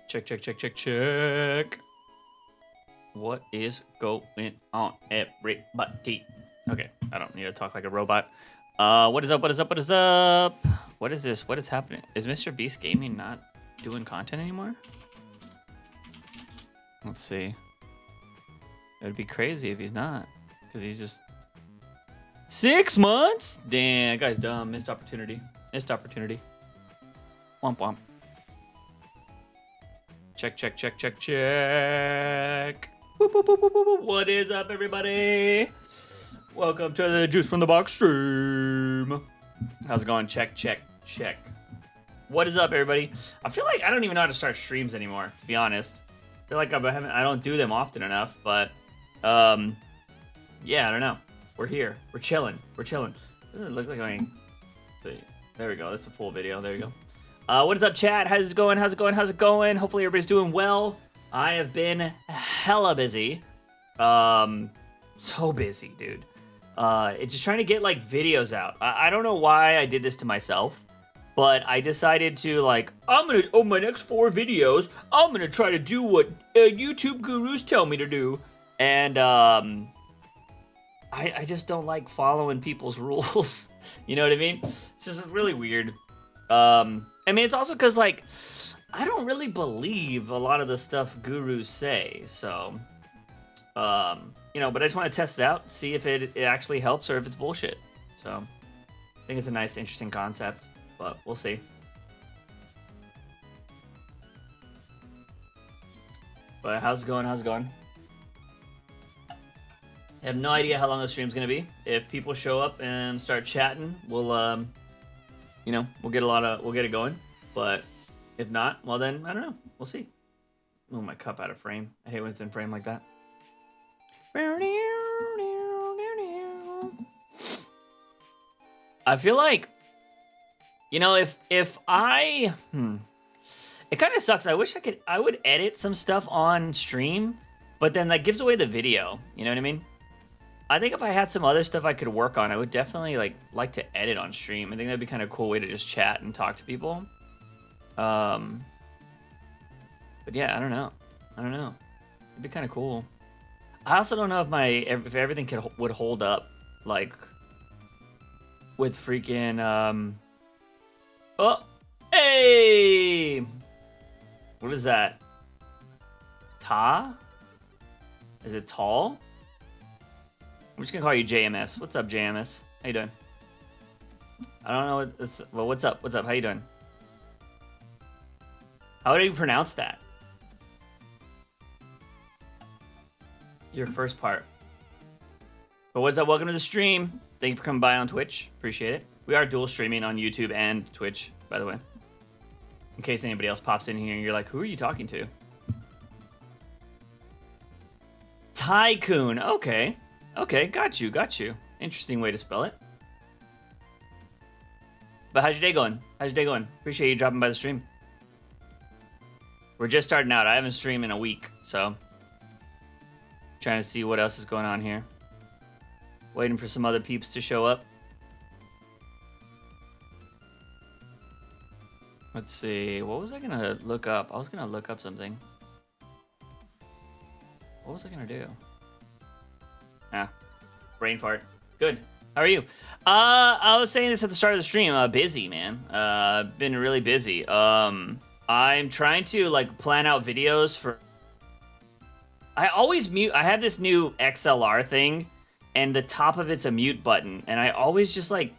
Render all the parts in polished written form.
Check, check, check, check, check. What is going on, everybody? Okay, I don't need to talk like a robot. What is up? What is up? What is up? What is this? What is happening? Is Mr. Beast Gaming not doing content anymore? Let's see. It'd be crazy if he's not, because he's just 6 months. Damn, that guy's dumb. Missed opportunity. Missed opportunity. Womp womp. Check, check, check, check, check. Boop, boop, boop, boop, boop. What is up, everybody? Welcome to the Juice from the Box stream. How's it going? Check, check, check. What is up, everybody? I feel like I don't even know how to start streams anymore, to be honest. I feel like I don't do them often enough, but yeah, I don't know. We're here. We're chilling. We're chilling. Doesn't look like I. See, there we go. That's a full video. There you go. What is up, chat? How's it going? How's it going? How's it going? Hopefully everybody's doing well. I have been hella busy. So busy, dude. Just trying to get like videos out. I don't know why I did this to myself, but I decided to like, my next 4 videos, I'm gonna try to do what YouTube gurus tell me to do. And I just don't like following people's rules. You know what I mean? It's just really weird. I mean, it's also because, like, I don't really believe a lot of the stuff gurus say, so, you know, but I just want to test it out, see if it actually helps or if it's bullshit. So, I think it's a nice, interesting concept, but we'll see. But how's it going? How's it going? I have no idea how long the stream's gonna be. If people show up and start chatting, we'll, you know, we'll get it going. But if not, well then, I don't know. We'll see. Move my cup out of frame. I hate when it's in frame like that. I feel like, you know, if I, it kind of sucks. I wish I would edit some stuff on stream, but then that gives away the video. You know what I mean? I think if I had some other stuff I could work on, I would definitely like to edit on stream. I think that'd be kind of a cool way to just chat and talk to people. But yeah, I don't know. It'd be kind of cool. I also don't know if everything would hold up, like with freaking oh, hey, what is that? Is it tall? I'm just gonna call you JMS. What's up, JMS? How you doing? I don't know what this. Well, what's up? What's up? How you doing? How do you pronounce that? Your first part. But what's up? Welcome to the stream. Thank you for coming by on Twitch. Appreciate it. We are dual streaming on YouTube and Twitch, by the way. In case anybody else pops in here and you're like, who are you talking to? Tycoon. Okay. Okay, got you. Interesting way to spell it. But how's your day going? Appreciate you dropping by the stream. We're just starting out. I haven't streamed in a week, so trying to see what else is going on here. Waiting for some other peeps to show up. Let's see. What was I gonna look up? I was gonna look up something. What was I gonna do? Brain fart. Good. How are you? I was saying this at the start of the stream. Busy, man. Been really busy. I'm trying to like plan out videos for. I always mute. I have this new XLR thing, and the top of it's a mute button, and I always just like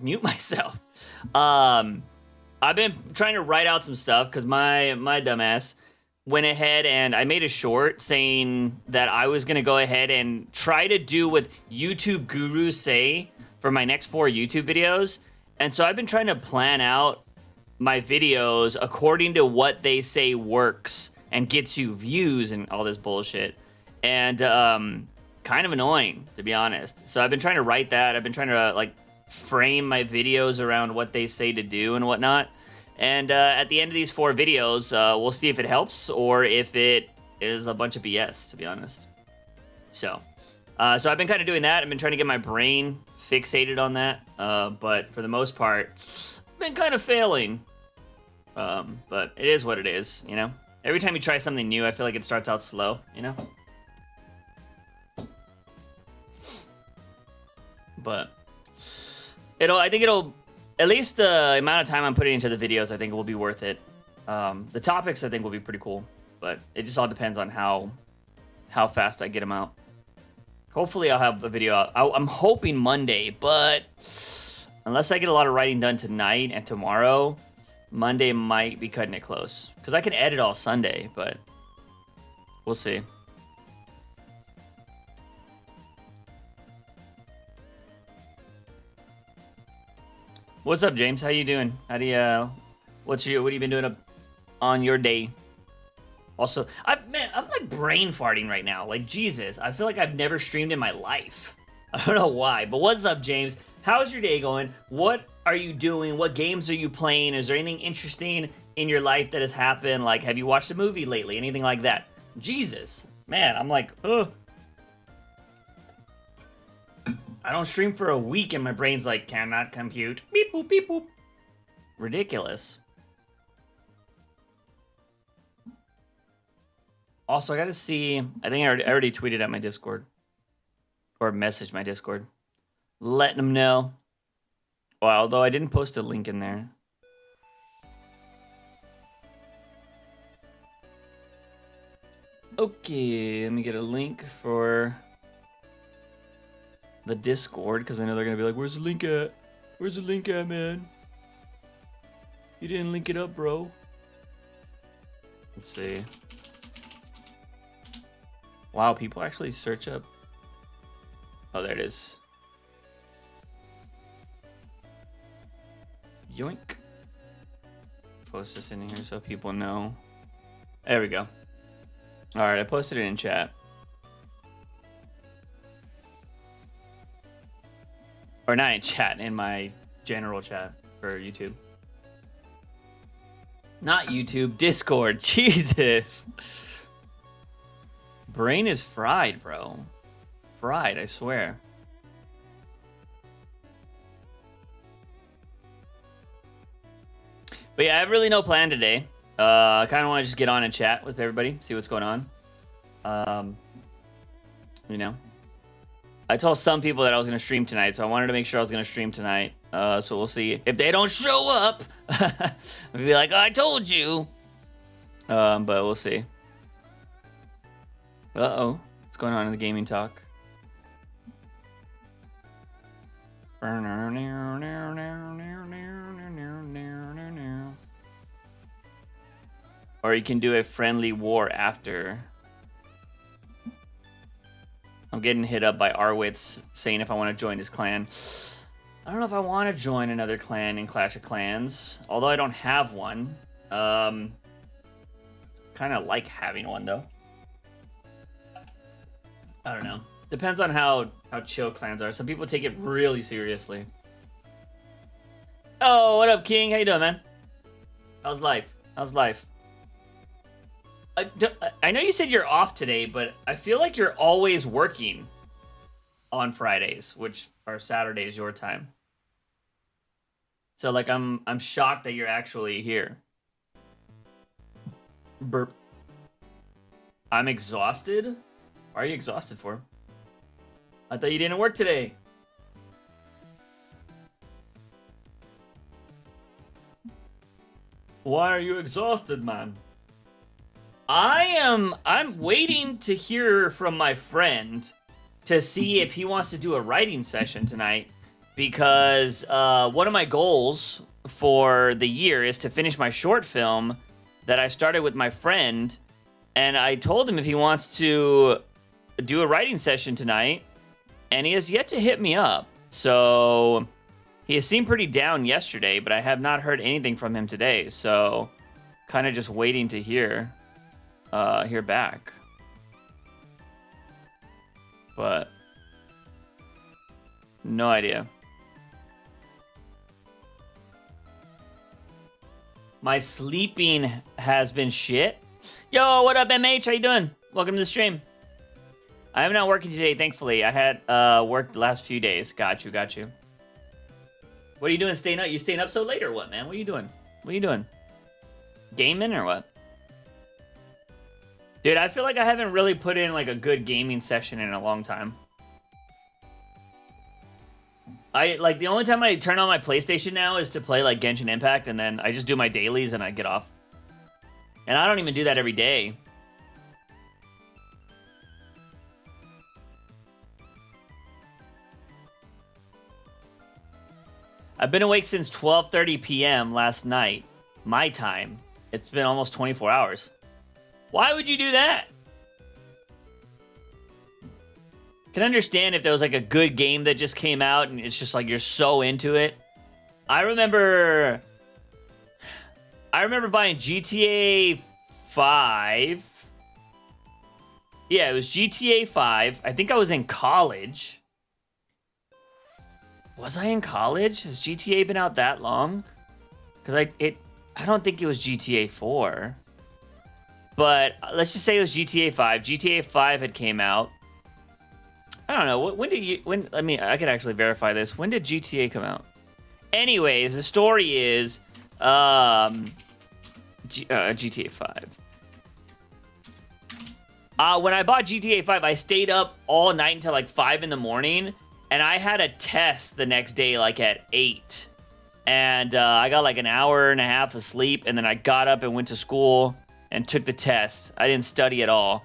mute myself. I've been trying to write out some stuff because my dumbass went ahead and I made a short saying that I was going to go ahead and try to do what YouTube gurus say for my next 4 YouTube videos. And so I've been trying to plan out my videos according to what they say works and gets you views and all this bullshit. And kind of annoying, to be honest. So I've been trying to write that. I've been trying to like frame my videos around what they say to do and whatnot. And at the end of these 4 videos, we'll see if it helps or if it is a bunch of BS, to be honest. So I've been kind of doing that. I've been trying to get my brain fixated on that. But for the most part, been kind of failing. But it is what it is, you know? Every time you try something new, I feel like it starts out slow, you know? But I think it'll, at least the amount of time I'm putting into the videos, I think it will be worth it. The topics, I think, will be pretty cool, but it just all depends on how fast I get them out. Hopefully, I'll have a video out. I'm hoping Monday, but unless I get a lot of writing done tonight and tomorrow, Monday might be cutting it close. Because I can edit all Sunday, but we'll see. What's up, James? How you doing? How do you? What have you been doing up on your day? Also, I'm like brain farting right now. Like, Jesus, I feel like I've never streamed in my life. I don't know why, but what's up, James? How's your day going? What are you doing? What games are you playing? Is there anything interesting in your life that has happened? Like, have you watched a movie lately? Anything like that? Jesus, man, I'm like, ugh. I don't stream for a week and my brain's like, cannot compute. Beep boop, beep boop. Ridiculous. Also, I gotta see, I think I already tweeted at my Discord. Or messaged my Discord. Letting them know. Well, although I didn't post a link in there. Okay, let me get a link for the Discord, because I know they're gonna be like, where's the link at? Where's the link at, man? You didn't link it up, bro. Let's see. Wow, people actually search up. Oh, there it is. Yoink. Post this in here so people know. There we go. Alright, I posted it in chat. Or not in chat, in my general chat for YouTube. Not YouTube, Discord. Jesus. Brain is fried, bro. Fried, I swear. But yeah, I have really no plan today. I kind of want to just get on and chat with everybody, see what's going on. You know, I told some people that I was going to stream tonight, so I wanted to make sure I was going to stream tonight. So we'll see. If they don't show up, I'll be like, oh, I told you. But we'll see. Uh-oh. What's going on in the gaming talk? Or you can do a friendly war after. I'm getting hit up by Arwitz saying if I want to join his clan. I don't know if I want to join another clan in Clash of Clans. Although I don't have one. Kind of like having one, though. I don't know. Depends on how chill clans are. Some people take it really seriously. Oh, what up, King? How you doing, man? How's life? How's life? I know you said you're off today, but I feel like you're always working on Fridays, which are Saturdays your time. So like I'm shocked that you're actually here. Burp. I'm exhausted? Why are you exhausted for? I thought you didn't work today. Why are you exhausted, man? I'm waiting to hear from my friend to see if he wants to do a writing session tonight, because one of my goals for the year is to finish my short film that I started with my friend, and I told him if he wants to do a writing session tonight, and he has yet to hit me up. So he seemed pretty down yesterday, but I have not heard anything from him today, so kind of just waiting to hear back. But no idea. My sleeping has been shit. Yo, what up, MH? How you doing? Welcome to the stream. I am not working today, thankfully. I had worked the last few days. Got you. What are you doing staying up? You staying up so late or what, man? What are you doing? What are you doing? Gaming or what? Dude, I feel like I haven't really put in like a good gaming session in a long time. The only time I turn on my PlayStation now is to play like Genshin Impact, and then I just do my dailies and I get off. And I don't even do that every day. I've been awake since 12:30 p.m. last night, my time. It's been almost 24 hours. Why would you do that? Can understand if there was like a good game that just came out and it's just like you're so into it. I remember buying GTA 5. Yeah, it was GTA 5. I think I was in college. Was I in college? Has GTA been out that long? Because I don't think it was GTA 4. But let's just say it was GTA 5. GTA 5 had came out. I don't know. I could actually verify this. When did GTA come out? Anyways, the story is GTA 5. When I bought GTA 5, I stayed up all night until like 5 in the morning, and I had a test the next day like at 8. And I got like an hour and a half of sleep, and then I got up and went to school and took the test. I didn't study at all.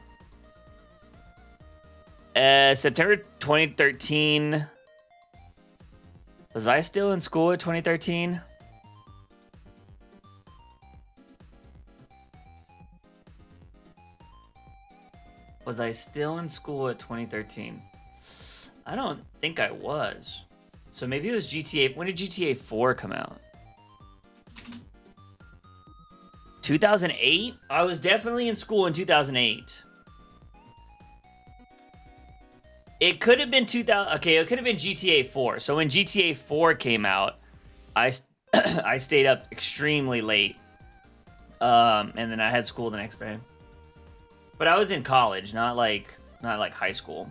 September 2013. Was I still in school at 2013? Was I still in school at 2013? I don't think I was. So maybe it was GTA. When did GTA 4 come out? 2008? I was definitely in school in 2008. It could have been 2000. Okay, it could have been GTA 4. So when GTA 4 came out, I stayed up extremely late. And then I had school the next day. But I was in college, not like high school.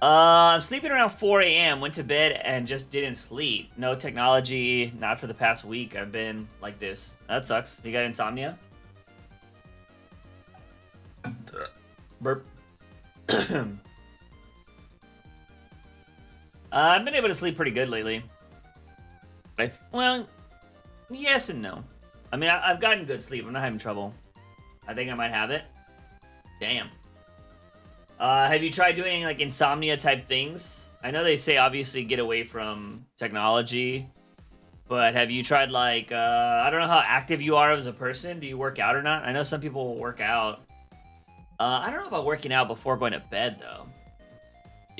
I'm sleeping around 4 a.m. Went to bed and just didn't sleep. No technology, not for the past week. I've been like this. That sucks. You got insomnia? Burp. I've been able to sleep pretty good lately. Well, yes and no. I mean, I've gotten good sleep. I'm not having trouble. I think I might have it. Damn. Have you tried doing like insomnia type things? I know they say obviously get away from technology, but have you tried like I don't know how active you are as a person. Do you work out or not? I know some people will work out. I don't know about working out before going to bed though.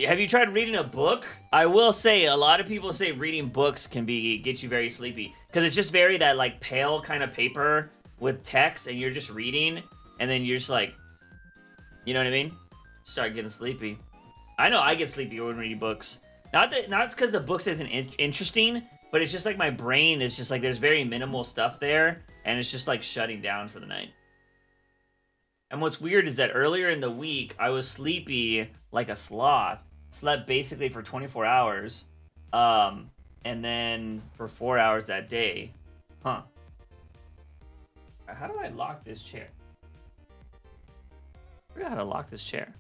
Have you tried reading a book? I will say a lot of people say reading books can get you very sleepy because it's just very that like pale kind of paper with text and you're just reading and then you're just like, you know what I mean? Start getting sleepy. I know I get sleepy when reading books. Not because the books isn't interesting, but it's just like my brain is just like there's very minimal stuff there and it's just like shutting down for the night. And what's weird is that earlier in the week I was sleepy like a sloth. Slept basically for 24 hours. And then for 4 hours that day. Huh. How do I lock this chair? I forgot how to lock this chair.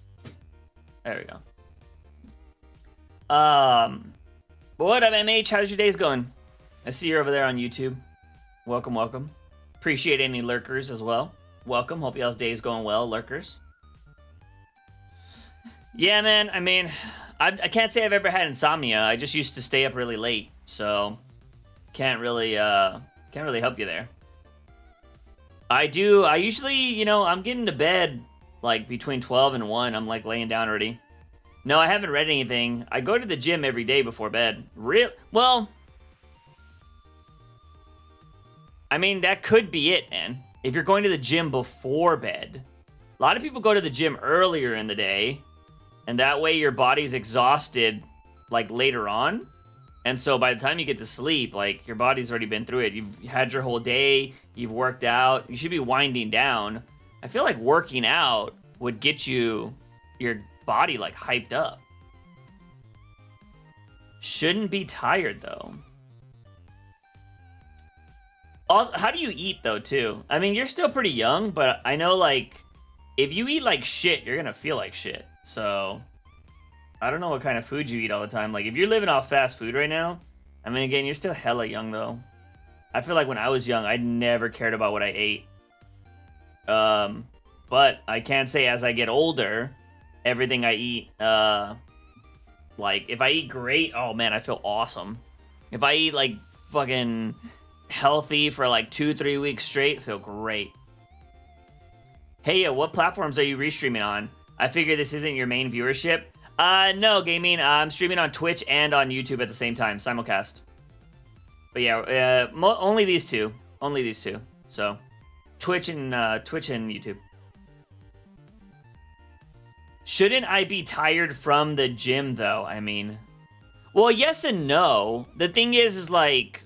There we go. What up, MH? How's your days going? I see you're over there on YouTube. Welcome, welcome. Appreciate any lurkers as well. Welcome. Hope y'all's day's going well, lurkers. Yeah, man. I mean, I can't say I've ever had insomnia. I just used to stay up really late, so can't really help you there. I usually, you know, I'm getting to bed like between 12 and 1. I'm like laying down already. No, I haven't read anything. I go to the gym every day before bed. Well, I mean, that could be it, man. If you're going to the gym before bed. A lot of people go to the gym earlier in the day, and that way your body's exhausted like later on. And so by the time you get to sleep, like your body's already been through it. You've had your whole day, you've worked out, you should be winding down. I feel like working out would get your body like hyped up. Shouldn't be tired though. Also, how do you eat though too? I mean, you're still pretty young, but I know like if you eat like shit, you're gonna feel like shit. So I don't know what kind of food you eat all the time. Like if you're living off fast food right now, I mean, again, you're still hella young though. I feel like when I was young, I never cared about what I ate. But I can say as I get older, everything I eat, like if I eat great, oh man, I feel awesome. If I eat like fucking healthy for like 2-3 weeks straight, I feel great. Hey, what platforms are you restreaming on? I figure this isn't your main viewership. No, gaming. I'm streaming on Twitch and on YouTube at the same time, simulcast. But yeah, only these two. Only these two. So, Twitch and YouTube. Shouldn't I be tired from the gym though? I mean, well, yes and no. The thing is like,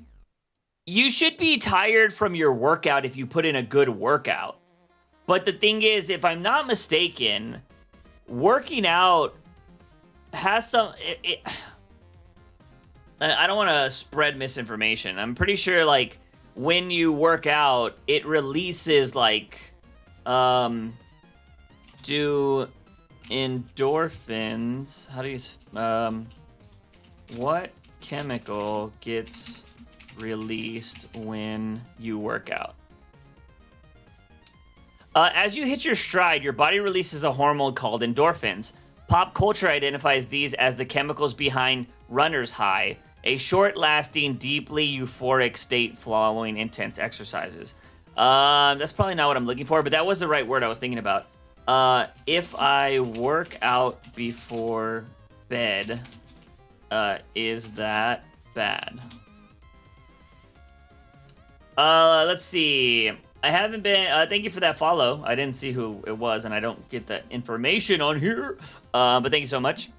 you should be tired from your workout if you put in a good workout. But the thing is, if I'm not mistaken, working out has some... I don't want to spread misinformation. I'm pretty sure, like, when you work out, it releases, like, do endorphins... How do you... what chemical gets released when you work out? As you hit your stride, your body releases a hormone called endorphins. Pop culture identifies these as the chemicals behind runner's high, a short-lasting, deeply euphoric state following intense exercises. That's probably not what I'm looking for, but that was the right word I was thinking about. If I work out before bed, is that bad? Let's see. I haven't been, thank you for that follow. I didn't see who it was, and I don't get that information on here. But thank you so much.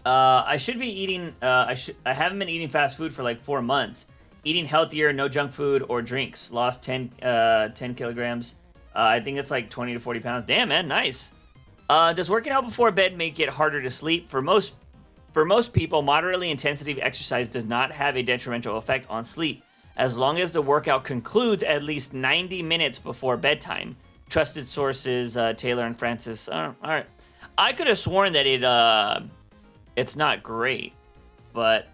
I should be eating, I haven't been eating fast food for like 4 months. Eating healthier, no junk food or drinks. Lost 10 kilograms. I think it's like 20 to 40 pounds. Damn, man, nice. Does working out before bed make it harder to sleep? For most people, moderately intensive exercise does not have a detrimental effect on sleep, as long as the workout concludes at least 90 minutes before bedtime. Trusted sources, Taylor and Francis. All right. I could have sworn that it's not great, but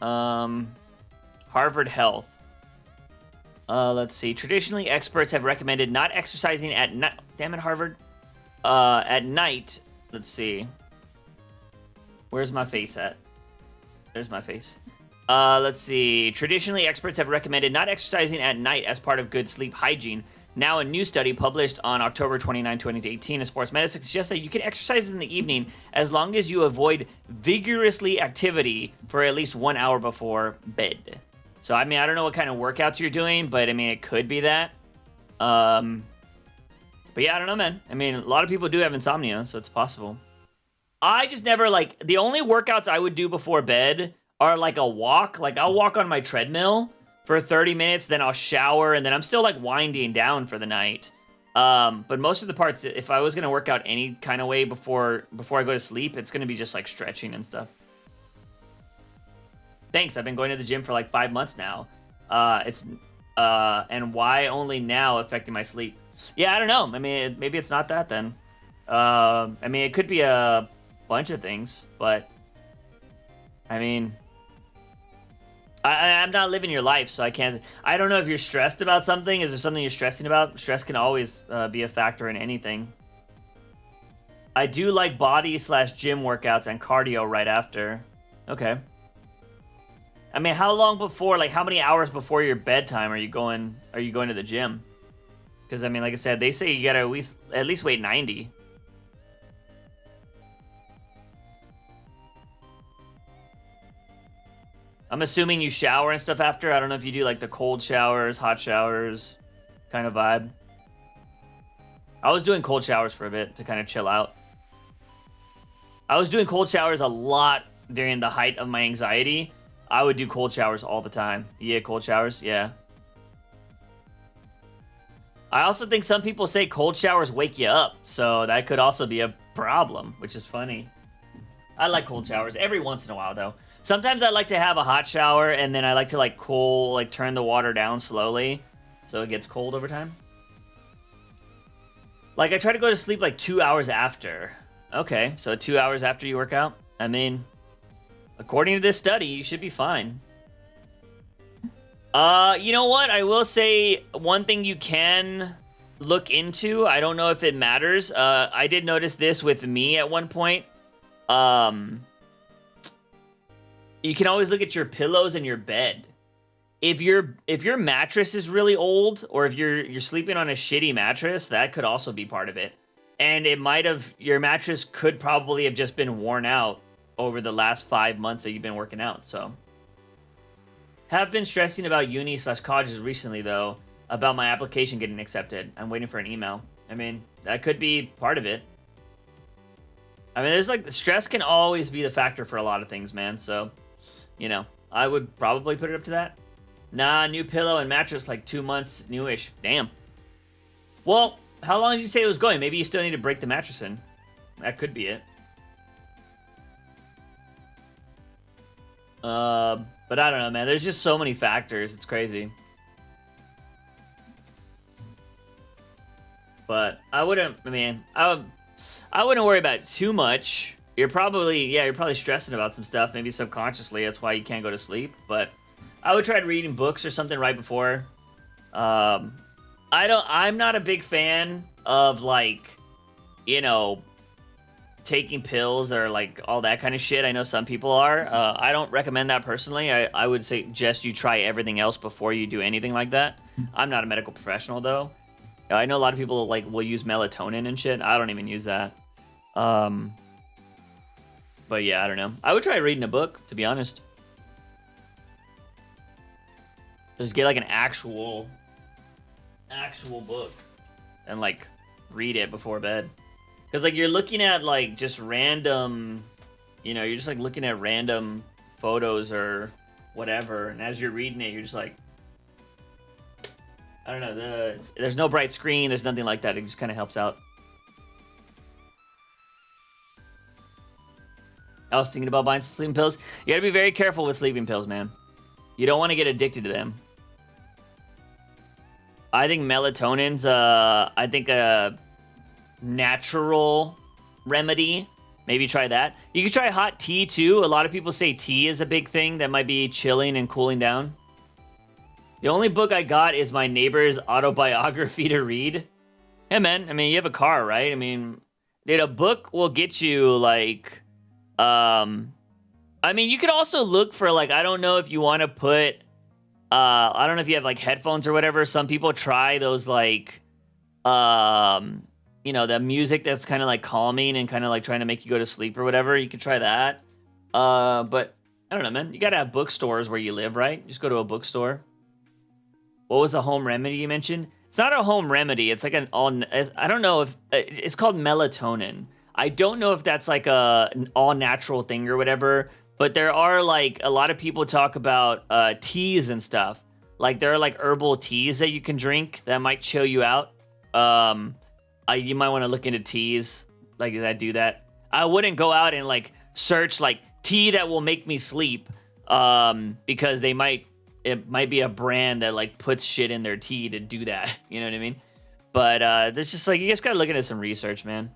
Harvard Health. Let's see. Traditionally, experts have recommended not exercising at night. Damn it, Harvard. At night. Let's see. Where's my face at? There's my face. Let's see. Traditionally, experts have recommended not exercising at night as part of good sleep hygiene. Now, a new study published on October 29, 2018 in Sports Medicine suggests that you can exercise in the evening as long as you avoid vigorously activity for at least 1 hour before bed. So, I mean, I don't know what kind of workouts you're doing, but, I mean, it could be that. But, yeah, I don't know, man. I mean, a lot of people do have insomnia, so it's possible. I just never, like, the only workouts I would do before bed are, like, a walk. Like, I'll walk on my treadmill for 30 minutes, then I'll shower, and then I'm still, like, winding down for the night. But most of the parts, if I was going to work out any kind of way before I go to sleep, it's going to be just, like, stretching and stuff. Thanks, I've been going to the gym for, like, 5 months now. And why only now affecting my sleep? Yeah, I don't know. I mean, maybe it's not that then. I mean, it could be a bunch of things, but I mean, I'm not living your life, so I can't. I don't know if you're stressed about something. Is there something you're stressing about? Stress can always be a factor in anything. I do like body/gym workouts and cardio right after. Okay. I mean, how long before? Like, how many hours before your bedtime are you going to the gym? Because I mean, like I said, they say you gotta at least wait 90. I'm assuming you shower and stuff after. I don't know if you do like the cold showers, hot showers kind of vibe. I was doing cold showers for a bit to kind of chill out. I was doing cold showers a lot during the height of my anxiety. I would do cold showers all the time. Yeah, cold showers, yeah. I also think some people say cold showers wake you up, so that could also be a problem, which is funny. I like cold showers every once in a while, though. Sometimes I like to have a hot shower and then I like to like turn the water down slowly so it gets cold over time. Like I try to go to sleep like 2 hours after. Okay, so 2 hours after you work out? I mean, according to this study, you should be fine. You know what? I will say one thing you can look into. I don't know if it matters. I did notice this with me at one point. You can always look at your pillows and your bed. If your mattress is really old, or if you're sleeping on a shitty mattress, that could also be part of it. And your mattress could probably have just been worn out over the last 5 months that you've been working out. So, have been stressing about uni/colleges recently though, about my application getting accepted. I'm waiting for an email. I mean, that could be part of it. I mean, there's like stress can always be the factor for a lot of things, man. So, you know, I would probably put it up to that. Nah, new pillow and mattress like 2 months newish. Damn. Well, how long did you say it was going? Maybe you still need to break the mattress in. That could be it. But I don't know, man. There's just so many factors. It's crazy. But I wouldn't worry about it too much. You're probably stressing about some stuff, maybe subconsciously. That's why you can't go to sleep. But I would try reading books or something right before. I'm not a big fan of like, you know, taking pills or like all that kind of shit. I know some people are. I don't recommend that personally. I would suggest you try everything else before you do anything like that. I'm not a medical professional though. I know a lot of people like will use melatonin and shit. I don't even use that. But yeah, I don't know. I would try reading a book, to be honest. Just get like an actual book and like read it before bed. Because like you're looking at like just random, you know, you're just like looking at random photos or whatever, and as you're reading it, you're just like, I don't know, there's no bright screen, there's nothing like that. It just kind of helps out. I was thinking about buying some sleeping pills. You gotta be very careful with sleeping pills, man. You don't want to get addicted to them. I think melatonin's a natural remedy. Maybe try that. You could try hot tea too. A lot of people say tea is a big thing that might be chilling and cooling down. The only book I got is my neighbor's autobiography to read. Hey man, I mean, you have a car, right? I mean, dude, a book will get you like, I mean, you could also look for like, I don't know if you want to put, I don't know if you have like headphones or whatever. Some people try those like, you know, the music that's kind of like calming and kind of like trying to make you go to sleep or whatever. You could try that. But I don't know, man. You gotta have bookstores where you live, right? Just go to a bookstore. What was the home remedy you mentioned? It's not a home remedy. It's like I don't know if it's called melatonin. I don't know if that's like an all natural thing or whatever. But there are like a lot of people talk about teas and stuff. Like there are like herbal teas that you can drink that might chill you out. You might want to look into teas like that do that. I wouldn't go out and like search like tea that will make me sleep because it might be a brand that like puts shit in their tea to do that. You know what I mean? But it's just like you just gotta look into some research, man.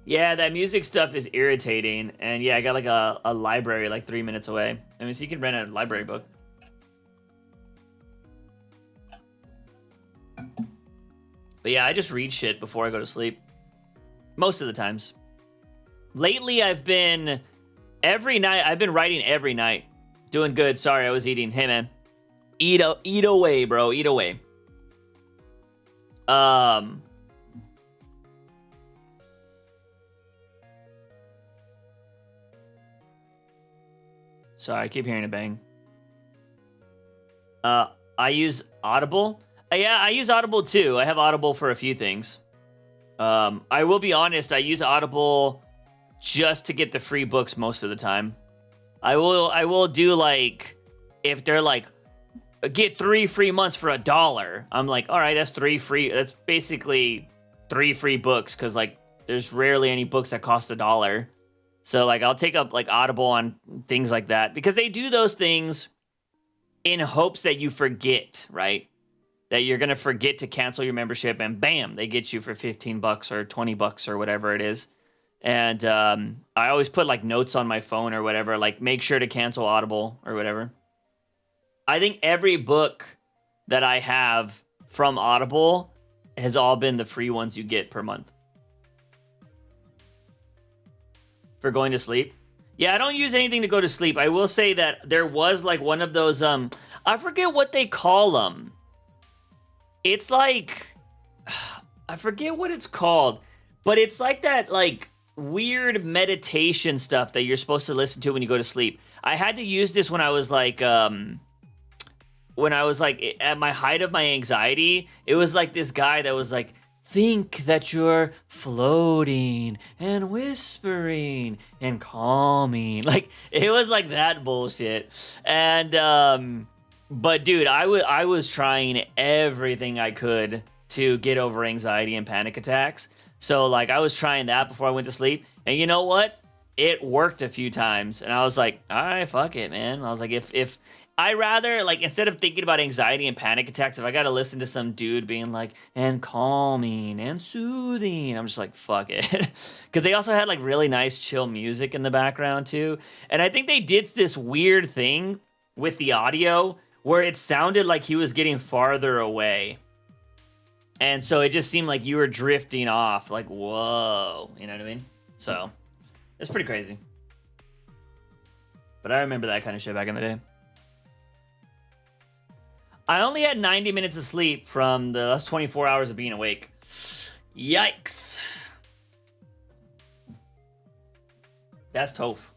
Yeah, that music stuff is irritating. And yeah, I got like a library like 3 minutes away. I mean, so you can rent a library book. But yeah, I just read shit before I go to sleep. Most of the times. Lately, I've been writing every night. Doing good. Sorry, I was eating. Hey, man. Eat away, bro. Eat away. Sorry, I keep hearing a bang. I use Audible. Yeah, I use Audible too. I have Audible for a few things. I will be honest, I use Audible just to get the free books most of the time. I will do like, if they're like, get 3 free months for $1. I'm like, all right, that's basically 3 free books. Cause like, there's rarely any books that cost $1. So like I'll take up like Audible on things like that because they do those things in hopes that you forget, right? That you're going to forget to cancel your membership and bam, they get you for $15 or $20 or whatever it is. And I always put like notes on my phone or whatever, like make sure to cancel Audible or whatever. I think every book that I have from Audible has all been the free ones you get per month. For going to sleep. Yeah, I don't use anything to go to sleep. I will say that there was like one of those I forget what they call them. It's like I forget what it's called, but it's like that like weird meditation stuff that you're supposed to listen to when you go to sleep. I had to use this when I was like at my height of my anxiety. It was like this guy that was like, think that you're floating and whispering and calming. Like it was like that bullshit. And but dude, I was trying everything I could to get over anxiety and panic attacks. So like I was trying that before I went to sleep. And you know what? It worked a few times. And I was like, all right, fuck it, man. I was like, if I rather, like, instead of thinking about anxiety and panic attacks, if I got to listen to some dude being like, and calming and soothing, I'm just like, fuck it. Because they also had, like, really nice, chill music in the background, too. And I think they did this weird thing with the audio where it sounded like he was getting farther away. And so it just seemed like you were drifting off. Like, whoa. You know what I mean? So, it's pretty crazy. But I remember that kind of shit back in the day. I only had 90 minutes of sleep from the last 24 hours of being awake. Yikes. That's tough.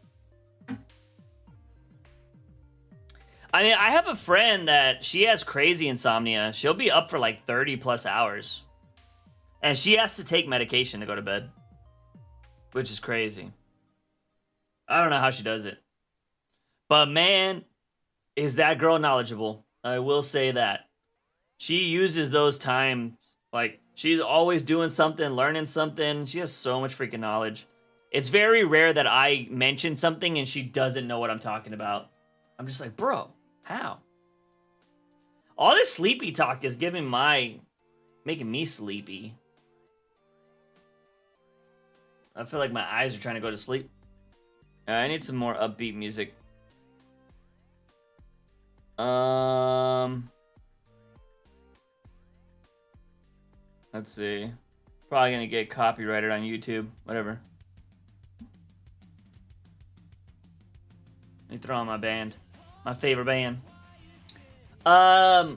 I mean, I have a friend that she has crazy insomnia. She'll be up for like 30 plus hours. And she has to take medication to go to bed. Which is crazy. I don't know how she does it. But man, is that girl knowledgeable. I will say that. She uses those times, like, she's always doing something, learning something. She has so much freaking knowledge. It's very rare that I mention something and she doesn't know what I'm talking about. I'm just like, bro, how? All this sleepy talk is making me sleepy. I feel like my eyes are trying to go to sleep. I need some more upbeat music. Let's see. Probably gonna get copyrighted on YouTube. Whatever. Let me throw on my band. My favorite band.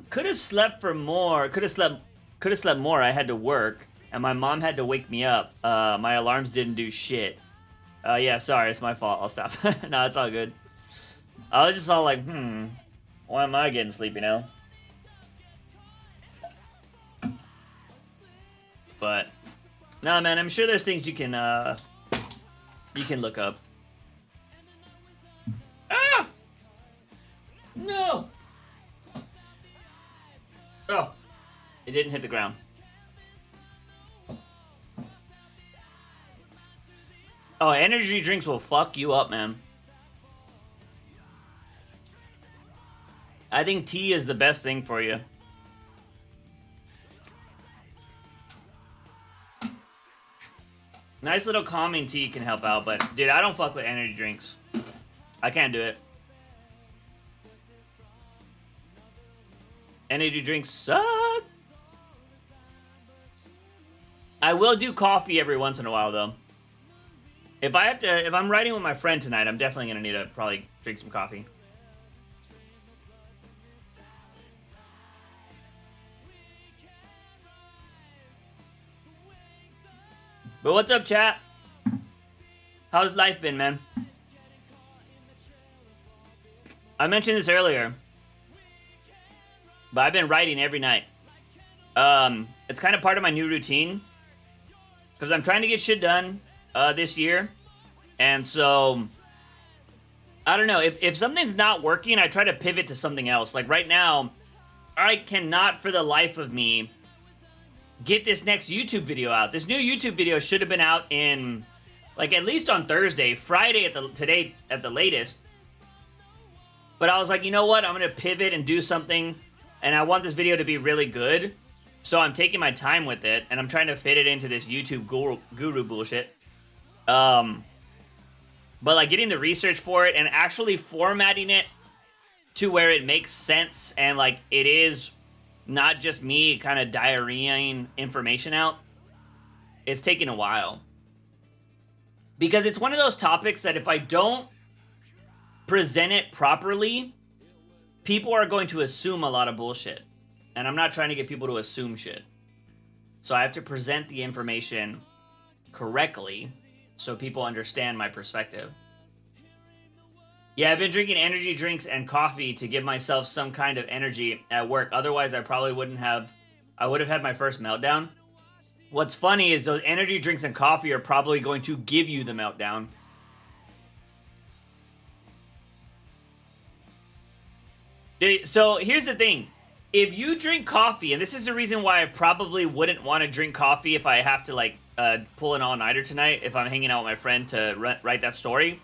Could have slept for more. Could have slept more. I had to work, and my mom had to wake me up. My alarms didn't do shit. Yeah, sorry, it's my fault. I'll stop. No, it's all good. I was just all like, why am I getting sleepy now? But no, man, I'm sure there's things you can look up. Ah! No! Oh, it didn't hit the ground. Oh, energy drinks will fuck you up, man. I think tea is the best thing for you. Nice little calming tea can help out, but dude, I don't fuck with energy drinks. I can't do it. Energy drinks suck. I will do coffee every once in a while, though. If I'm riding with my friend tonight, I'm definitely gonna need to probably drink some coffee. But what's up, chat? How's life been, man? I mentioned this earlier, but I've been writing every night. It's kind of part of my new routine because I'm trying to get shit done this year, and so I don't know if something's not working, I try to pivot to something else. Like right now, I cannot for the life of me get this next YouTube video out. This new YouTube video should have been out in Like at least on Thursday, Friday today at the latest. But I was like, you know what? I'm gonna pivot and do something, and I want this video to be really good. So I'm taking my time with it, and I'm trying to fit it into this YouTube guru bullshit. But like getting the research for it and actually formatting it to where it makes sense and like it is not just me kind of diarrheaing information out. It's taking a while. Because it's one of those topics that if I don't present it properly, people are going to assume a lot of bullshit. And I'm not trying to get people to assume shit. So I have to present the information correctly so people understand my perspective. Yeah, I've been drinking energy drinks and coffee to give myself some kind of energy at work. Otherwise, I probably wouldn't have... I would have had my first meltdown. What's funny is those energy drinks and coffee are probably going to give you the meltdown. So here's the thing. If you drink coffee, and this is the reason why I probably wouldn't want to drink coffee if I have to like pull an all-nighter tonight, if I'm hanging out with my friend to write that story.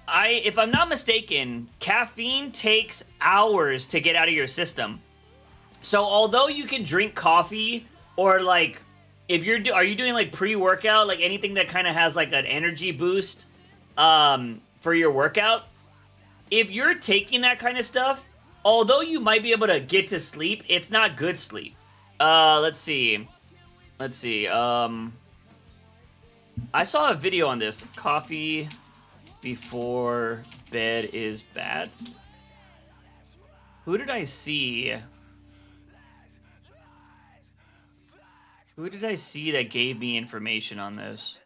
If I'm not mistaken, caffeine takes hours to get out of your system. So although you can drink coffee or like if are you doing like pre-workout, like anything that kind of has like an energy boost for your workout, if you're taking that kind of stuff, although you might be able to get to sleep, it's not good sleep. Let's see. I saw a video on this. Coffee before bed is bad. Who did I see? Who did I see that gave me information on this?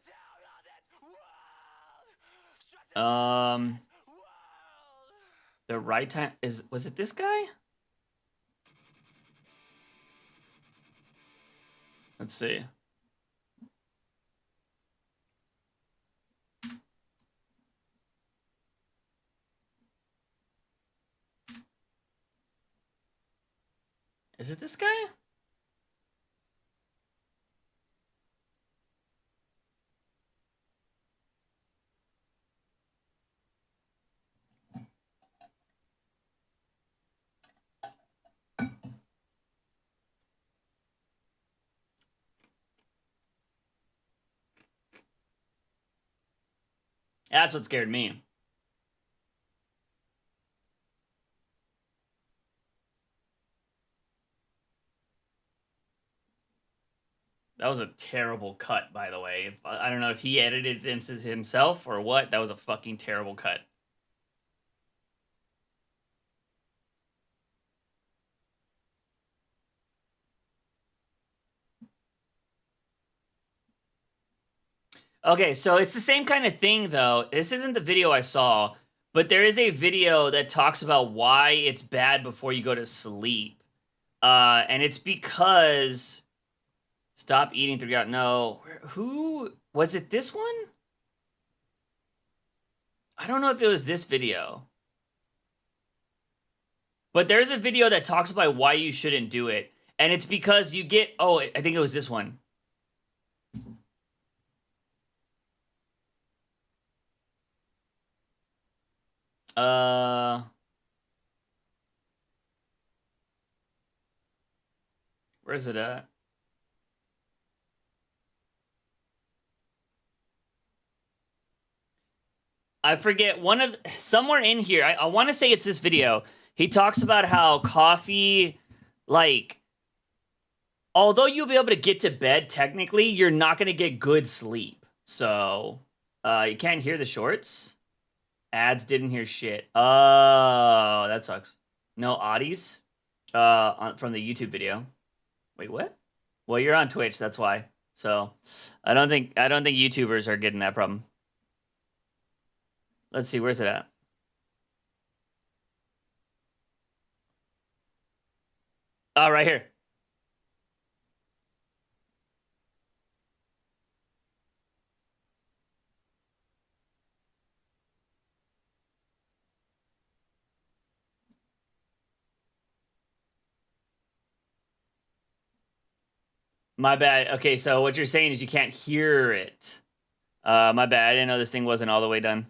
The right time was it this guy? Let's see. Is it this guy? That's what scared me. That was a terrible cut, by the way. I don't know if he edited it himself or what. That was a fucking terrible cut. Okay, so it's the same kind of thing, though. This isn't the video I saw, but there is a video that talks about why it's bad before you go to sleep. And it's because... Stop eating throughout... No. Who... Was it this one? I don't know if it was this video. But there's a video that talks about why you shouldn't do it. And it's because you get... Oh, I think it was this one. Where's it at? I forget somewhere in here. I want to say it's this video. He talks about how coffee, like, although you'll be able to get to bed technically, you're not going to get good sleep. So, you can't hear the shorts. Ads didn't hear shit. Oh, that sucks. No oddies from the YouTube video. Wait, what? Well, you're on Twitch, that's why. So, I don't think YouTubers are getting that problem. Let's see, where's it at? Oh, right here. My bad. Okay, so what you're saying is you can't hear it. My bad. I didn't know this thing wasn't all the way done.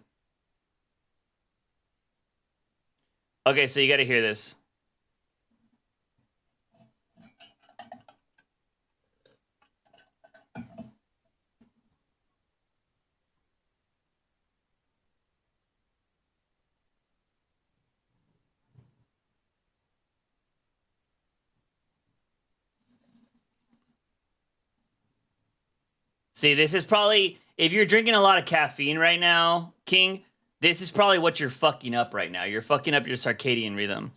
Okay, so you got to hear this. See, this is probably, if you're drinking a lot of caffeine right now, King, this is probably what you're fucking up right now. You're fucking up your circadian rhythm.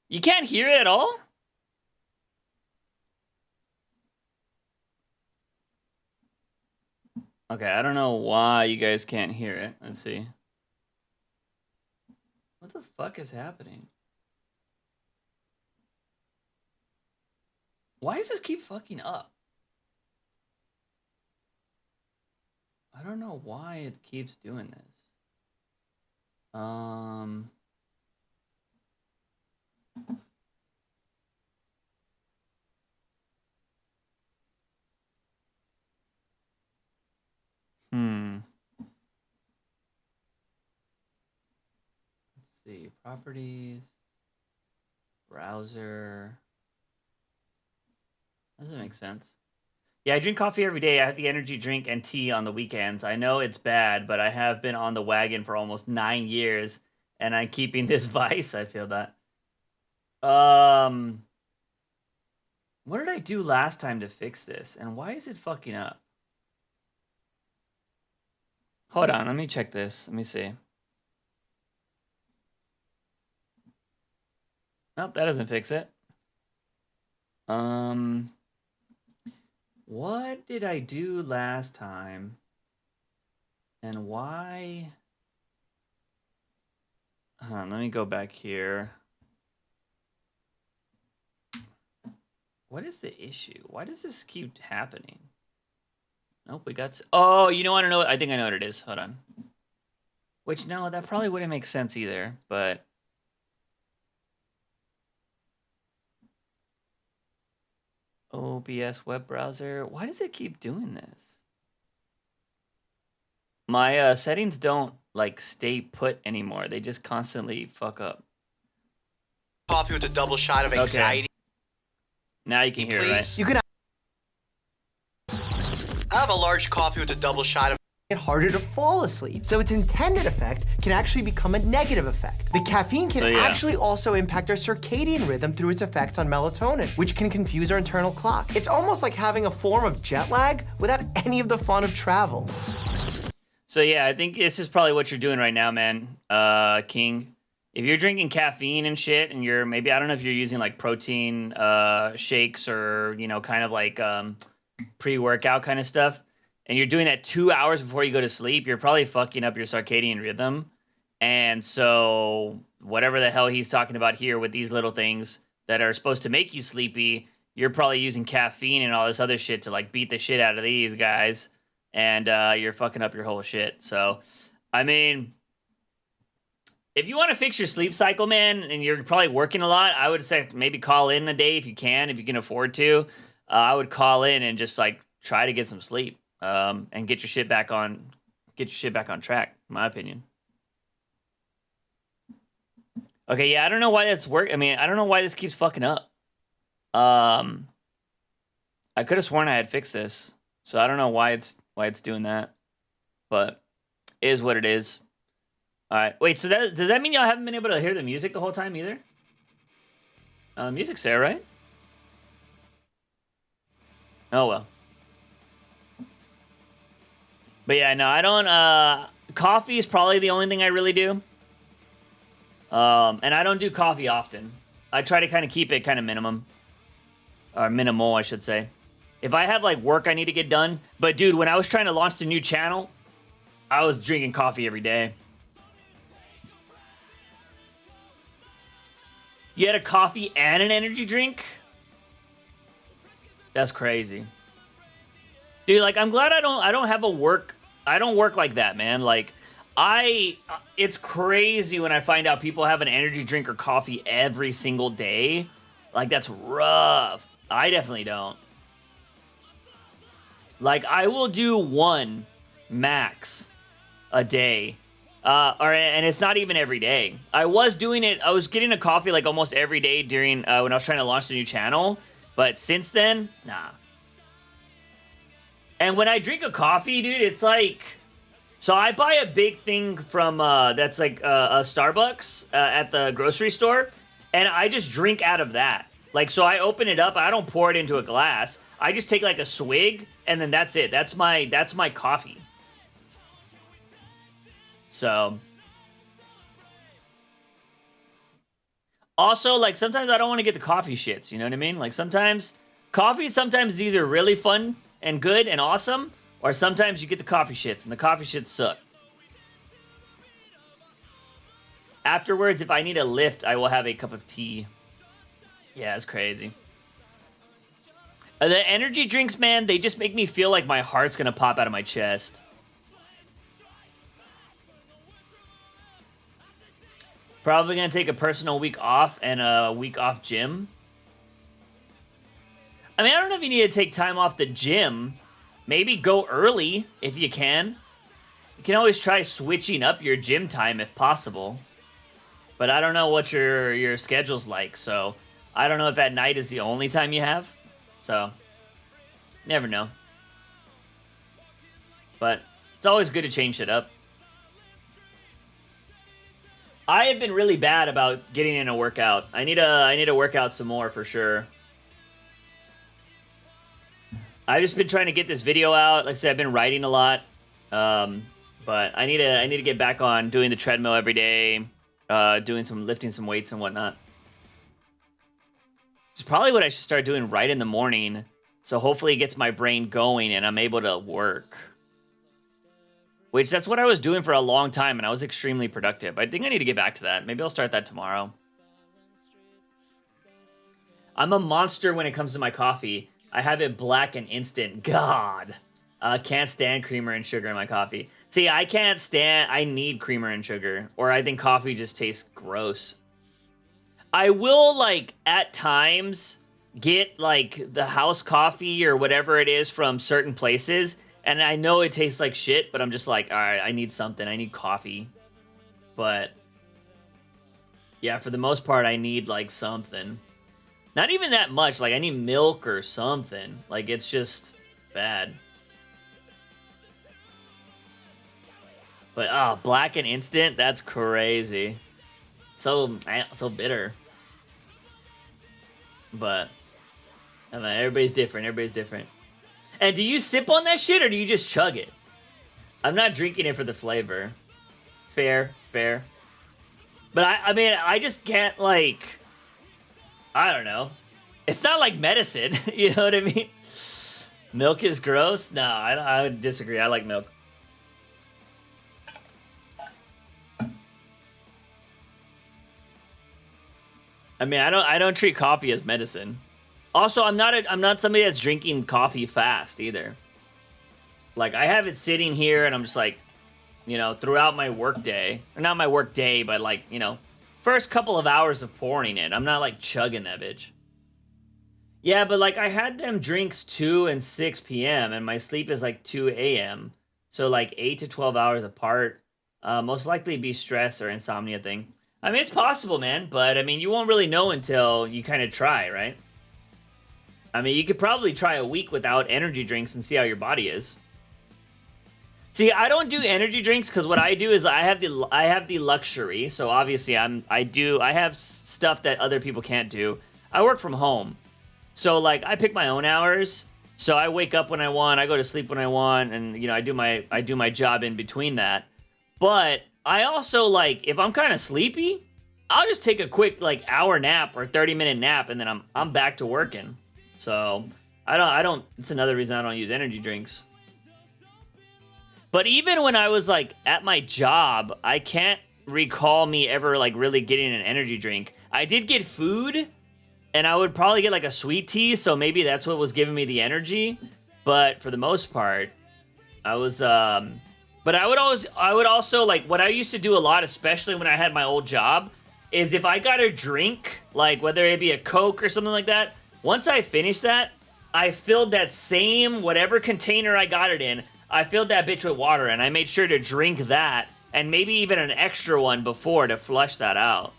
You can't hear it at all? Okay, I don't know why you guys can't hear it. Let's see. What the fuck is happening? Why does this keep fucking up? I don't know why it keeps doing this. Let's see. Properties. Browser. Doesn't make sense. Yeah, I drink coffee every day. I have the energy drink and tea on the weekends. I know it's bad, but I have been on the wagon for almost 9 years, and I'm keeping this vice. I feel that. What did I do last time to fix this? And why is it fucking up? Hold on, let me check this. Let me see. Nope, that doesn't fix it. What did I do last time? And why? Let me go back here. What is the issue? Why does this keep happening? Nope, we got... Oh, you know what? I think I know what it is. Hold on. Which, no, that probably wouldn't make sense either, but... OBS web browser. Why does it keep doing this? My settings don't, like, stay put anymore. They just constantly fuck up. Coffee with a double shot of anxiety. Okay. Now you can hear it, right? You can... I have a large coffee with a double shot of... It harder to fall asleep. So its intended effect can actually become a negative effect. The caffeine can actually also impact our circadian rhythm through its effects on melatonin, which can confuse our internal clock. It's almost like having a form of jet lag without any of the fun of travel. So yeah, I think this is probably what you're doing right now, man, King. If you're drinking caffeine and shit, and you're maybe, I don't know if you're using like protein shakes or, you know, kind of like pre-workout kind of stuff, and you're doing that 2 hours before you go to sleep, you're probably fucking up your circadian rhythm. And so whatever the hell he's talking about here with these little things that are supposed to make you sleepy, you're probably using caffeine and all this other shit to like beat the shit out of these guys. And you're fucking up your whole shit. So, I mean, if you want to fix your sleep cycle, man, and you're probably working a lot, I would say maybe call in a day if you can afford to. I would call in and just like try to get some sleep and get your shit back on track, in my opinion. Okay, yeah, I don't know why that's I mean, I don't know why this keeps fucking up. I could have sworn I had fixed this, so I don't know why it's doing that, but it is what it is. All right, wait. So does that mean y'all haven't been able to hear the music the whole time either? Music's there, right? Oh well. But yeah, no, I don't. Coffee is probably the only thing I really do. And I don't do coffee often. I try to kind of keep it kind of minimum, or minimal, I should say. If I have like work I need to get done, but dude, when I was trying to launch the new channel, I was drinking coffee every day. You had a coffee and an energy drink? That's crazy. Dude, like I'm glad I don't have a work. I don't work like that, man. Like it's crazy when I find out people have an energy drink or coffee every single day. Like that's rough. I definitely don't. Like, I will do one max a day. And it's not even every day. I was doing it, I was getting a coffee like almost every day during when I was trying to launch the new channel. But since then, nah. And when I drink a coffee, dude, it's like... So I buy a big thing from, that's like a Starbucks at the grocery store. And I just drink out of that. Like, so I open it up, I don't pour it into a glass. I just take like a swig, and then that's it. That's my coffee. So... Also, like, sometimes I don't want to get the coffee shits, you know what I mean? Like, sometimes... Coffee sometimes is either really fun and good and awesome, or sometimes you get the coffee shits, and the coffee shits suck. Afterwards, if I need a lift, I will have a cup of tea. Yeah, it's crazy. The energy drinks, man, they just make me feel like my heart's gonna pop out of my chest. Probably gonna take a personal week off and a week off gym. I mean, I don't know if you need to take time off the gym. Maybe go early if you can. You can always try switching up your gym time if possible. But I don't know what your schedule's like, so I don't know if at night is the only time you have. So, never know. But it's always good to change it up. I have been really bad about getting in a workout. I need to work out some more for sure. I've just been trying to get this video out. Like I said, I've been writing a lot. But I need to get back on doing the treadmill every day, lifting some weights and whatnot. It's probably what I should start doing right in the morning. So hopefully it gets my brain going and I'm able to work. Which, that's what I was doing for a long time, and I was extremely productive. I think I need to get back to that. Maybe I'll start that tomorrow. I'm a monster when it comes to my coffee. I have it black and instant. God. Can't stand creamer and sugar in my coffee. See, I can't stand... I need creamer and sugar. Or I think coffee just tastes gross. I will, like, at times, get, like, the house coffee or whatever it is from certain places... And I know it tastes like shit, but I'm just like, all right, I need something. I need coffee. But, yeah, for the most part, I need, like, something. Not even that much. Like, I need milk or something. Like, it's just bad. But, oh, black and instant? That's crazy. So bitter. But, I mean, everybody's different. Everybody's different. And do you sip on that shit, or do you just chug it? I'm not drinking it for the flavor. Fair. But I mean, I just can't, like... I don't know. It's not like medicine, you know what I mean? Milk is gross? No, I would disagree. I like milk. I mean, I don't treat coffee as medicine. Also, I'm not somebody that's drinking coffee fast either. Like, I have it sitting here and I'm just like, you know, throughout my work day, or not my work day, but like, you know, first couple of hours of pouring it. I'm not like chugging that bitch. Yeah, but like I had them drinks 2 and 6 p.m. and my sleep is like 2 a.m. So like 8 to 12 hours apart. Most likely be stress or insomnia thing. I mean, it's possible, man, but I mean, you won't really know until you kind of try, right? I mean, you could probably try a week without energy drinks and see how your body is. See, I don't do energy drinks because what I do is I have the luxury. So obviously I have stuff that other people can't do. I work from home. So like I pick my own hours. So I wake up when I want, I go to sleep when I want, and you know, I do my job in between that. But I also like if I'm kind of sleepy, I'll just take a quick like hour nap or 30-minute nap and then I'm back to working. So, I don't, it's another reason I don't use energy drinks. But even when I was, like, at my job, I can't recall me ever, like, really getting an energy drink. I did get food, and I would probably get, like, a sweet tea, so maybe that's what was giving me the energy. But for the most part, I was, but I would also, like, what I used to do a lot, especially when I had my old job, is if I got a drink, like, whether it be a Coke or something like that, Once I finished that, I filled that same whatever container I got it in. I filled that bitch with water, and I made sure to drink that, and maybe even an extra one before to flush that out.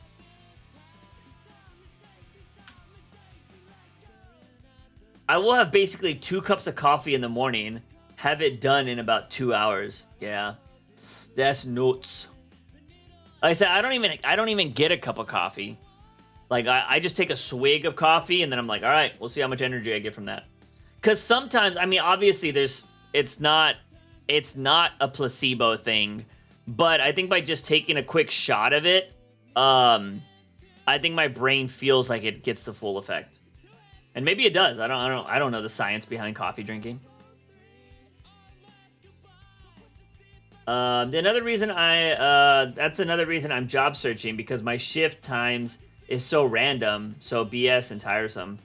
I will have basically 2 cups of coffee in the morning, have it done in about 2 hours. Yeah, that's nuts. Like I said, I don't even get a cup of coffee. Like, I just take a swig of coffee, and then I'm like, all right, we'll see how much energy I get from that. Because sometimes, I mean, obviously, it's not a placebo thing, but I think by just taking a quick shot of it, I think my brain feels like it gets the full effect, and maybe it does. I don't know the science behind coffee drinking. That's another reason I'm job searching, because my shift times is so random, so BS and tiresome.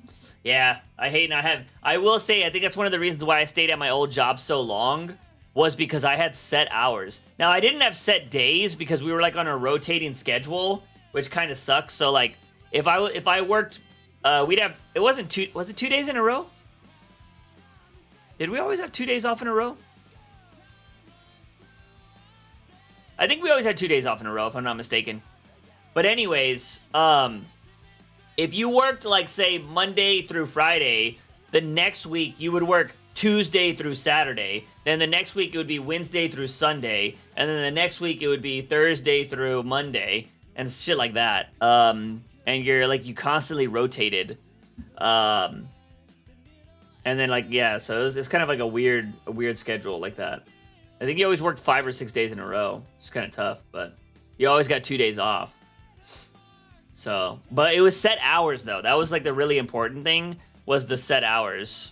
Yeah, I will say, I think that's one of the reasons why I stayed at my old job so long, was because I had set hours. Now, I didn't have set days because we were like on a rotating schedule, which kind of sucks. So like, if I worked, was it 2 days in a row? Did we always have 2 days off in a row? I think we always had 2 days off in a row, if I'm not mistaken. But anyways, if you worked, like, say, Monday through Friday, the next week you would work Tuesday through Saturday. Then the next week it would be Wednesday through Sunday. And then the next week it would be Thursday through Monday. And shit like that. And you constantly rotated. And then, like, yeah, so it's kind of like a weird schedule like that. I think you always worked 5 or 6 days in a row. It's kind of tough, but you always got 2 days off. So, but it was set hours, though. That was, like, the really important thing, was the set hours.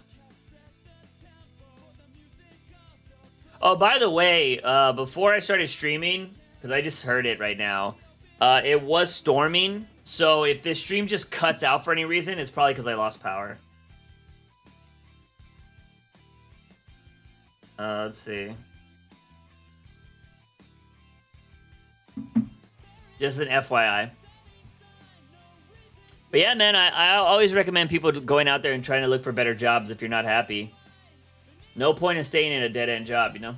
Oh, by the way, before I started streaming, because I just heard it right now, it was storming. So if this stream just cuts out for any reason, it's probably because I lost power. Let's see. Just an FYI. But yeah, man, I always recommend people going out there and trying to look for better jobs if you're not happy. No point in staying in a dead-end job, you know?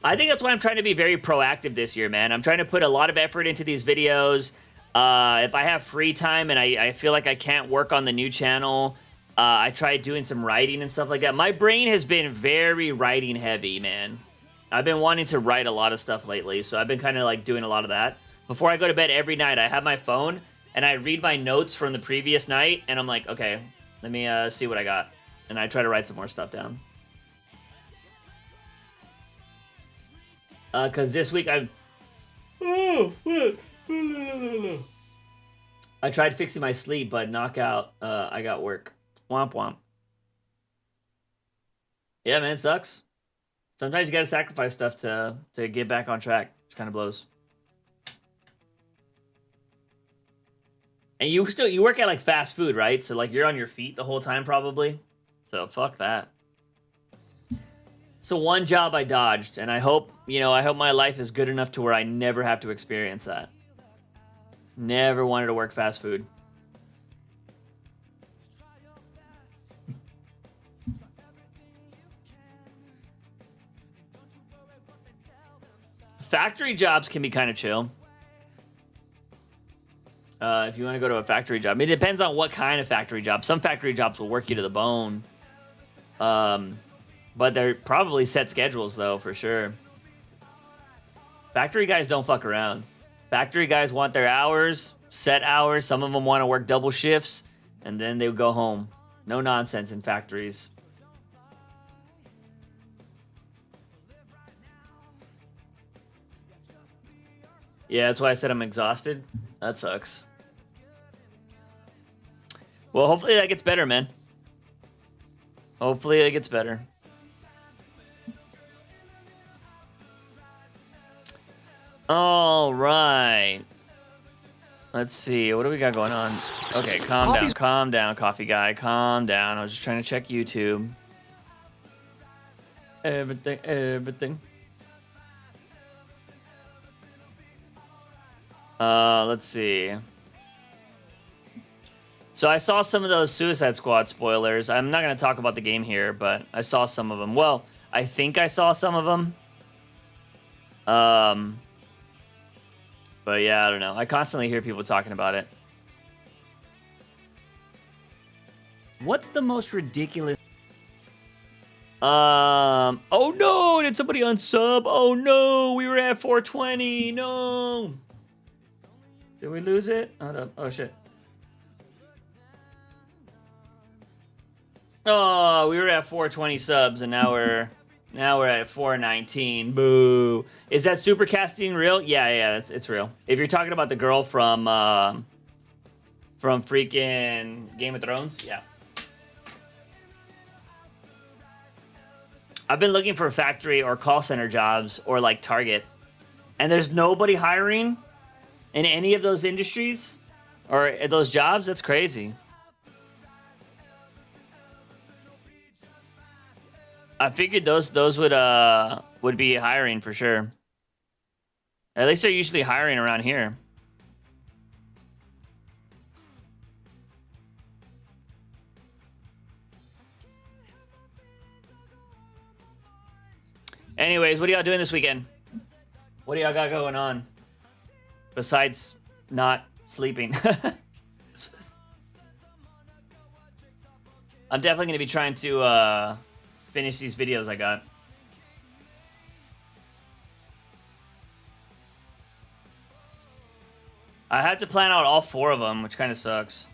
I think that's why I'm trying to be very proactive this year, man. I'm trying to put a lot of effort into these videos. If I have free time and I feel like I can't work on the new channel, I try doing some writing and stuff like that. My brain has been very writing heavy, man. I've been wanting to write a lot of stuff lately, so I've been kind of like doing a lot of that. Before I go to bed every night, I have my phone, and I read my notes from the previous night, and I'm like, okay, let me see what I got. And I try to write some more stuff down. Because this week I tried fixing my sleep, but knockout, I got work. Womp womp. Yeah, man, it sucks. Sometimes you gotta sacrifice stuff to get back on track, which kind of blows. And you work at like fast food, right? So like you're on your feet the whole time probably. So fuck that. So one job I dodged, and I hope my life is good enough to where I never have to experience that. Never wanted to work fast food. Factory jobs can be kind of chill. If you want to go to a factory job. I mean, it depends on what kind of factory job. Some factory jobs will work you to the bone. But they're probably set schedules, though, for sure. Factory guys don't fuck around. Factory guys want their hours, set hours. Some of them want to work double shifts, and then they go home. No nonsense in factories. Yeah, that's why I said I'm exhausted. That sucks. Well, hopefully that gets better, man. Hopefully it gets better. All right. Let's see. What do we got going on? Okay, calm down, coffee guy. Calm down. I was just trying to check YouTube. Everything. Let's see. So I saw some of those Suicide Squad spoilers. I'm not going to talk about the game here, but I saw some of them. Well, I think I saw some of them. But yeah, I don't know. I constantly hear people talking about it. What's the most ridiculous? Oh no, did somebody unsub? Oh no, we were at 420. No. Did we lose it? Hold up. Oh shit. Oh, we were at 420 subs and now we're at 419. Boo. Is that super casting real? Yeah, it's real. If you're talking about the girl from freaking Game of Thrones, yeah. I've been looking for factory or call center jobs or like Target, and there's nobody hiring in any of those industries or those jobs. That's crazy. I figured those would be hiring for sure. At least they're usually hiring around here. Anyways, what are y'all doing this weekend? What do y'all got going on? Besides not sleeping. I'm definitely going to be trying to finish these videos I got. I had to plan out all 4 of them, which kind of sucks.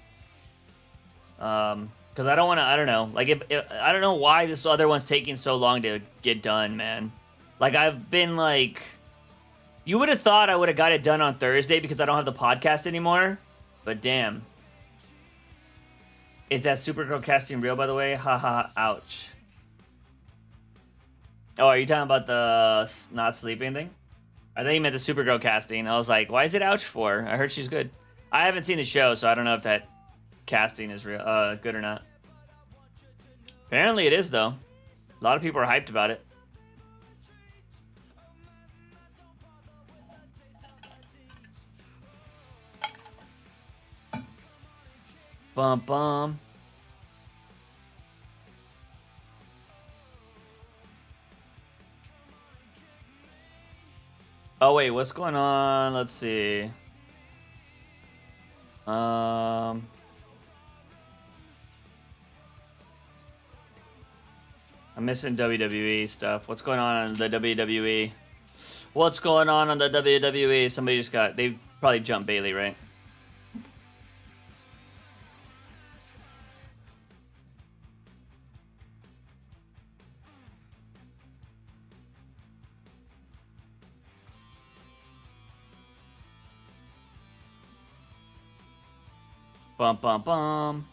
Because I don't want to, I don't know. Like, if I don't know why this other one's taking so long to get done, man. Like, I've been, like... You would have thought I would have got it done on Thursday because I don't have the podcast anymore. But damn. Is that Supergirl casting real, by the way? Haha, ouch. Oh, are you talking about the not sleeping thing? I thought you meant the Supergirl casting. I was like, why is it ouch for? I heard she's good. I haven't seen the show, so I don't know if that casting is real, good or not. Apparently it is, though. A lot of people are hyped about it. Bum bum. Oh wait, what's going on? Let's see. I'm missing WWE stuff. What's going on in the WWE? What's going on the WWE? Somebody just got... They probably jumped Bailey, right? Bum bum bum.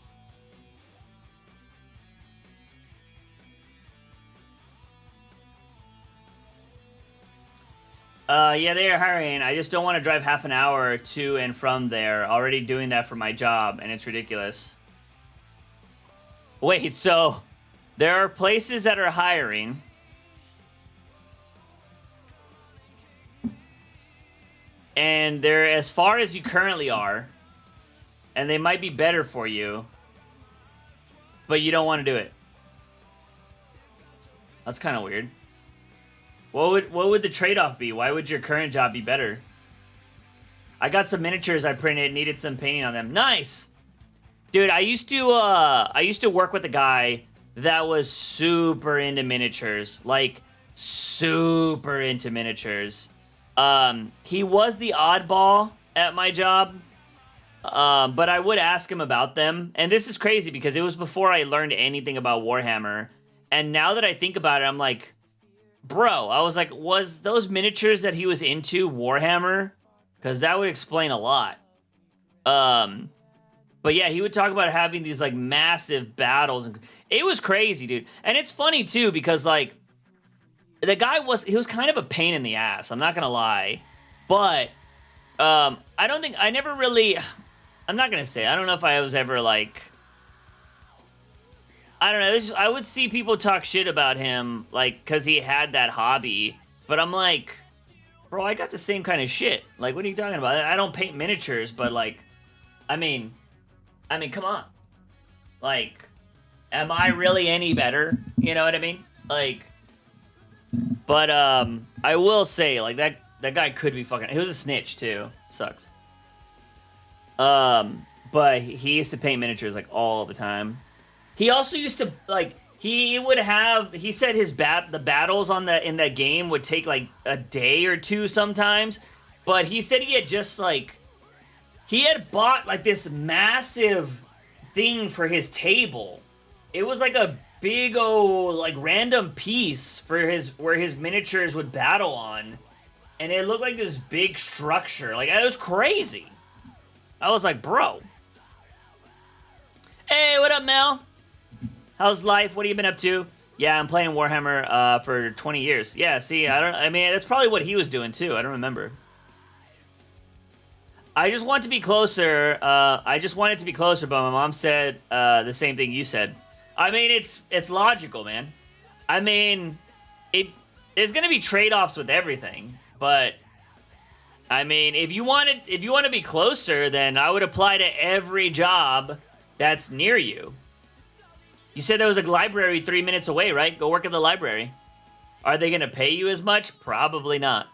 Yeah, they are hiring. I just don't want to drive half an hour to and from there. Already doing that for my job, and it's ridiculous. Wait, so there are places that are hiring. And they're as far as you currently are. And they might be better for you. But you don't want to do it. That's kind of weird. What would the trade-off be? Why would your current job be better? I got some miniatures I printed, needed some painting on them. Nice! Dude, I used to work with a guy that was super into miniatures. Like, super into miniatures. He was the oddball at my job. But I would ask him about them. And this is crazy because it was before I learned anything about Warhammer. And now that I think about it, I'm like, bro, I was like, was those miniatures that he was into Warhammer? Because that would explain a lot. But yeah, he would talk about having these like massive battles. And it was crazy, dude. And it's funny too because like the guy was kind of a pain in the ass. I'm not gonna lie, but I don't know if I was ever like, I don't know. I would see people talk shit about him, like, because he had that hobby. But I'm like, bro, I got the same kind of shit. Like, what are you talking about? I don't paint miniatures, but, like, I mean, I mean, come on. Like, am I really any better? You know what I mean? Like, but I will say, like, that guy could be fucking. He was a snitch too. Sucks. But he used to paint miniatures like all the time. He also used to like he would have. He said the battles in that game would take like a day or two sometimes. But he said he had just like he had bought like this massive thing for his table. It was like a big like random piece for where his miniatures would battle on, and it looked like this big structure. Like, it was crazy. I was like, bro. Hey, what up, Mel? How's life? What have you been up to? Yeah, I'm playing Warhammer for 20 years. Yeah, see, I mean, that's probably what he was doing too. I don't remember. I just want to be closer. I just wanted to be closer, but my mom said the same thing you said. I mean, it's logical, man. I mean, there's gonna be trade-offs with everything, but I mean, if you want to be closer, then I would apply to every job that's near you. You said there was a library 3 minutes away, right? Go work at the library. Are they gonna pay you as much? Probably not.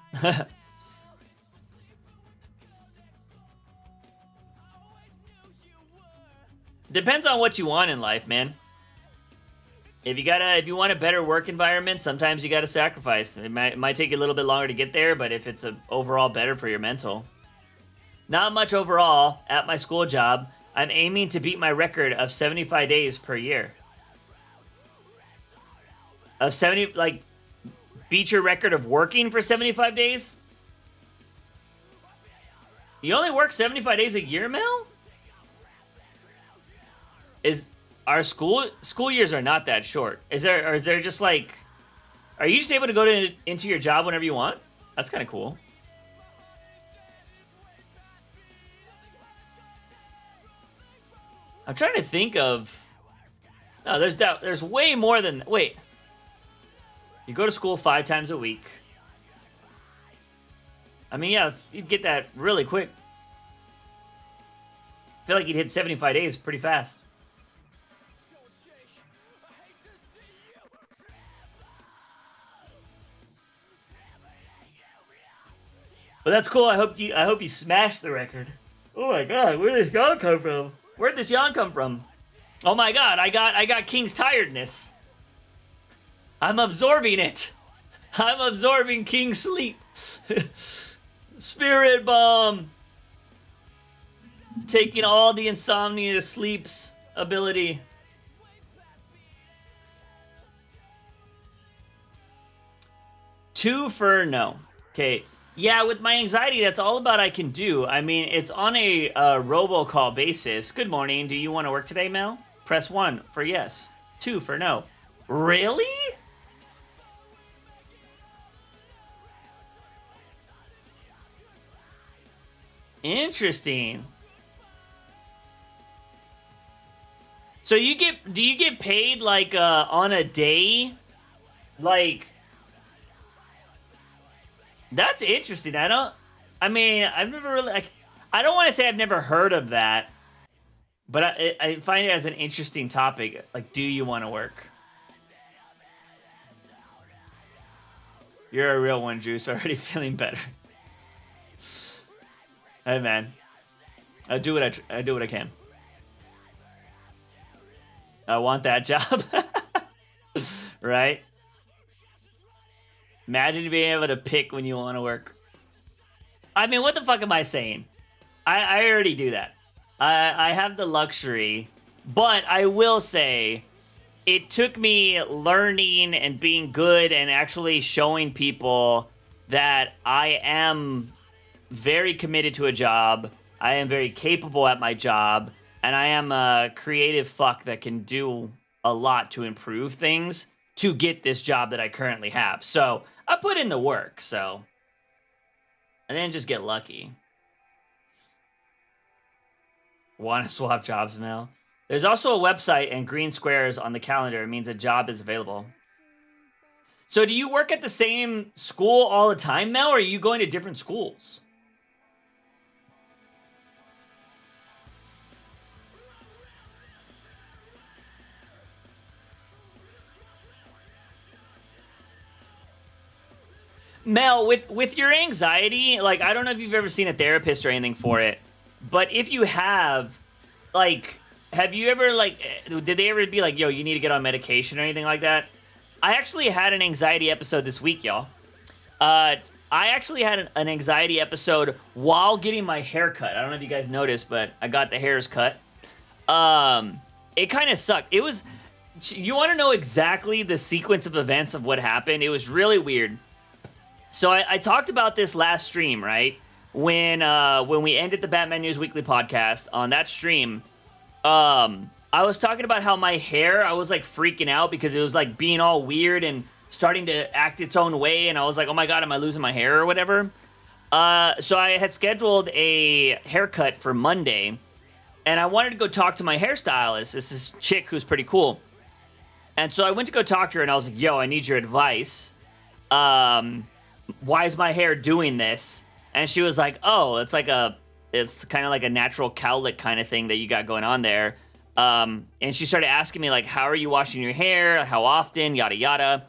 Depends on what you want in life, man. If you want a better work environment, sometimes you gotta sacrifice. It might take you a little bit longer to get there, but if it's overall better for your mental. Not much overall. At my school job, I'm aiming to beat my record of 75 days per year. Beat your record of working for 75 days? You only work 75 days a year, Mel? Our school years are not that short. Is there just like, are you just able to go into your job whenever you want? That's kind of cool. I'm trying to think of. No, there's way more than. Wait. You go to school 5 times a week. I mean, yeah, you'd get that really quick. I feel like you'd hit 75 days pretty fast. But that's cool. I hope you smash the record. Oh my god, where did this yawn come from? Where'd this yawn come from? Oh my god, I got King's tiredness. I'm absorbing it. I'm absorbing King's sleep. Spirit bomb. Taking all the insomnia sleeps ability. Two for no. Okay. Yeah, with my anxiety, that's all about I can do. I mean, it's on a robocall basis. Good morning. Do you want to work today, Mel? Press 1 for yes. 2 for no. Really? Interesting. So do you get paid like on a day? Like, that's interesting. I've never really, I don't want to say I've never heard of that, but I find it as an interesting topic. Like, do you want to work? You're a real one, Juice. Already feeling better. Hey, man. I do what I can. I want that job. Right? Imagine being able to pick when you want to work. I mean, what the fuck am I saying? I already do that. I have the luxury, but I will say it took me learning and being good and actually showing people that I am very committed to a job. I am very capable at my job, and I am a creative fuck that can do a lot to improve things to get this job that I currently have. So I put in the work, so I didn't just get lucky. Want to swap jobs, Mel? There's also a website and green squares on the calendar. It means a job is available. So do you work at the same school all the time, Mel, or are you going to different schools? Mel, with your anxiety, like, I don't know if you've ever seen a therapist or anything for it, but if you have, like, have you ever, like, did they ever be like, yo, you need to get on medication or anything like that? I actually had an anxiety episode this week, y'all. I actually had an anxiety episode while getting my hair cut. I don't know if you guys noticed, but I got the hairs cut. It kind of sucked. It was, you want to know exactly the sequence of events of what happened? It was really weird. So I talked about this last stream, right? When we ended the Batman News Weekly podcast on that stream, I was talking about how my hair, I was like freaking out because it was like being all weird and starting to act its own way, and I was like, oh my god, am I losing my hair or whatever? So I had scheduled a haircut for Monday, and I wanted to go talk to my hairstylist. It's this chick who's pretty cool. And so I went to go talk to her, and I was like, yo, I need your advice. Why is my hair doing this? And she was like, oh, it's kind of like a natural cowlick kind of thing that you got going on there. And she started asking me, like, how are you washing your hair? How often? Yada, yada.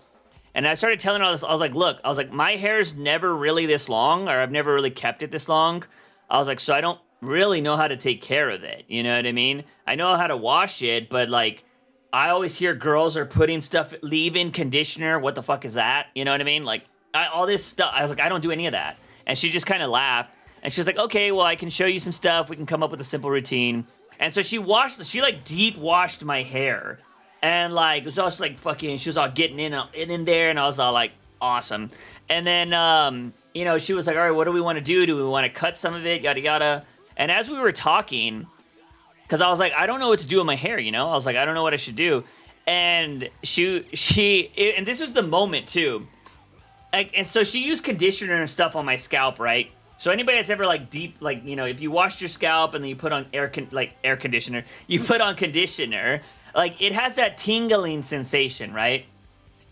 And I started telling her all this. I was like, look, my hair's never really this long, or I've never really kept it this long. I was like, so I don't really know how to take care of it. You know what I mean? I know how to wash it, but, like, I always hear girls are putting stuff, leave-in conditioner. What the fuck is that? You know what I mean? Like, all this stuff. I was like, I don't do any of that. And she just kind of laughed. And she was like, okay, well, I can show you some stuff. We can come up with a simple routine. And so she like deep washed my hair. And like, it was also like fucking, she was all getting in there. And I was all like, awesome. And then, you know, she was like, all right, what do we want to do? Do we want to cut some of it? Yada, yada. And as we were talking, because I was like, I don't know what to do with my hair, you know? I was like, I don't know what I should do. And and this was the moment too. Like, and so she used conditioner and stuff on my scalp, right? So anybody that's ever like deep, like, you know, if you washed your scalp and then you put on air conditioner, you put on conditioner, like, it has that tingling sensation, right?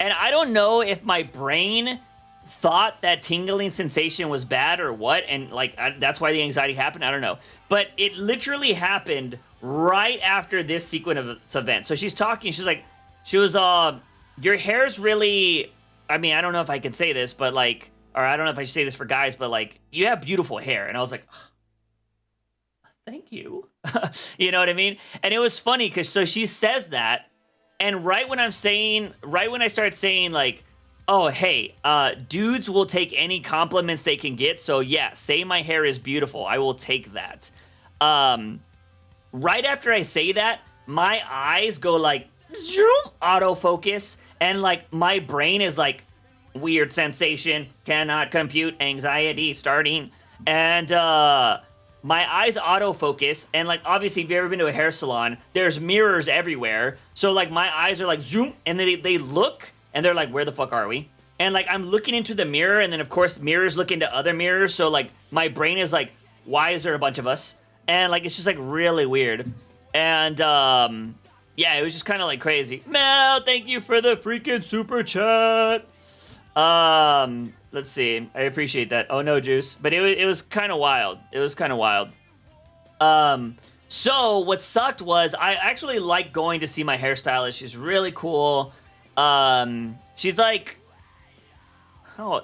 And I don't know if my brain thought that tingling sensation was bad or what, and like that's why the anxiety happened. I don't know, but it literally happened right after this sequence of events. So she's talking. She's like, your hair's really. I mean, I don't know if I can say this, but like, or I don't know if I should say this for guys, but like, you have beautiful hair. And I was like, thank you. You know what I mean? And it was funny because so she says that, and right when I start saying like, oh, hey, dudes will take any compliments they can get. So yeah, say my hair is beautiful. I will take that. Right after I say that, my eyes go like, zoom, autofocus. And, like, my brain is like, weird sensation, cannot compute, anxiety starting. And, my eyes autofocus. And, like, obviously, if you've ever been to a hair salon, there's mirrors everywhere. So, like, my eyes are like, zoom, and they look, and they're like, where the fuck are we? And, like, I'm looking into the mirror, and then, of course, mirrors look into other mirrors. So, like, my brain is like, why is there a bunch of us? And, like, it's just, like, really weird. And, yeah, it was just kind of like crazy. Mel, thank you for the freaking super chat. Let's see. I appreciate that. Oh no, Juice. But it was kind of wild. It was kind of wild. So what sucked was I actually like going to see my hairstylist. She's really cool. She's like,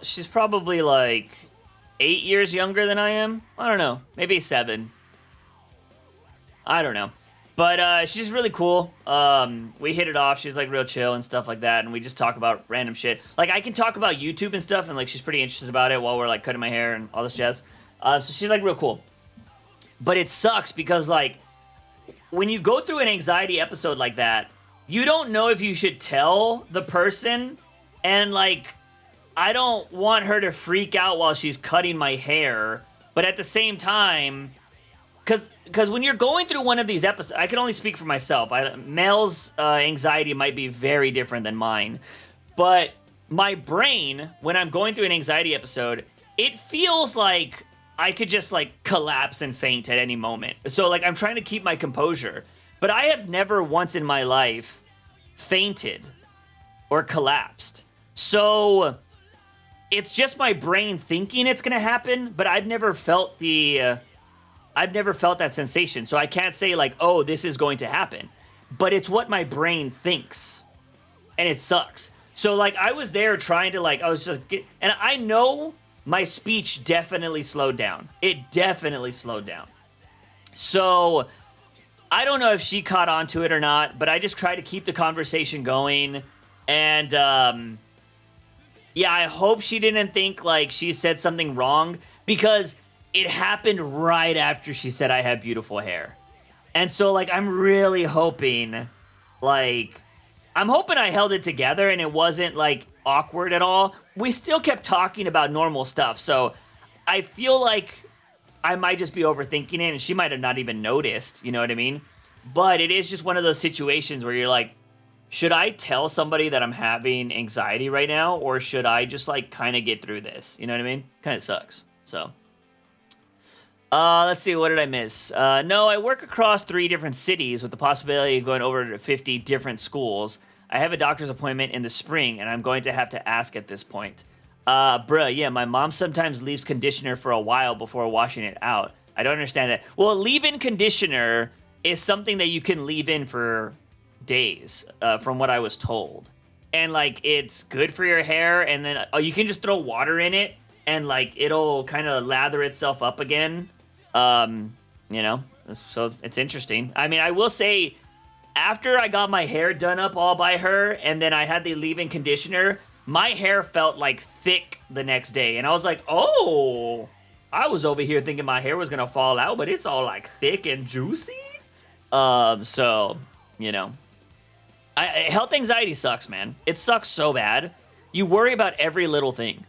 she's probably like 8 years younger than I am. I don't know. Maybe 7. I don't know. But she's really cool. We hit it off. She's like real chill and stuff like that. And we just talk about random shit. Like I can talk about YouTube and stuff, and like she's pretty interested about it while we're like cutting my hair and all this jazz. So she's like real cool. But it sucks because like when you go through an anxiety episode like that, you don't know if you should tell the person. And like I don't want her to freak out while she's cutting my hair. But at the same time, because when you're going through one of these episodes, I can only speak for myself. Mel's anxiety might be very different than mine. But my brain, when I'm going through an anxiety episode, it feels like I could just like collapse and faint at any moment. So like I'm trying to keep my composure. But I have never once in my life fainted or collapsed. So it's just my brain thinking it's going to happen, but I've never felt that sensation. So I can't say like, oh, this is going to happen. But it's what my brain thinks. And it sucks. So like I was there trying to like I was just and I know my speech definitely slowed down. It definitely slowed down. So I don't know if she caught on to it or not, but I just tried to keep the conversation going. And yeah, I hope she didn't think like she said something wrong, because it happened right after she said I had beautiful hair. And so like I'm really hoping like I'm hoping I held it together and it wasn't like awkward at all. We still kept talking about normal stuff, so I feel like I might just be overthinking it and she might have not even noticed, you know what I mean? But it is just one of those situations where you're like, should I tell somebody that I'm having anxiety right now, or should I just like kind of get through this? You know what I mean? Kind of sucks. So let's see, what did I miss? No, I work across 3 different cities with the possibility of going over to 50 different schools. I have a doctor's appointment in the spring, and I'm going to have to ask at this point. Bruh, yeah, my mom sometimes leaves conditioner for a while before washing it out. I don't understand that. Well, leave-in conditioner is something that you can leave in for days, from what I was told. And, like, it's good for your hair, and then you can just throw water in it, and, like, it'll kind of lather itself up again. You know, so it's interesting. I mean, I will say, after I got my hair done up all by her, and then I had the leave-in conditioner, my hair felt like thick the next day. And I was like, oh, I was over here thinking my hair was gonna fall out, but it's all like thick and juicy. So, you know, health anxiety sucks, man. It sucks so bad. You worry about every little thing.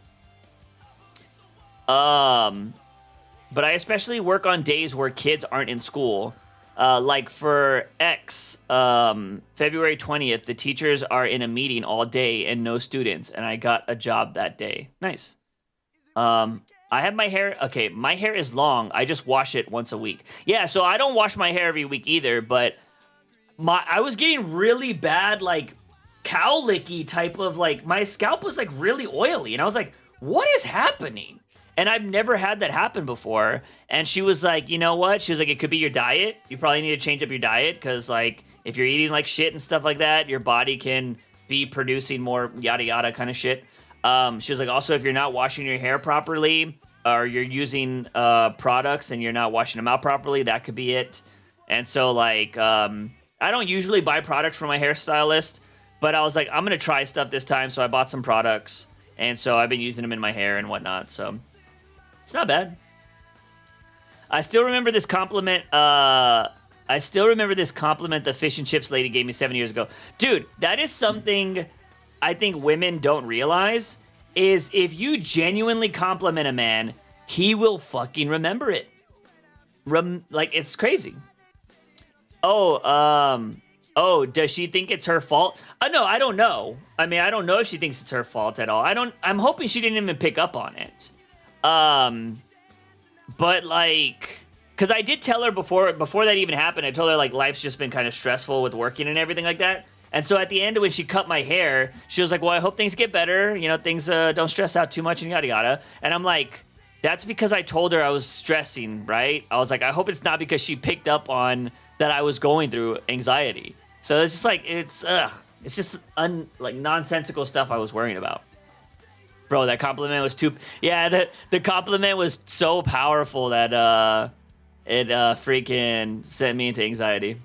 But I especially work on days where kids aren't in school. Like for X, February 20th, the teachers are in a meeting all day and no students, and I got a job that day. Nice. I have my hair, okay, my hair is long. I just wash it once a week. Yeah, so I don't wash my hair every week either, but I was getting really bad, like, cowlicky type of, like, my scalp was, like, really oily, and I was like, what is happening? And I've never had that happen before. And she was like, you know what? She was like, it could be your diet. You probably need to change up your diet, because, like, if you're eating, like, shit and stuff like that, your body can be producing more yada yada kind of shit. She was like, also, if you're not washing your hair properly, or you're using products and you're not washing them out properly, that could be it. And so, like, I don't usually buy products from my hairstylist, but I was like, I'm going to try stuff this time. So I bought some products. And so I've been using them in my hair and whatnot. So it's not bad. I still remember this compliment. The fish and chips lady gave me 7 years ago. Dude, that is something I think women don't realize, is if you genuinely compliment a man, he will fucking remember it. Like, it's crazy. Oh, does she think it's her fault? No, I don't know. I mean, I don't know if she thinks it's her fault at all. I'm hoping she didn't even pick up on it. But, like, because I did tell her before that even happened, I told her, like, life's just been kind of stressful with working and everything like that. And so at the end, when she cut my hair, she was like, well, I hope things get better. You know, things don't stress out too much and yada yada. And I'm like, that's because I told her I was stressing, right? I was like, I hope it's not because she picked up on that I was going through anxiety. So it's just like, it's just like nonsensical stuff I was worrying about. Bro, that compliment was too... Yeah, the compliment was so powerful that it freaking sent me into anxiety.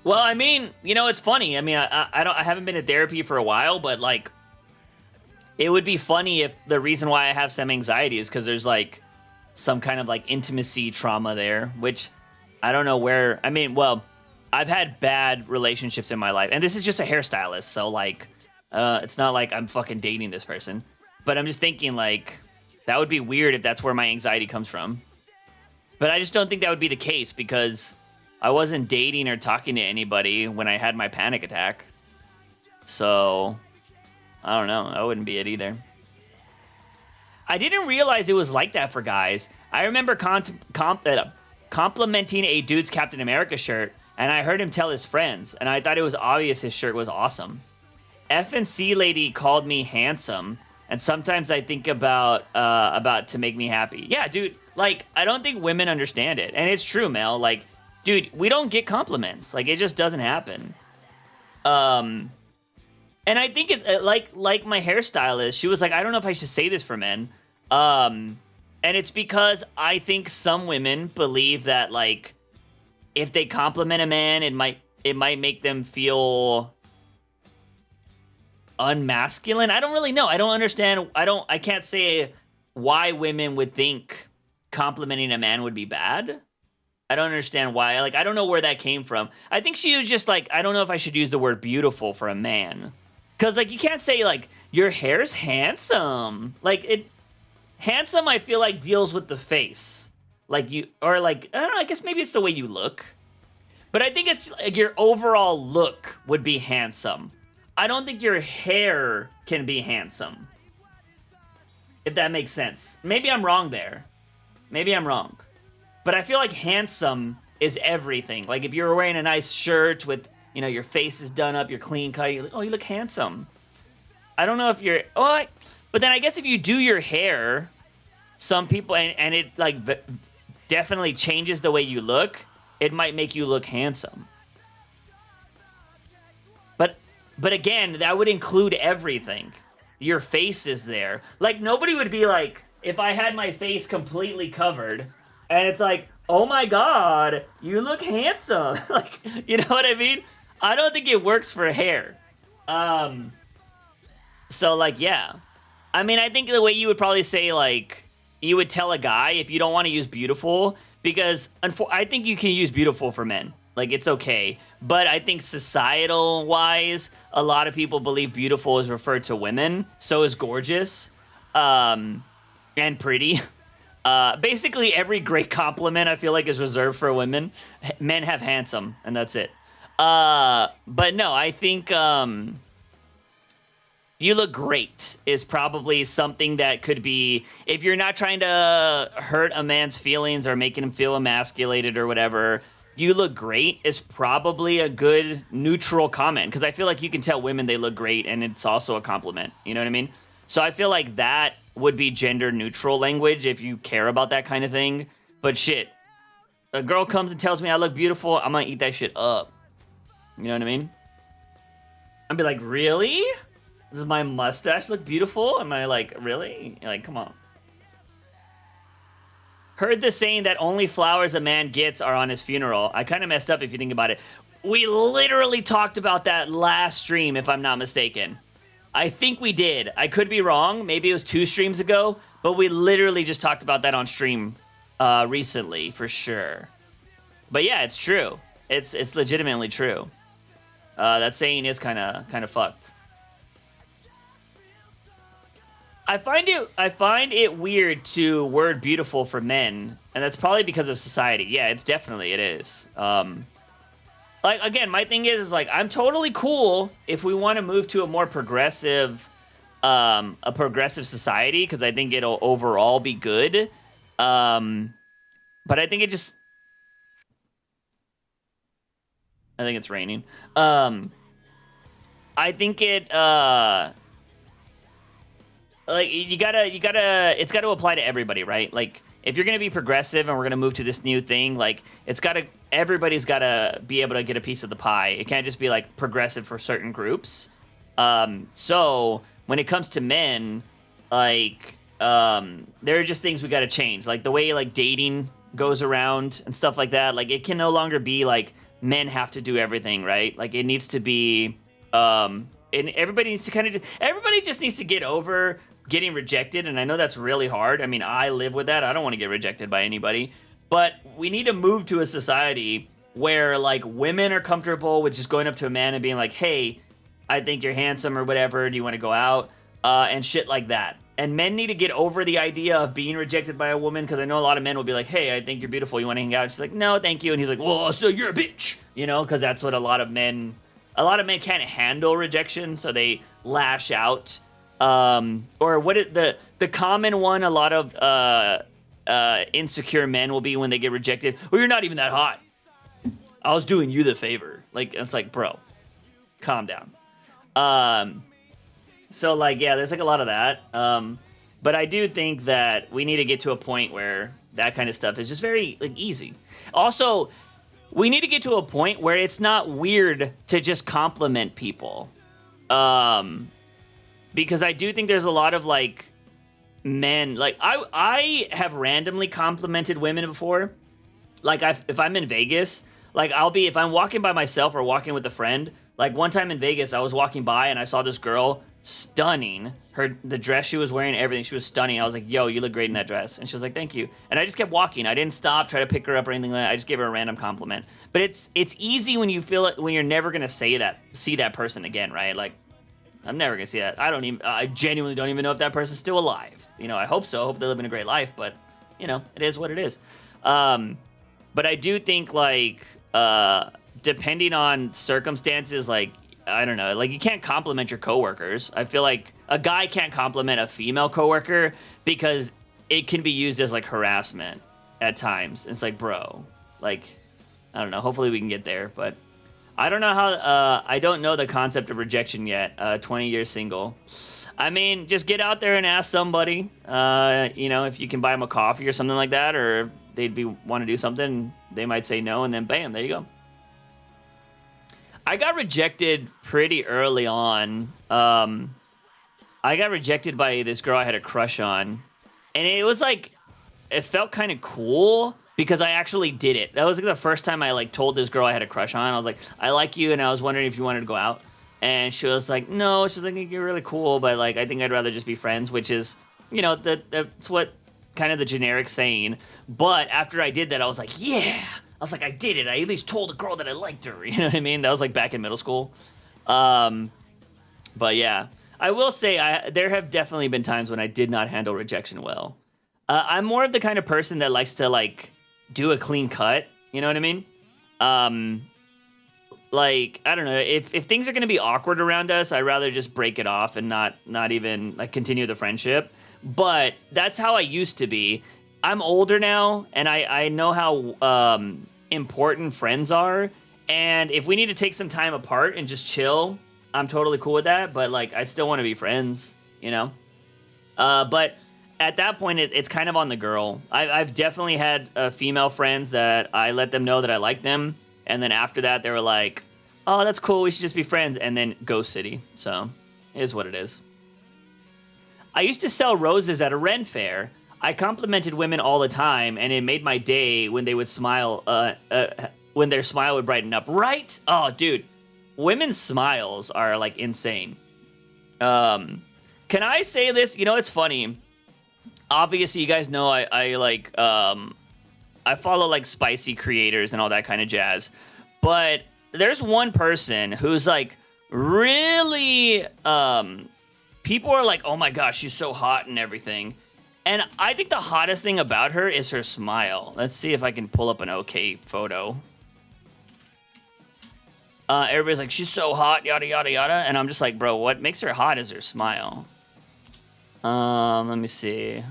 Well, I mean, you know, it's funny. I mean, I haven't been to therapy for a while, but, like, it would be funny if the reason why I have some anxiety is because there's, like, some kind of, like, intimacy trauma there, which I don't know where... I mean, well... I've had bad relationships in my life, and this is just a hairstylist, so, like, it's not like I'm fucking dating this person, but I'm just thinking, like, that would be weird if that's where my anxiety comes from. But I just don't think that would be the case, because I wasn't dating or talking to anybody when I had my panic attack. So, I don't know, that wouldn't be it either. I didn't realize it was like that for guys. I remember complimenting a dude's Captain America shirt, and I heard him tell his friends, and I thought it was obvious his shirt was awesome. F&C lady called me handsome, and sometimes I think about to make me happy. Yeah, dude, like, I don't think women understand it. And it's true, Mel. Like, dude, we don't get compliments. Like, it just doesn't happen. And I think it's like my hairstylist. She was like, I don't know if I should say this for men. And it's because I think some women believe that, like, if they compliment a man, it might make them feel unmasculine. I don't really know. I don't understand. I can't say why women would think complimenting a man would be bad. I don't understand why. Like, I don't know where that came from. I think she was just like, I don't know if I should use the word beautiful for a man. Because, like, you can't say, like, your hair's handsome. Like, handsome, I feel like, deals with the face. Like, or, like, I don't know, I guess maybe it's the way you look. But I think it's, like, your overall look would be handsome. I don't think your hair can be handsome. If that makes sense. Maybe I'm wrong there. Maybe I'm wrong. But I feel like handsome is everything. Like, if you're wearing a nice shirt with, you know, your face is done up, you're clean cut, you're like, oh, you look handsome. I don't know if you're... but then I guess if you do your hair, some people... And it, like, definitely changes the way you look, it might make you look handsome. But again, that would include everything. Your face is there. Like, nobody would be like, if I had my face completely covered, and it's like, oh my god, you look handsome. Like, you know what I mean? I don't think it works for hair. So, like, yeah. I mean, I think the way you would probably say, like, you would tell a guy if you don't want to use beautiful, because I think you can use beautiful for men. Like, it's okay. But I think societal-wise, a lot of people believe beautiful is referred to women. So is gorgeous. And pretty. Basically, every great compliment, I feel like, is reserved for women. Men have handsome, and that's it. But no, I think you look great is probably something that could be... If you're not trying to hurt a man's feelings or making him feel emasculated or whatever... You look great is probably a good neutral comment, because I feel like you can tell women they look great and it's also a compliment. You know what I mean? So I feel like that would be gender neutral language if you care about that kind of thing. But shit, a girl comes and tells me I look beautiful, I'm gonna eat that shit up. You know what I mean? I'd be like, really? Does my mustache look beautiful? Am I like, really? Like, come on. Heard the saying that only flowers a man gets are on his funeral. I kind of messed up if you think about it. We literally talked about that last stream, if I'm not mistaken. I think we did. I could be wrong. Maybe it was 2 streams ago. But we literally just talked about that on stream recently, for sure. But yeah, it's true. It's legitimately true. That saying is kind of fucked. I find it weird to word beautiful for men, and that's probably because of society. Yeah, it is. Like, again, my thing is like, I'm totally cool if we want to move to a more progressive, society, because I think it'll overall be good. But I think it's raining. I think like, it's gotta apply to everybody, right? Like, if you're gonna be progressive and we're gonna move to this new thing, like, everybody's gotta be able to get a piece of the pie. It can't just be, like, progressive for certain groups. So, when it comes to men, like, there are just things we gotta change. Like, the way, like, dating goes around and stuff like that. Like, it can no longer be, like, men have to do everything, right? Like, it needs to be, and everybody needs to everybody just needs to get over getting rejected, and I know that's really hard. I mean, I live with that. I don't want to get rejected by anybody. But we need to move to a society where, like, women are comfortable with just going up to a man and being like, hey, I think you're handsome or whatever. Do you want to go out? And shit like that. And men need to get over the idea of being rejected by a woman, because I know a lot of men will be like, hey, I think you're beautiful. You want to hang out? She's like, no, thank you. And he's like, well, so you're a bitch. You know, because that's what a lot of men can't handle rejection, so they lash out. Or the common one a lot of insecure men will be when they get rejected. Well, you're not even that hot. I was doing you the favor. Like, it's like, bro, calm down. So, like, yeah, there's, like, a lot of that. But I do think that we need to get to a point where that kind of stuff is just very, like, easy. Also, we need to get to a point where it's not weird to just compliment people. Because I do think there's a lot of like men, like I have randomly complimented women before. Like if I'm in Vegas, like if I'm walking by myself or walking with a friend, like one time in Vegas, I was walking by and I saw this girl, stunning. The dress she was wearing, everything, she was stunning. I was like, yo, you look great in that dress. And she was like, thank you. And I just kept walking. I didn't stop, try to pick her up or anything like that. I just gave her a random compliment. But it's easy when you feel it, when you're never gonna see that person again, right? Like, I'm never gonna see that. I genuinely don't even know if that person's still alive. You know, I hope so. I hope they're living a great life, but you know, it is what it is. But I do think like, depending on circumstances, like, I don't know, like you can't compliment your coworkers. I feel like a guy can't compliment a female coworker because it can be used as like harassment at times. It's like, bro, like, I don't know. Hopefully we can get there, but I don't know how, I don't know the concept of rejection yet. 20 years single. I mean, just get out there and ask somebody, you know, if you can buy them a coffee or something like that, or they'd want to do something, they might say no, and then bam, there you go. I got rejected pretty early on. I got rejected by this girl I had a crush on, and it was like, it felt kind of cool because I actually did it. That was like the first time I like told this girl I had a crush on. I was like, I like you, and I was wondering if you wanted to go out. And she was like, no, she's like, you're really cool, but like, I think I'd rather just be friends, which is, you know, that's what kind of the generic saying. But after I did that, I was like, yeah. I was like, I did it. I at least told a girl that I liked her. You know what I mean? That was like back in middle school. But yeah, I will say there have definitely been times when I did not handle rejection well. I'm more of the kind of person that likes to like do a clean cut. You know what I mean? Like, I don't know, if things are going to be awkward around us, I'd rather just break it off and not even like continue the friendship. But that's how I used to be. I'm older now, and I know how important friends are. And if we need to take some time apart and just chill, I'm totally cool with that. But like, I still want to be friends, you know? But at that point, it's kind of on the girl. I've definitely had female friends that I let them know that I like them. And then after that, they were like, oh, that's cool, we should just be friends. And then Ghost City. So, it is what it is. I used to sell roses at a Ren fair. I complimented women all the time, and it made my day when they would smile, when their smile would brighten up. Right? Oh, dude. Women's smiles are, like, insane. Can I say this? You know, it's funny. Obviously, you guys know I follow, like, spicy creators and all that kind of jazz. But there's one person who's, like, really, people are like, oh my gosh, she's so hot and everything. And I think the hottest thing about her is her smile. Let's see if I can pull up an okay photo. Everybody's like, she's so hot, yada, yada, yada. And I'm just like, bro, what makes her hot is her smile. Let me see.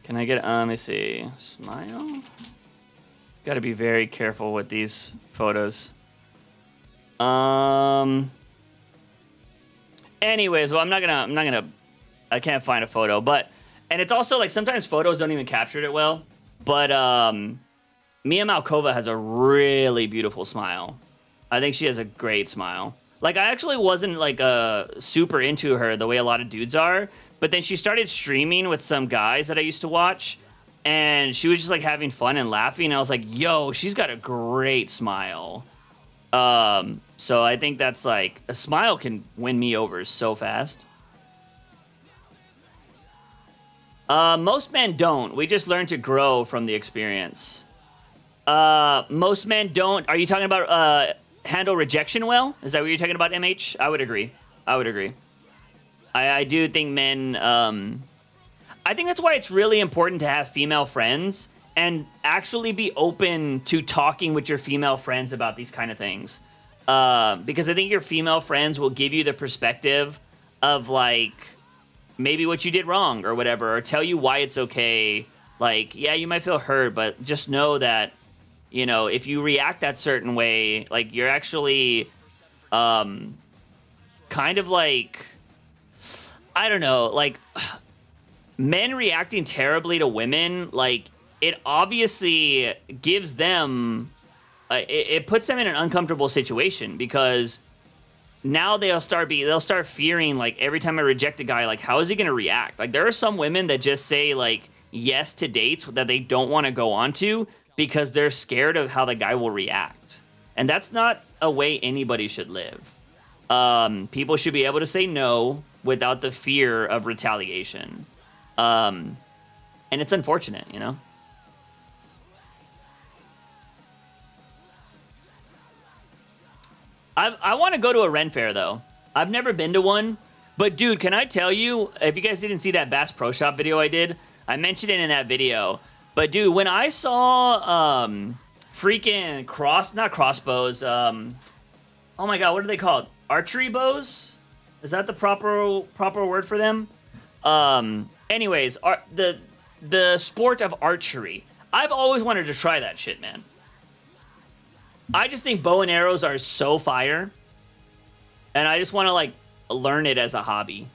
Can I get, let me see. Smile? Gotta be very careful with these photos. Anyways, well, I'm not gonna, I can't find a photo, but, and it's also like sometimes photos don't even capture it well, but Mia Malkova has a really beautiful smile. I think she has a great smile. Like, I actually wasn't like super into her the way a lot of dudes are, but then she started streaming with some guys that I used to watch, and she was just like having fun and laughing, and I was like, yo, she's got a great smile. So I think that's like, a smile can win me over so fast. Most men don't. We just learn to grow from the experience. Most men don't. Are you talking about handle rejection well? Is that what you're talking about, MH? I would agree. I do think men... I think that's why it's really important to have female friends and actually be open to talking with your female friends about these kind of things. Because I think your female friends will give you the perspective of, like, maybe what you did wrong or whatever, or tell you why it's okay. Like, yeah, you might feel hurt, but just know that, you know, if you react that certain way, like, you're actually kind of like, I don't know, like, men reacting terribly to women, like, it obviously gives them, it puts them in an uncomfortable situation because now they'll start fearing, like, every time I reject a guy, like, how is he going to react? Like, there are some women that just say, like, yes to dates that they don't want to go on to because they're scared of how the guy will react. And that's not a way anybody should live. People should be able to say no without the fear of retaliation. And it's unfortunate, you know? I want to go to a Ren Fair, though. I've never been to one. But, dude, can I tell you, if you guys didn't see that Bass Pro Shop video I did, I mentioned it in that video. But, dude, when I saw freaking not crossbows, oh my god, what are they called? Archery bows? Is that the proper word for them? Anyways, the sport of archery. I've always wanted to try that shit, man. I just think bow and arrows are so fire. And I just want to, like, learn it as a hobby.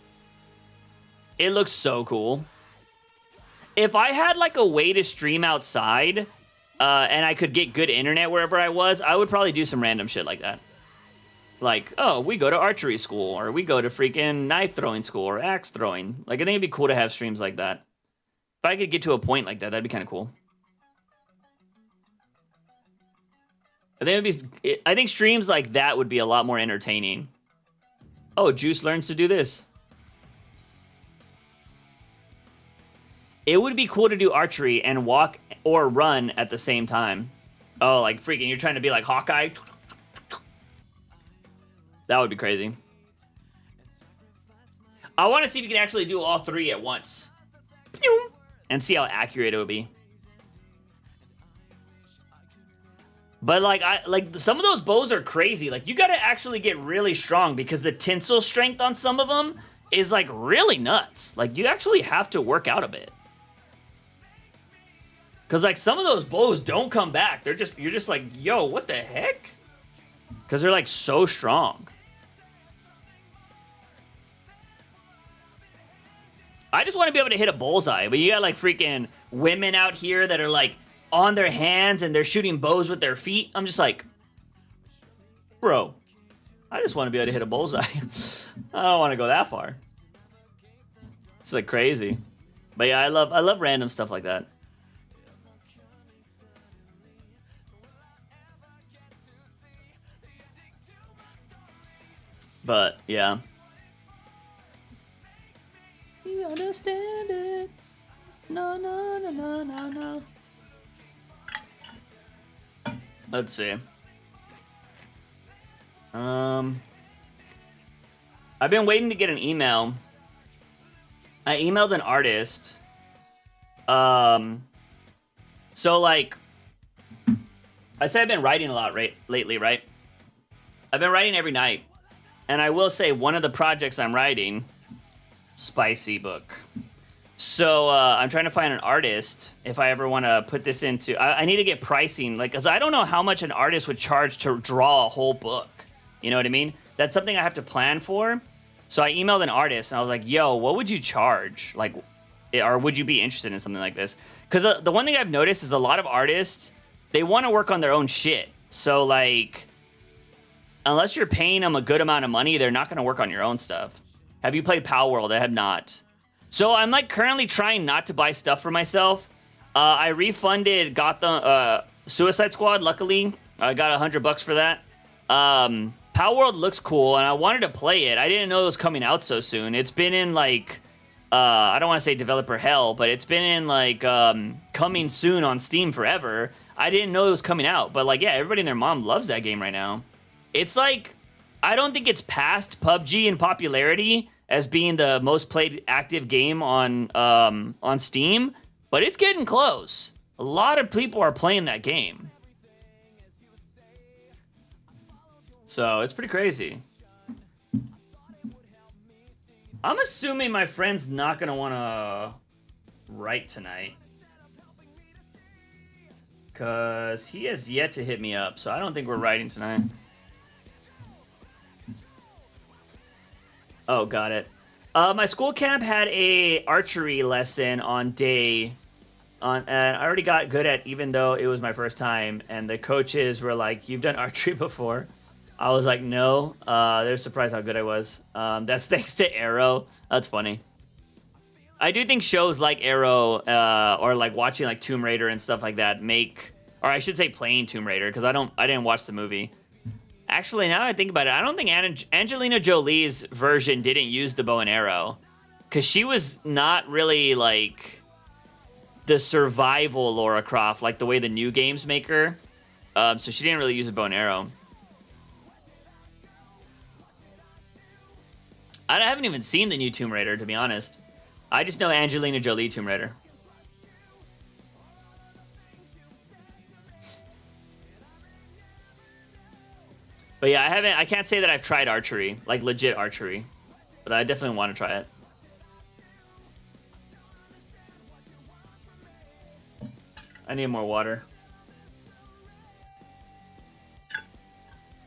It looks so cool. If I had, like, a way to stream outside, and I could get good internet wherever I was, I would probably do some random shit like that. Like, oh, we go to archery school, or we go to freaking knife throwing school, or axe throwing. Like, I think it'd be cool to have streams like that. If I could get to a point like that, that'd be kind of cool. I think streams like that would be a lot more entertaining. Oh, Juice learns to do this. It would be cool to do archery and walk or run at the same time. Oh, like freaking, you're trying to be like Hawkeye? That would be crazy. I want to see if you can actually do all three at once. And see how accurate it would be. But like some of those bows are crazy. Like, you got to actually get really strong because the tensile strength on some of them is like really nuts. Like, you actually have to work out a bit. Cause like some of those bows don't come back. You're just like, yo, what the heck? Cause they're like so strong. I just want to be able to hit a bullseye, but you got like freaking women out here that are like on their hands and they're shooting bows with their feet. I'm just like, bro, I just want to be able to hit a bullseye. I don't want to go that far. It's like crazy. But yeah, I love random stuff like that. But yeah. You understand it. No, no, no, no, no, no. Let's see. I've been waiting to get an email. I emailed an artist. So like, I said I've been writing a lot lately, right? I've been writing every night. And I will say one of the projects I'm writing, spicy book. So I'm trying to find an artist if I ever want to put this into... I need to get pricing, like, because I don't know how much an artist would charge to draw a whole book. You know what I mean? That's something I have to plan for. So I emailed an artist, and I was like, yo, what would you charge? Like, or would you be interested in something like this? Because the one thing I've noticed is a lot of artists, they want to work on their own shit. So, like, unless you're paying them a good amount of money, they're not going to work on your own stuff. Have you played Power World? I have not. So I'm like currently trying not to buy stuff for myself. I refunded Gotham Suicide Squad. Luckily, I got $100 for that. Power World looks cool, and I wanted to play it. I didn't know it was coming out so soon. It's been in like I don't want to say developer hell, but it's been in like coming soon on Steam forever. I didn't know it was coming out, but like yeah, everybody and their mom loves that game right now. It's like I don't think it's past PUBG in popularity as being the most played active game on Steam, but it's getting close. A lot of people are playing that game. So, it's pretty crazy. I'm assuming my friend's not going to want to write tonight. Because he has yet to hit me up, so I don't think we're writing tonight. Oh, got it. My school camp had a archery lesson on day and I already got good at, even though it was my first time. And the coaches were like, "You've done archery before." I was like, "No." They're surprised how good I was. That's thanks to Arrow. That's funny. I do think shows like Arrow or like watching like Tomb Raider and stuff like that make, or I should say playing Tomb Raider, because I didn't watch the movie. Actually, now that I think about it, I don't think Angelina Jolie's version didn't use the bow and arrow, because she was not really like the survival Lara Croft like the way the new games make her. So she didn't really use a bow and arrow. I haven't even seen the new Tomb Raider, to be honest. I just know Angelina Jolie Tomb Raider. But yeah, I can't say that I've tried archery, like legit archery. But I definitely want to try it. I need more water.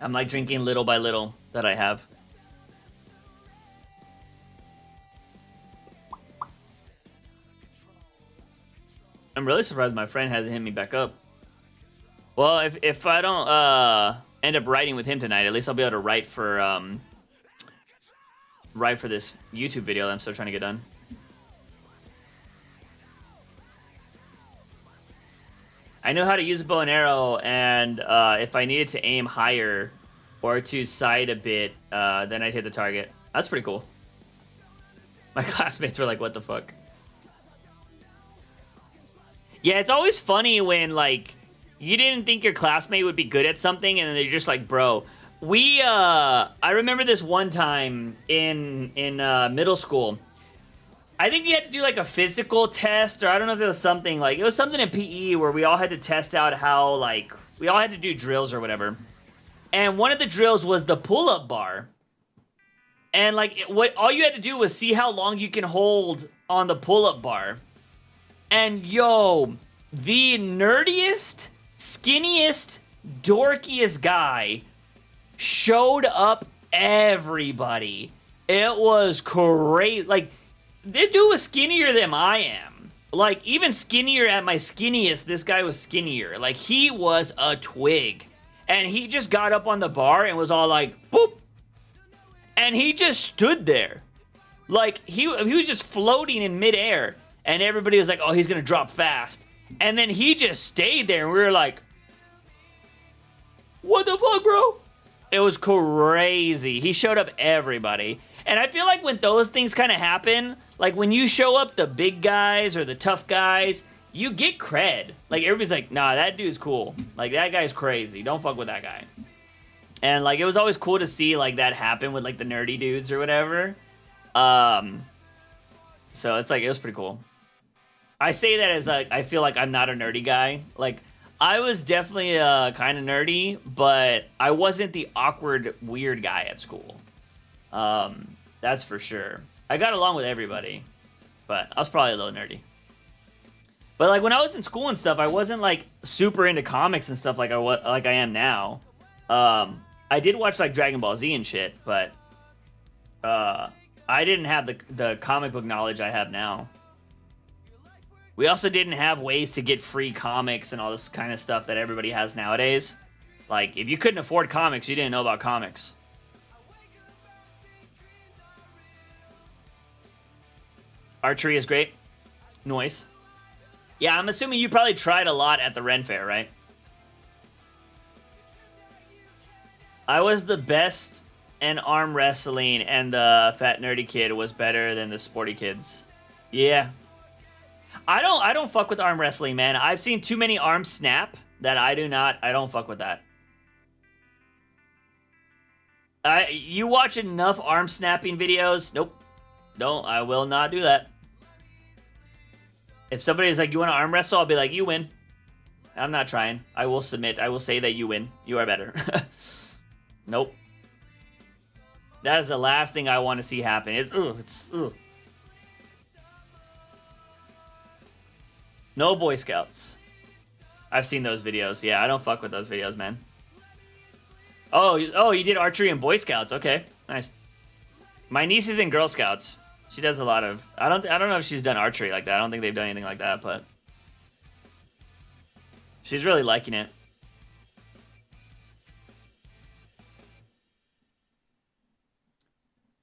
I'm like drinking little by little that I have. I'm really surprised my friend hasn't hit me back up. Well, if I don't end up writing with him tonight, at least I'll be able to write for this YouTube video that I'm still trying to get done. I know how to use a bow and arrow, and if I needed to aim higher or to sight a bit, then I'd hit the target. That's pretty cool. My classmates were like, "What the fuck?" Yeah, it's always funny when, like, you didn't think your classmate would be good at something, and then they're just like, "Bro." I remember this one time in middle school. I think you had to do, like, a physical test, or I don't know if it was something, like, it was something in PE where we all had to test out how, like, we all had to do drills or whatever. And one of the drills was the pull-up bar. And, like, all you had to do was see how long you can hold on the pull-up bar. And, yo, the nerdiest, skinniest, dorkiest guy showed up everybody. It was crazy. Like, this dude was skinnier than I am. Like, even skinnier at my skinniest, this guy was skinnier. Like, he was a twig. And he just got up on the bar and was all like, boop. And he just stood there. Like, he was just floating in midair. And everybody was like, "Oh, he's going to drop fast." And then he just stayed there. And we were like, "What the fuck, bro?" It was crazy. He showed up everybody. And I feel like when those things kind of happen, like when you show up the big guys or the tough guys, you get cred. Like, everybody's like, "Nah, that dude's cool. Like, that guy's crazy. Don't fuck with that guy." And, like, it was always cool to see, like, that happen with, like, the nerdy dudes or whatever. So it's like, it was pretty cool. I say that as, like, I feel like I'm not a nerdy guy. Like, I was definitely kind of nerdy, but I wasn't the awkward, weird guy at school. That's for sure. I got along with everybody, but I was probably a little nerdy. But, like, when I was in school and stuff, I wasn't, like, super into comics and stuff like I am now. I did watch, like, Dragon Ball Z and shit, but I didn't have the comic book knowledge I have now. We also didn't have ways to get free comics and all this kind of stuff that everybody has nowadays. Like, if you couldn't afford comics, you didn't know about comics. Archery is great. Noise. Yeah, I'm assuming you probably tried a lot at the Ren Fair, right? I was the best in arm wrestling, and the fat nerdy kid was better than the sporty kids. Yeah. I don't fuck with arm wrestling, man. I've seen too many arms snap that I don't fuck with that. You watch enough arm snapping videos? Nope. No, I will not do that. If somebody's like, "You want to arm wrestle?" I'll be like, "You win." I'm not trying. I will submit. I will say that you win. You are better. Nope. That is the last thing I want to see happen. It's No Boy Scouts. I've seen those videos. Yeah, I don't fuck with those videos, man. Oh, you did archery and Boy Scouts. Okay, nice. My niece is in Girl Scouts. She does a lot of... I don't know if she's done archery like that. I don't think they've done anything like that, but... She's really liking it.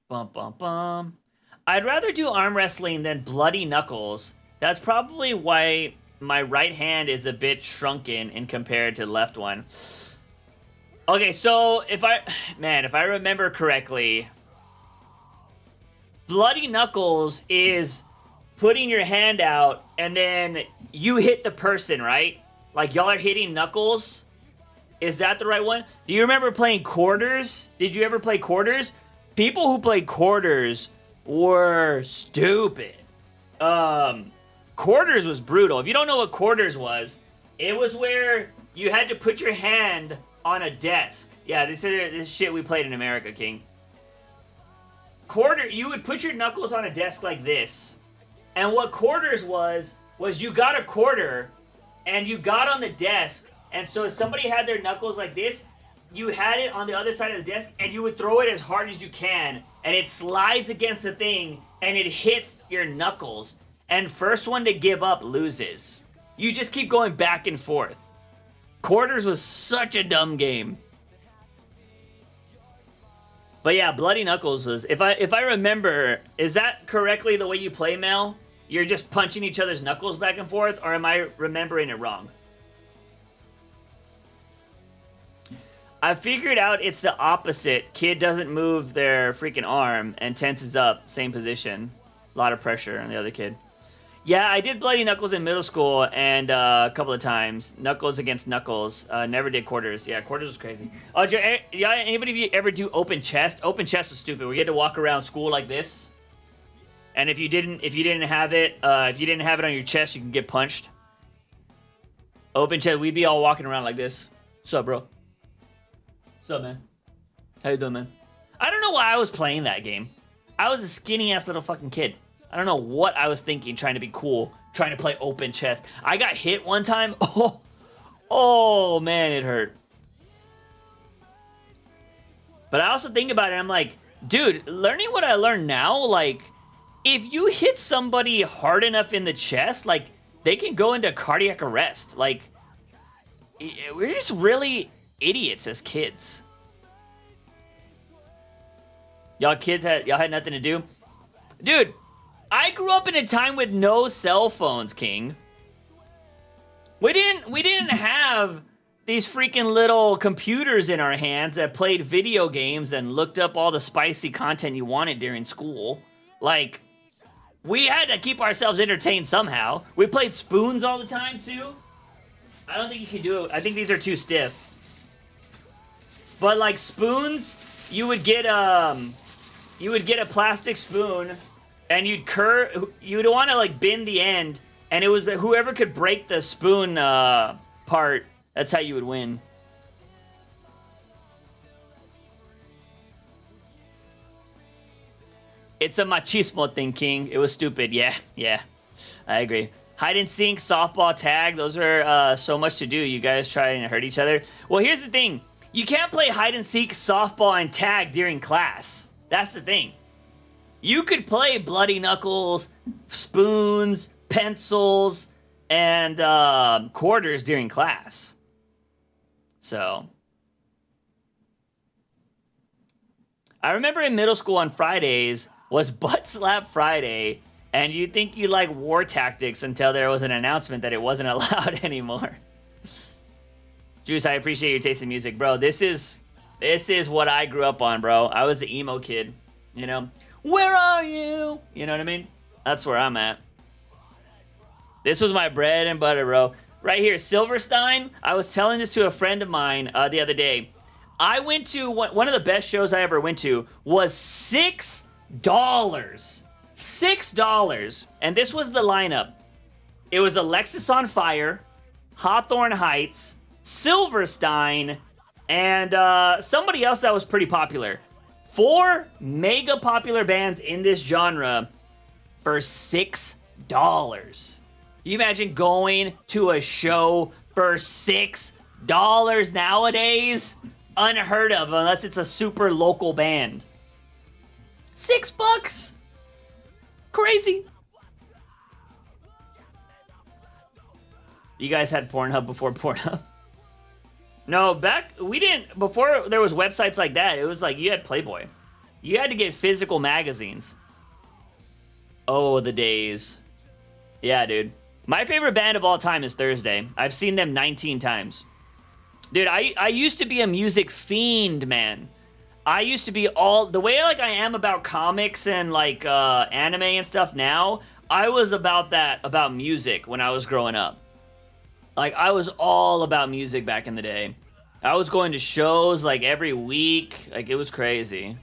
Bum, bum, bum. I'd rather do arm wrestling than bloody knuckles. That's probably why my right hand is a bit shrunken in compared to the left one. Okay, so if I remember correctly, bloody knuckles is putting your hand out and then you hit the person, right? Like y'all are hitting knuckles. Is that the right one? Do you remember playing quarters? Did you ever play quarters? People who played quarters were stupid. Quarters was brutal. If you don't know what quarters was, it was where you had to put your hand on a desk. Yeah, this is shit we played in America, King. You would put your knuckles on a desk like this. And what quarters was you got a quarter and you got on the desk. And so if somebody had their knuckles like this, you had it on the other side of the desk and you would throw it as hard as you can. And it slides against the thing and it hits your knuckles. And first one to give up loses. You just keep going back and forth. Quarters was such a dumb game. But yeah, bloody knuckles was, if I remember, is that correctly the way you play, Mel? You're just punching each other's knuckles back and forth, or am I remembering it wrong? I figured out it's the opposite. Kid doesn't move their freaking arm and tenses up, same position. A lot of pressure on the other kid. Yeah, I did bloody knuckles in middle school and a couple of times. Knuckles against knuckles. Never did quarters. Yeah, quarters was crazy. Oh, anybody of you ever do open chest? Open chest was stupid. We had to walk around school like this. And if you didn't have it on your chest, you can get punched. Open chest, we'd be all walking around like this. What's up, bro? What's up, man? How you doing, man? I don't know why I was playing that game. I was a skinny ass little fucking kid. I don't know what I was thinking, trying to be cool, trying to play open chest. I got hit one time. Oh man, it hurt. But I also think about it, I'm like, dude, learning what I learned now, like, if you hit somebody hard enough in the chest, like, they can go into cardiac arrest. Like, we're just really idiots as kids. Y'all had nothing to do? Dude, I grew up in a time with no cell phones, King. We didn't have these freaking little computers in our hands that played video games and looked up all the spicy content you wanted during school. Like, we had to keep ourselves entertained somehow. We played spoons all the time, too. I don't think you can do it. I think these are too stiff. But, like, spoons, you would get a plastic spoon, and you'd want to, like, bend the end, and it was whoever could break the spoon part, that's how you would win. It's a machismo thing, King. It was stupid. Yeah, I agree. Hide and seek, softball, tag, those are so much to do. You guys trying to hurt each other. Well, here's the thing. You can't play hide and seek, softball, and tag during class. That's the thing. You could play bloody knuckles, spoons, pencils, and quarters during class. So, I remember in middle school on Fridays was Butt Slap Friday, and you'd think you like war tactics until there was an announcement that it wasn't allowed anymore. Juice, I appreciate your taste in music, bro. This is what I grew up on, bro. I was the emo kid, you know? Where are you? You know what I mean? That's where I'm at. This was my bread and butter, bro. Right here, Silverstein. I was telling this to a friend of mine the other day. I went to one of the best shows I ever went to was $6. $6. And this was the lineup. It was Alexis on Fire, Hawthorne Heights, Silverstein, and somebody else that was pretty popular. 4 mega popular bands in this genre for $6. You imagine going to a show for $6 nowadays? Unheard of, unless it's a super local band. $6? Crazy. You guys had Pornhub before Pornhub? No, before there was websites like that, it was like you had Playboy. You had to get physical magazines. Oh, the days. Yeah, dude. My favorite band of all time is Thursday. I've seen them 19 times. Dude, I used to be a music fiend, man. I used to be the way like I am about comics and like anime and stuff now, I was about music when I was growing up. Like, I was all about music back in the day. I was going to shows like every week. Like, it was crazy.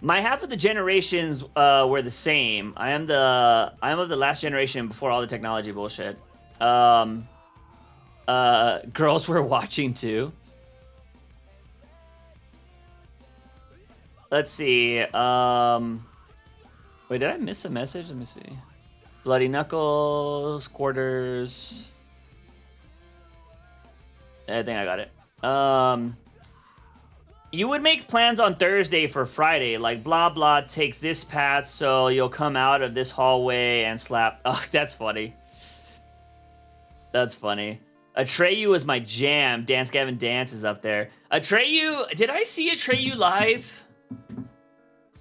My half of the generations were the same. I am of the last generation before all the technology bullshit. Girls were watching too. Let's see. Wait, did I miss a message? Let me see. Bloody Knuckles, Quarters. I think I got it. You would make plans on Thursday for Friday, like blah blah takes this path, so you'll come out of this hallway and slap. Oh, that's funny. That's funny. Atreyu was my jam. Dance Gavin Dance is up there. Atreyu, did I see Atreyu live?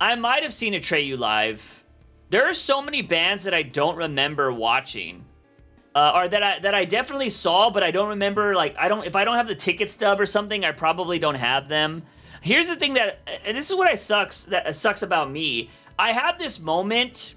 I might have seen Atreyu live. There are so many bands that I don't remember watching. Or that I definitely saw, but I don't remember. Like, if I don't have the ticket stub or something, I probably don't have them. Here's the thing and this is what sucks about me. I have this moment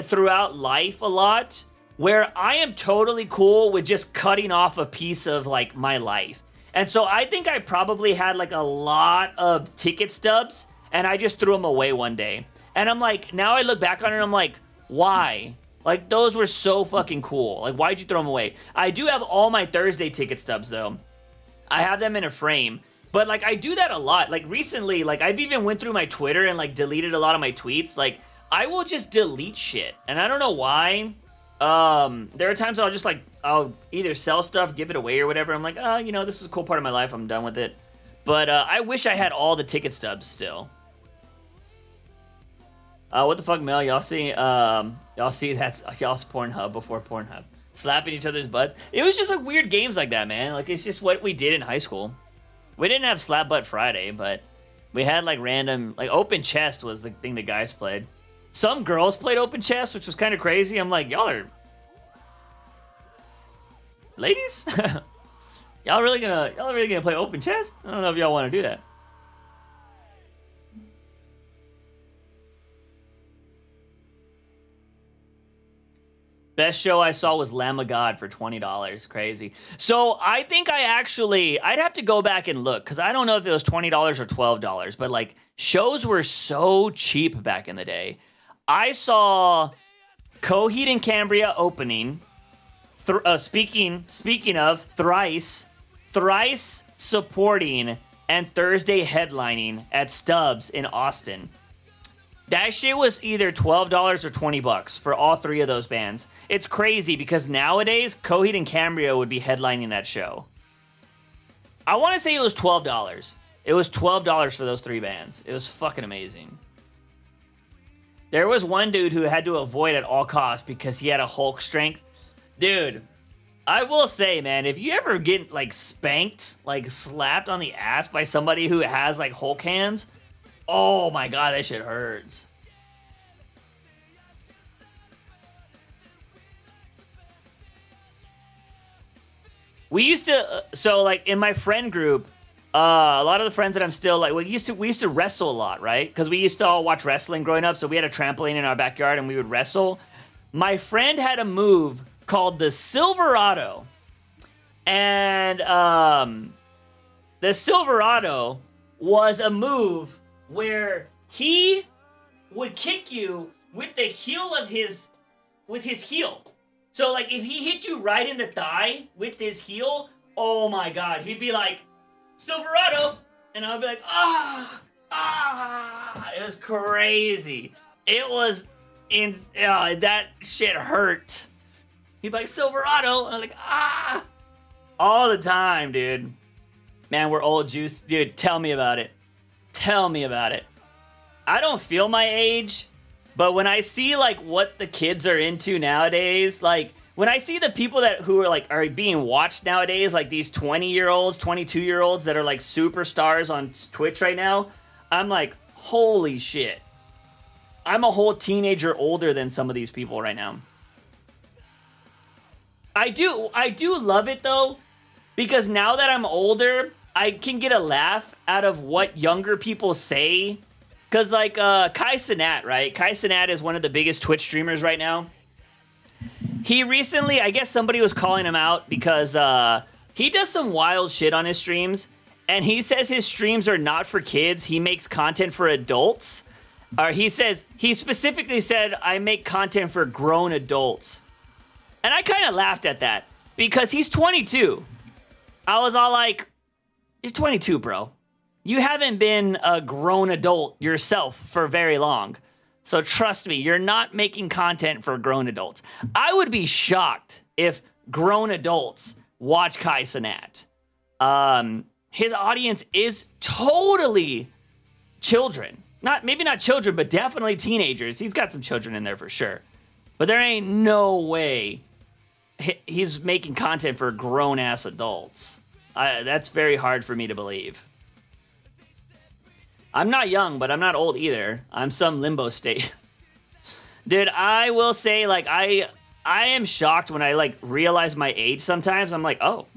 throughout life a lot where I am totally cool with just cutting off a piece of like my life. And so I think I probably had like a lot of ticket stubs and I just threw them away one day. And I'm like, now I look back on it and I'm like, why? Like, those were so fucking cool. Like, why'd you throw them away? I do have all my Thursday ticket stubs, though. I have them in a frame. But, like, I do that a lot. Like, recently, like, I've even went through my Twitter and, like, deleted a lot of my tweets. Like, I will just delete shit. And I don't know why. There are times I'll just, like, I'll either sell stuff, give it away or whatever. I'm like, oh, you know, this is a cool part of my life. I'm done with it. But I wish I had all the ticket stubs still. What the fuck, Mel? Y'all see that's y'all's Pornhub before Pornhub. Slapping each other's butts. It was just like weird games like that, man. Like, it's just what we did in high school. We didn't have Slap Butt Friday, but we had like random, like Open Chest was the thing the guys played. Some girls played Open Chest, which was kind of crazy. I'm like, y'all are ladies? y'all really gonna play Open Chest? I don't know if y'all want to do that. Best show I saw was Lamb of God for $20. Crazy. So I think I'd have to go back and look because I don't know if it was $20 or $12, but like shows were so cheap back in the day. I saw Coheed and Cambria opening. Speaking of Thrice supporting and Thursday headlining at Stubbs in Austin. That shit was either $12 or $20 for all three of those bands. It's crazy because nowadays, Coheed and Cambria would be headlining that show. I want to say it was $12. It was $12 for those three bands. It was fucking amazing. There was one dude who had to avoid at all costs because he had a Hulk strength. Dude, I will say, man, if you ever get, like, spanked, like, slapped on the ass by somebody who has, like, Hulk hands... Oh my god, that shit hurts. We used to, so like in my friend group, a lot of the friends that I'm still like, we used to wrestle a lot, right? Because we used to all watch wrestling growing up, so we had a trampoline in our backyard and we would wrestle. My friend had a move called the Silverado. And the Silverado was a move where he would kick you with the heel of his heel. So like if he hit you right in the thigh with his heel, oh my god, he'd be like, Silverado, and I'd be like, it was crazy. It was that shit hurt. He'd be like, Silverado, and I'm like, all the time, dude. Man, we're old juice. Dude, tell me about it. Tell me about it. I don't feel my age, But when I see like what the kids are into nowadays, like when I see the people who are being watched nowadays, like these 20-year-olds, 22-year-olds that are like superstars on Twitch right now, I'm like, holy shit. I'm a whole teenager older than some of these people right now. I do love it though, because now that I'm older, I can get a laugh out of what younger people say. Because, like, Kai Cenat, right? Kai Cenat is one of the biggest Twitch streamers right now. He recently, I guess somebody was calling him out because he does some wild shit on his streams. And he says his streams are not for kids. He makes content for adults. Or he specifically said, I make content for grown adults. And I kind of laughed at that because he's 22. I was all like, you're 22, bro. You haven't been a grown adult yourself for very long. So trust me, you're not making content for grown adults. I would be shocked if grown adults watch Kai Cenat. His audience is totally children. Maybe not children, but definitely teenagers. He's got some children in there for sure. But there ain't no way he's making content for grown-ass adults. That's very hard for me to believe. I'm not young, but I'm not old either. I'm some limbo state. Dude, I will say, like, I am shocked when I, like, realize my age sometimes. I'm like, oh.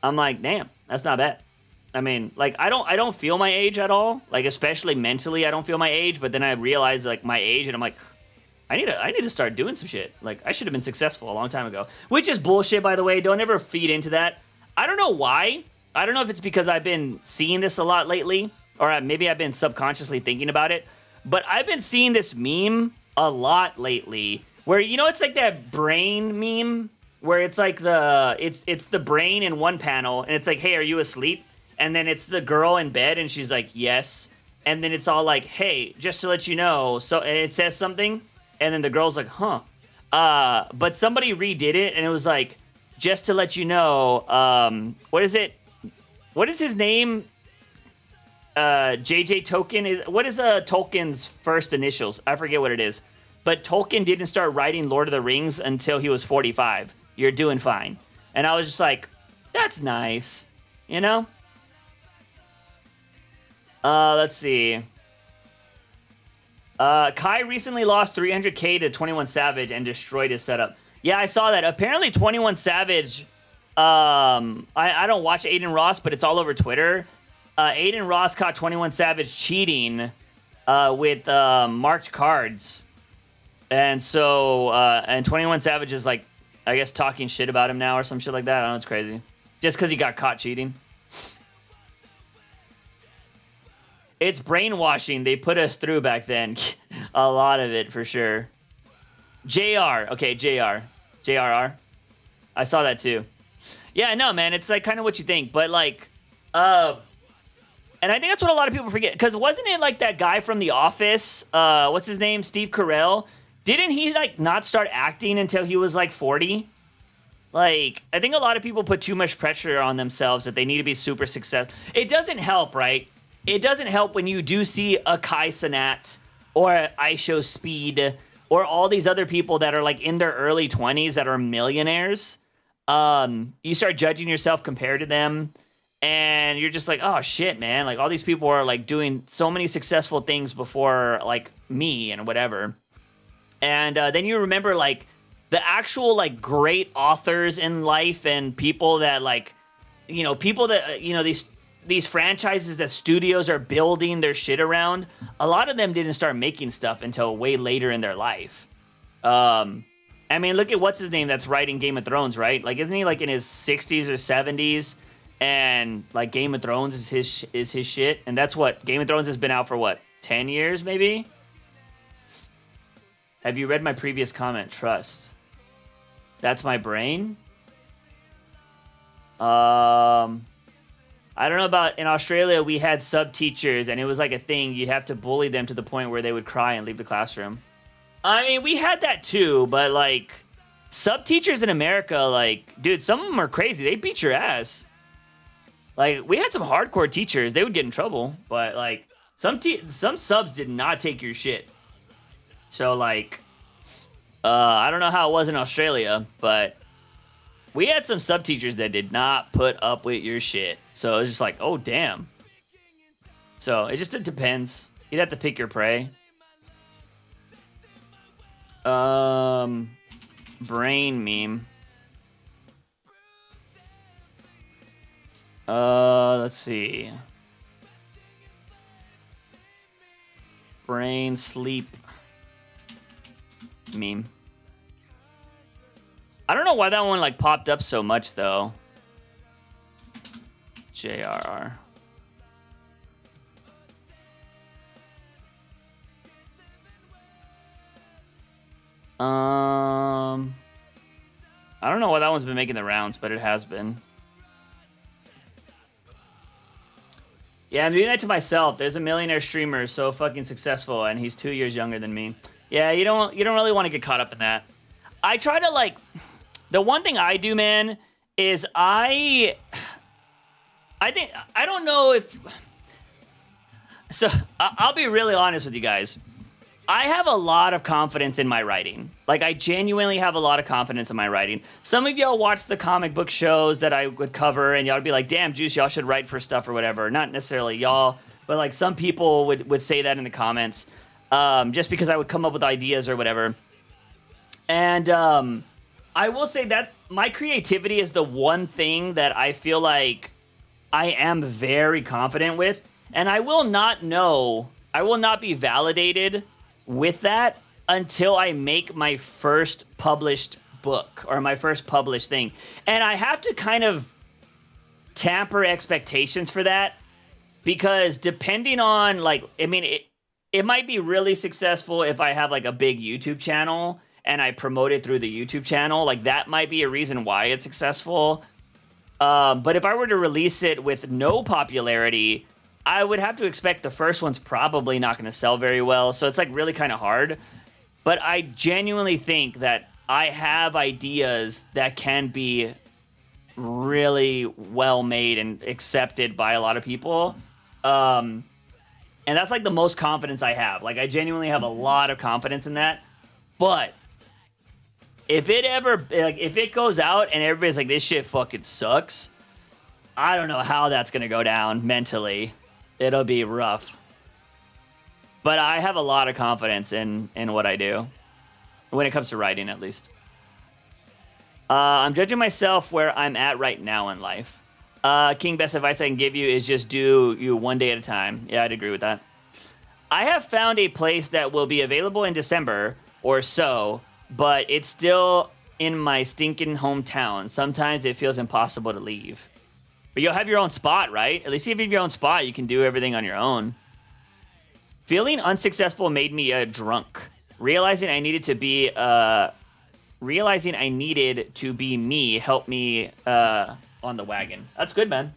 I'm like, damn, that's not bad. I mean, like, I don't feel my age at all. Like, especially mentally, I don't feel my age. But then I realize, like, my age, and I'm like, I need to start doing some shit. Like, I should have been successful a long time ago. Which is bullshit, by the way. Don't ever feed into that. I don't know why. I don't know if it's because I've been seeing this a lot lately. Or maybe I've been subconsciously thinking about it. But I've been seeing this meme a lot lately. Where, you know, it's like that brain meme. Where it's like it's the brain in one panel. And it's like, hey, are you asleep? And then it's the girl in bed. And she's like, yes. And then it's all like, hey, just to let you know. So and it says something. And then the girl's like, huh. But somebody redid it. And it was like, just to let you know. What is it? What is his name? JJ Tolkien what is Tolkien's first initials? I forget what it is. But Tolkien didn't start writing Lord of the Rings until he was 45. You're doing fine. And I was just like, that's nice. You know? Let's see. Kai recently lost 300k to 21 Savage and destroyed his setup. Yeah, I saw that. Apparently 21 Savage, I don't watch Aiden Ross, but it's all over Twitter. Aiden Ross caught 21 Savage cheating with marked cards. And so, and 21 Savage is like, I guess, talking shit about him now or some shit like that. I don't know, it's crazy. Just because he got caught cheating. It's brainwashing. They put us through back then. A lot of it, for sure. JR. Okay, JR. JRR. I saw that too. Yeah, no, man. It's like kind of what you think. But like, and I think that's what a lot of people forget. Because wasn't it like that guy from The Office? What's his name? Steve Carell? Didn't he like not start acting until he was like 40? Like, I think a lot of people put too much pressure on themselves that they need to be super successful. It doesn't help, right? It doesn't help when you do see a Kai Cenat or IShowSpeed or all these other people that are like in their early 20s that are millionaires. You start judging yourself compared to them, and you're just like, oh shit, man. Like all these people are like doing so many successful things before like me and whatever. And then you remember like the actual like great authors in life and people that like, you know, people that, you know, these franchises that studios are building their shit around, a lot of them didn't start making stuff until way later in their life. I mean, look at what's his name that's writing Game of Thrones, right? Like, isn't he like in his 60s or 70s? And like Game of Thrones is his shit, and that's what Game of Thrones has been out for what, 10 years maybe? Have you read my previous comment? Trust. That's my brain. I don't know about in Australia. We had sub teachers, and it was like a thing. You have to bully them to the point where they would cry and leave the classroom. I mean, we had that too, but like sub teachers in America, like, dude, some of them are crazy. They beat your ass. Like, we had some hardcore teachers. They would get in trouble, but like some subs did not take your shit. So like, I don't know how it was in Australia, but we had some sub teachers that did not put up with your shit. So it was just like, oh damn. So it depends. You'd have to pick your prey. Brain meme. Let's see. Brain sleep meme. I don't know why that one like popped up so much though. JRR. I don't know why that one's been making the rounds, but it has been. Yeah, I'm doing that to myself. There's a millionaire streamer so fucking successful, and he's 2 years younger than me. Yeah, you don't really want to get caught up in that. I try to like, the one thing I do, man, is I don't know if. So I'll be really honest with you guys. I have a lot of confidence in my writing. Like, I genuinely have a lot of confidence in my writing. Some of y'all watch the comic book shows that I would cover, and y'all would be like, damn, Juice, y'all should write for stuff or whatever. Not necessarily y'all, but, like, some people would say that in the comments just because I would come up with ideas or whatever. And I will say that my creativity is the one thing that I feel like I am very confident with. And I will not be validated with that until I make my first published book or my first published thing. And I have to kind of tamper expectations for that because depending on like, I mean, it might be really successful if I have like a big YouTube channel and I promote it through the YouTube channel. Like that might be a reason why it's successful. But if I were to release it with no popularity, I would have to expect the first one's probably not going to sell very well. So it's like really kind of hard. But I genuinely think that I have ideas that can be really well made and accepted by a lot of people. And that's like the most confidence I have. Like I genuinely have a lot of confidence in that. But if it goes out and everybody's like, this shit fucking sucks, I don't know how that's going to go down mentally. It'll be rough. But I have a lot of confidence in what I do. When it comes to writing, at least. I'm judging myself where I'm at right now in life. King, best advice I can give you is just do you one day at a time. Yeah, I'd agree with that. I have found a place that will be available in December or so, but it's still in my stinking hometown. Sometimes it feels impossible to leave. But you'll have your own spot, right? At least if you have your own spot, you can do everything on your own. Feeling unsuccessful made me drunk. Realizing I needed to be me helped me on the wagon. That's good, man.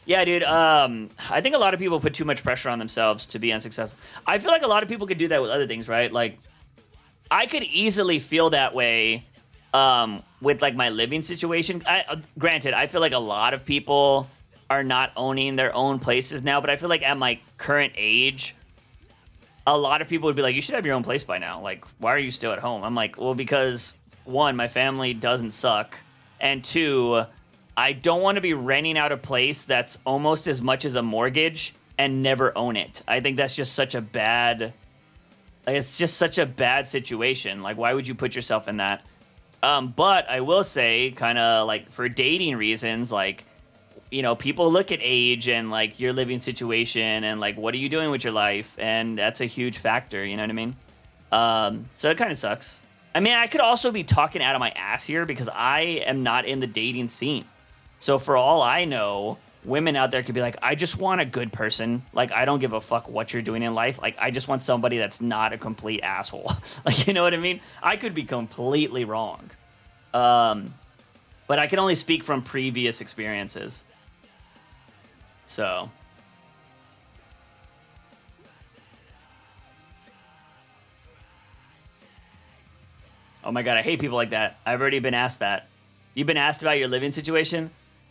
Yeah, dude. I think a lot of people put too much pressure on themselves to be unsuccessful. I feel like a lot of people could do that with other things, right? Like, I could easily feel that way with like my living situation. Granted, I feel like a lot of people are not owning their own places now, but I feel like at my current age, a lot of people would be like, you should have your own place by now. Like, why are you still at home? I'm like, well, because one, my family doesn't suck. And two, I don't want to be renting out a place that's almost as much as a mortgage and never own it. I think that's just such a bad, it's just such a bad situation. Like, why would you put yourself in that? But I will say, kind of like for dating reasons, like, you know, people look at age and like your living situation and like, what are you doing with your life? And that's a huge factor, you know what I mean? So it kind of sucks. I mean, I could also be talking out of my ass here because I am not in the dating scene. So for all I know, women out there could be like, I just want a good person. Like, I don't give a fuck what you're doing in life. Like, I just want somebody that's not a complete asshole. Like, you know what I mean? I could be completely wrong. But I can only speak from previous experiences. So. Oh my God, I hate people like that. I've already been asked that. You've been asked about your living situation?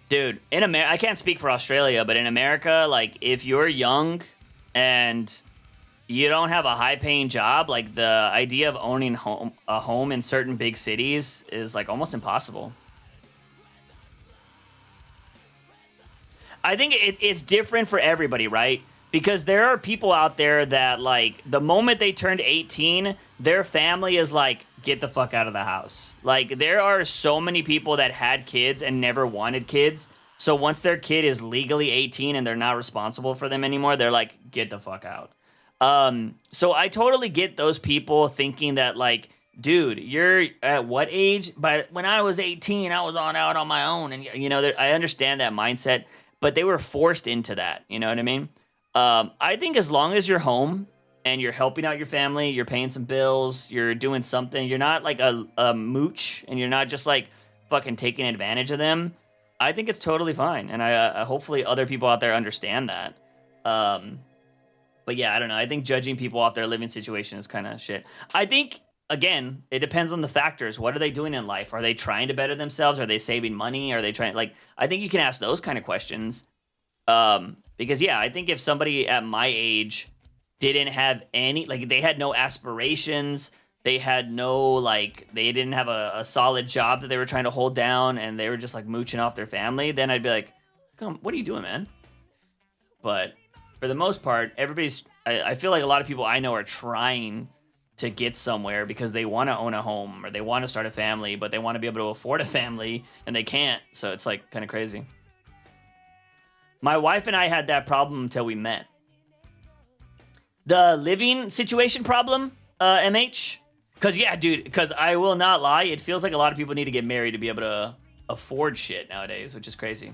Dude, in America, I can't speak for Australia, but in America, like, if you're young and you don't have a high-paying job, like the idea of owning a home in certain big cities is like almost impossible. I think it's different for everybody, right? Because there are people out there that, like, the moment they turned 18, their family is like, get the fuck out of the house. Like, there are so many people that had kids and never wanted kids. So once their kid is legally 18 and they're not responsible for them anymore, they're like, get the fuck out. So I totally get those people thinking that, like, dude, you're at what age? But when I was 18, I was out on my own. And, you know, I understand that mindset, but they were forced into that. You know what I mean? I think as long as you're home and you're helping out your family, you're paying some bills, you're doing something, you're not like a mooch, and you're not just like fucking taking advantage of them, I think it's totally fine. And I hopefully other people out there understand that. But yeah, I don't know. I think judging people off their living situation is kind of shit. I think, again, it depends on the factors. What are they doing in life? Are they trying to better themselves? Are they saving money? Are they trying, like, I think you can ask those kind of questions. Because yeah, I think if somebody at my age didn't have any, like, they had no aspirations, they had no, like, they didn't have a solid job that they were trying to hold down, and they were just like mooching off their family, then I'd be like, come, what are you doing, man? But for the most part, I feel like a lot of people I know are trying to get somewhere because they want to own a home or they want to start a family, but they want to be able to afford a family and they can't. So it's like kind of crazy. My wife and I had that problem until we met. The living situation problem, MH? Because, yeah, dude, because I will not lie, it feels like a lot of people need to get married to be able to afford shit nowadays, which is crazy.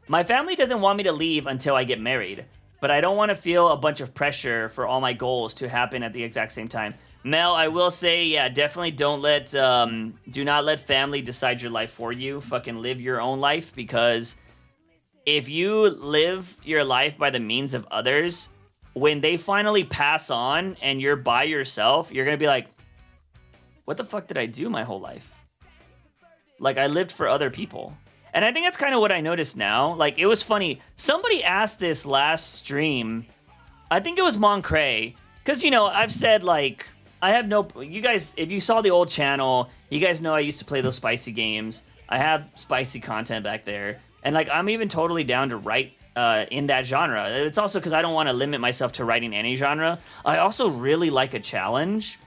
My family doesn't want me to leave until I get married, but I don't want to feel a bunch of pressure for all my goals to happen at the exact same time. Mel, I will say, yeah, definitely do not let family decide your life for you. Fucking live your own life, because if you live your life by the means of others, when they finally pass on and you're by yourself, you're going to be like, what the fuck did I do my whole life? Like, I lived for other people. And I think that's kind of what I noticed now. Like, it was funny. Somebody asked this last stream. I think it was Moncray. Because, you know, I've said, like, I have no... You guys, if you saw the old channel, you guys know I used to play those spicy games. I have spicy content back there. And, like, I'm even totally down to write in that genre. It's also because I don't want to limit myself to writing any genre. I also really like a challenge.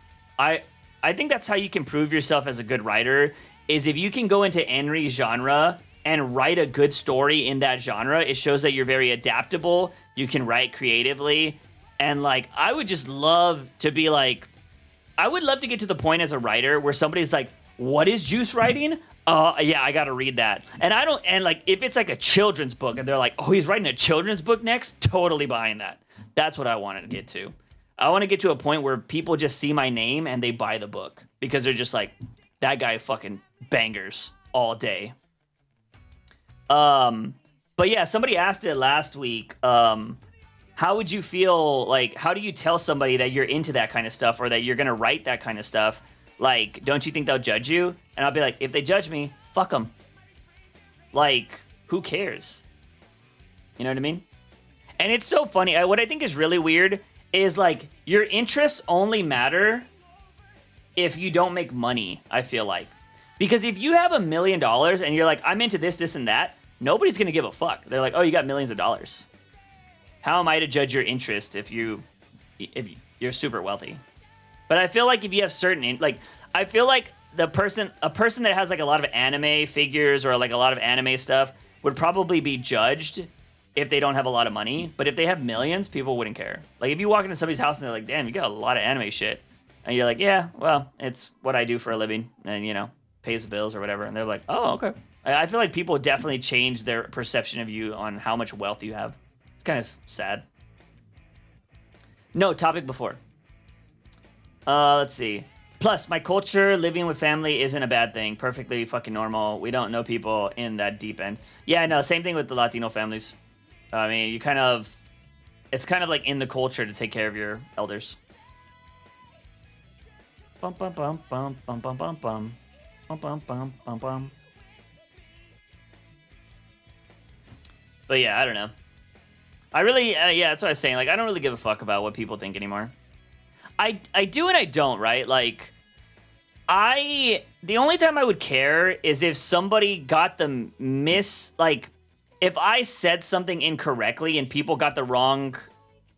I think that's how you can prove yourself as a good writer, is if you can go into any genre and write a good story in that genre. It shows that you're very adaptable. You can write creatively. And, like, I would just love to be like... I would love to get to the point as a writer where somebody's like, what is Juice writing? Yeah, I gotta read that. And like, if it's like a children's book and they're like, oh, he's writing a children's book next, totally buying that. That's what I wanted to get to. I want to get to a point where people just see my name and they buy the book because they're just like, that guy fucking bangers all day. But yeah, somebody asked it last week. How would you feel, like, how do you tell somebody that you're into that kind of stuff or that you're gonna write that kind of stuff? Like, don't you think they'll judge you? And I'll be like, if they judge me, fuck them. Like, who cares? You know what I mean? And it's so funny. What I think is really weird is, like, your interests only matter if you don't make money, I feel like. Because if you have $1 million and you're like, I'm into this, this, and that, nobody's going to give a fuck. They're like, oh, you got millions of dollars. How am I to judge your interest if you're super wealthy? But I feel like if you have certain, like, I feel like a person that has, like, a lot of anime figures or, like, a lot of anime stuff would probably be judged if they don't have a lot of money. But if they have millions, people wouldn't care. Like, if you walk into somebody's house and they're like, damn, you got a lot of anime shit. And you're like, yeah, well, it's what I do for a living. And, you know, pays the bills or whatever. And they're like, oh, okay. I feel like people definitely change their perception of you on how much wealth you have. It's kind of sad. No, topic before. Let's see. Plus, my culture, living with family isn't a bad thing. Perfectly fucking normal. We don't know people in that deep end. Yeah, no, same thing with the Latino families. I mean, it's kind of like in the culture to take care of your elders. Bum bum bum bum bum bum bum bum bum bum bum bum bum. But yeah, I don't know. I really, yeah, that's what I was saying. Like, I don't really give a fuck about what people think anymore. I do and I don't, right? Like, the only time I would care is if somebody got the like, if I said something incorrectly and people got the wrong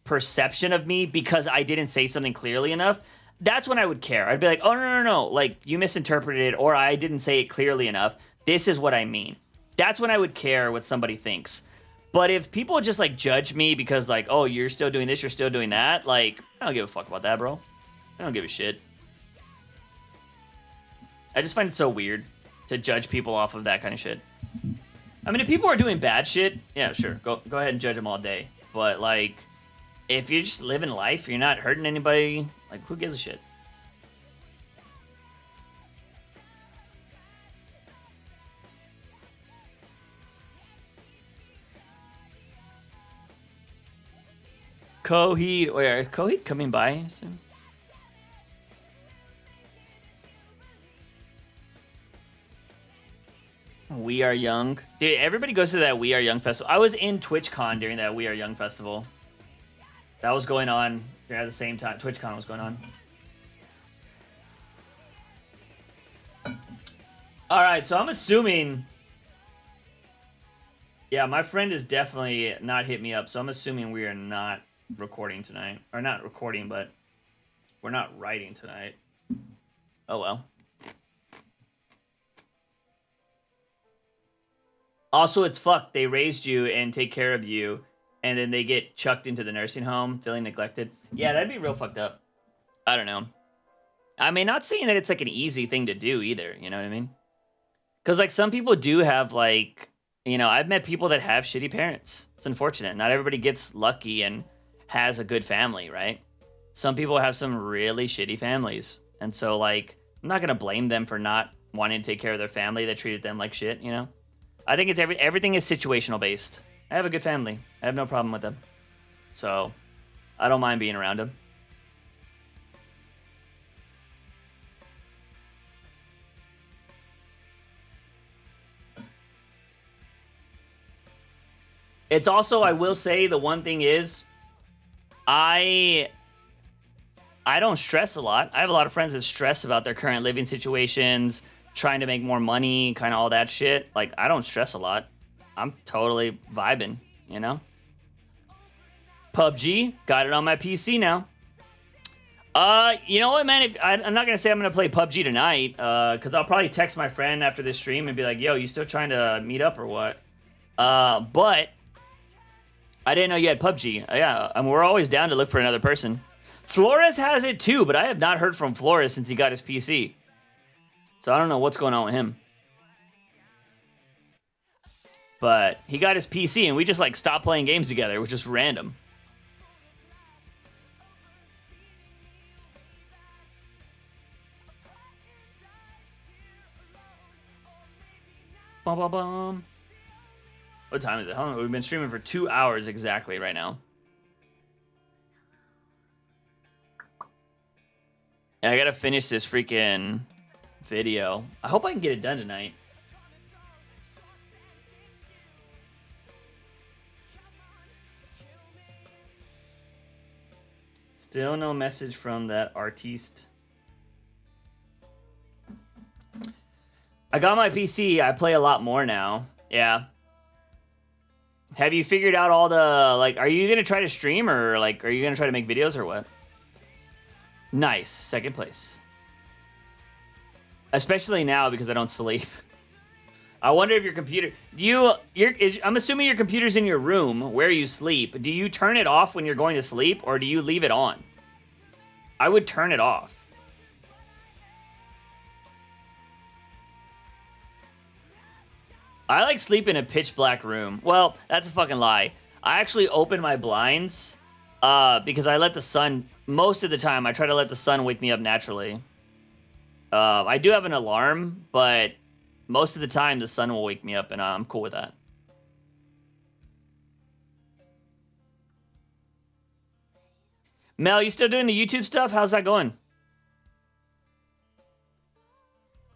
perception of me because I didn't say something clearly enough, that's when I would care. I'd be like, oh, no, like, you misinterpreted, or I didn't say it clearly enough. This is what I mean. That's when I would care what somebody thinks. But if people just, like, judge me because, like, oh, you're still doing this, you're still doing that, like, I don't give a fuck about that, bro. I don't give a shit. I just find it so weird to judge people off of that kind of shit. I mean, if people are doing bad shit, yeah, sure. Go ahead and judge them all day. But, like, if you're just living life, you're not hurting anybody, like, who gives a shit? Coheed. Wait, is Coheed coming by soon? We Are Young. Dude, everybody goes to that We Are Young festival. I was in TwitchCon during that We Are Young festival. That was going on at the same time. TwitchCon was going on. Alright, so I'm assuming... Yeah, my friend is definitely not hit me up, so I'm assuming we are not recording tonight. Or not recording, but we're not writing tonight. Oh well. Also, it's fucked. They raised you and take care of you, and then they get chucked into the nursing home, feeling neglected. Yeah, that'd be real fucked up. I don't know. I mean, not saying that it's like an easy thing to do either, you know what I mean? Because, like, some people do have, like, you know, I've met people that have shitty parents. It's unfortunate. Not everybody gets lucky and has a good family, right? Some people have some really shitty families. And so, like, I'm not going to blame them for not wanting to take care of their family that treated them like shit, you know? I think it's everything is situational based. I have a good family. I have no problem with them. So, I don't mind being around them. It's also, I will say, the one thing is, I don't stress a lot. I have a lot of friends that stress about their current living situations, trying to make more money, kind of all that shit. Like, I don't stress a lot. I'm totally vibing, you know? PUBG, got it on my PC now. You know what, man? I'm not going to say I'm going to play PUBG tonight, because I'll probably text my friend after this stream and be like, yo, you still trying to meet up or what? But I didn't know you had PUBG. Yeah, I mean, we're always down to look for another person. Flores has it too, but I have not heard from Flores since he got his PC. So I don't know what's going on with him. But he got his PC and we just like stopped playing games together, which is random. Bum, bum, bum. What time is it? Hold on. We've been streaming for 2 hours exactly right now. And I gotta finish this freaking video. I hope I can get it done tonight. Still no message from that artiste. I got my PC. I play a lot more now. Yeah. Have you figured out all the, like, are you going to try to stream or, like, are you going to try to make videos or what? Nice. Second place. Especially now because I don't sleep. I wonder if your computer, I'm assuming your computer's in your room where you sleep. Do you turn it off when you're going to sleep or do you leave it on? I would turn it off. I like sleep in a pitch black room. Well, that's a fucking lie. I actually open my blinds because I let the sun, most of the time, I try to let the sun wake me up naturally. I do have an alarm, but most of the time the sun will wake me up and I'm cool with that. Mel, you still doing the YouTube stuff? How's that going?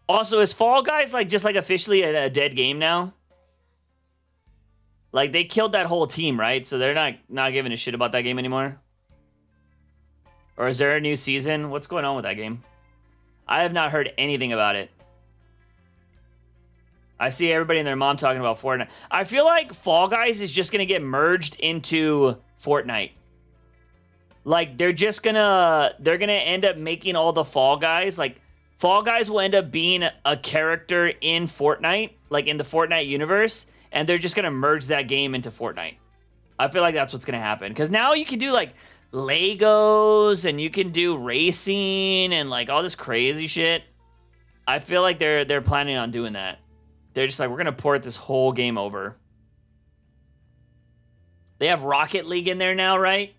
Also, is Fall Guys like just like officially a dead game now? Like, they killed that whole team, right? So they're not giving a shit about that game anymore? Or is there a new season? What's going on with that game? I have not heard anything about it. I see everybody and their mom talking about Fortnite. I feel like Fall Guys is just going to get merged into Fortnite. Like, they're going to end up making all the Fall Guys. Like, Fall Guys will end up being a character in Fortnite, like in the Fortnite universe, and they're just going to merge that game into Fortnite. I feel like that's what's going to happen. Because now you can do, like, Legos, and you can do racing, and, like, all this crazy shit. I feel like they're planning on doing that. They're just like, we're going to port this whole game over. They have Rocket League in there now, right?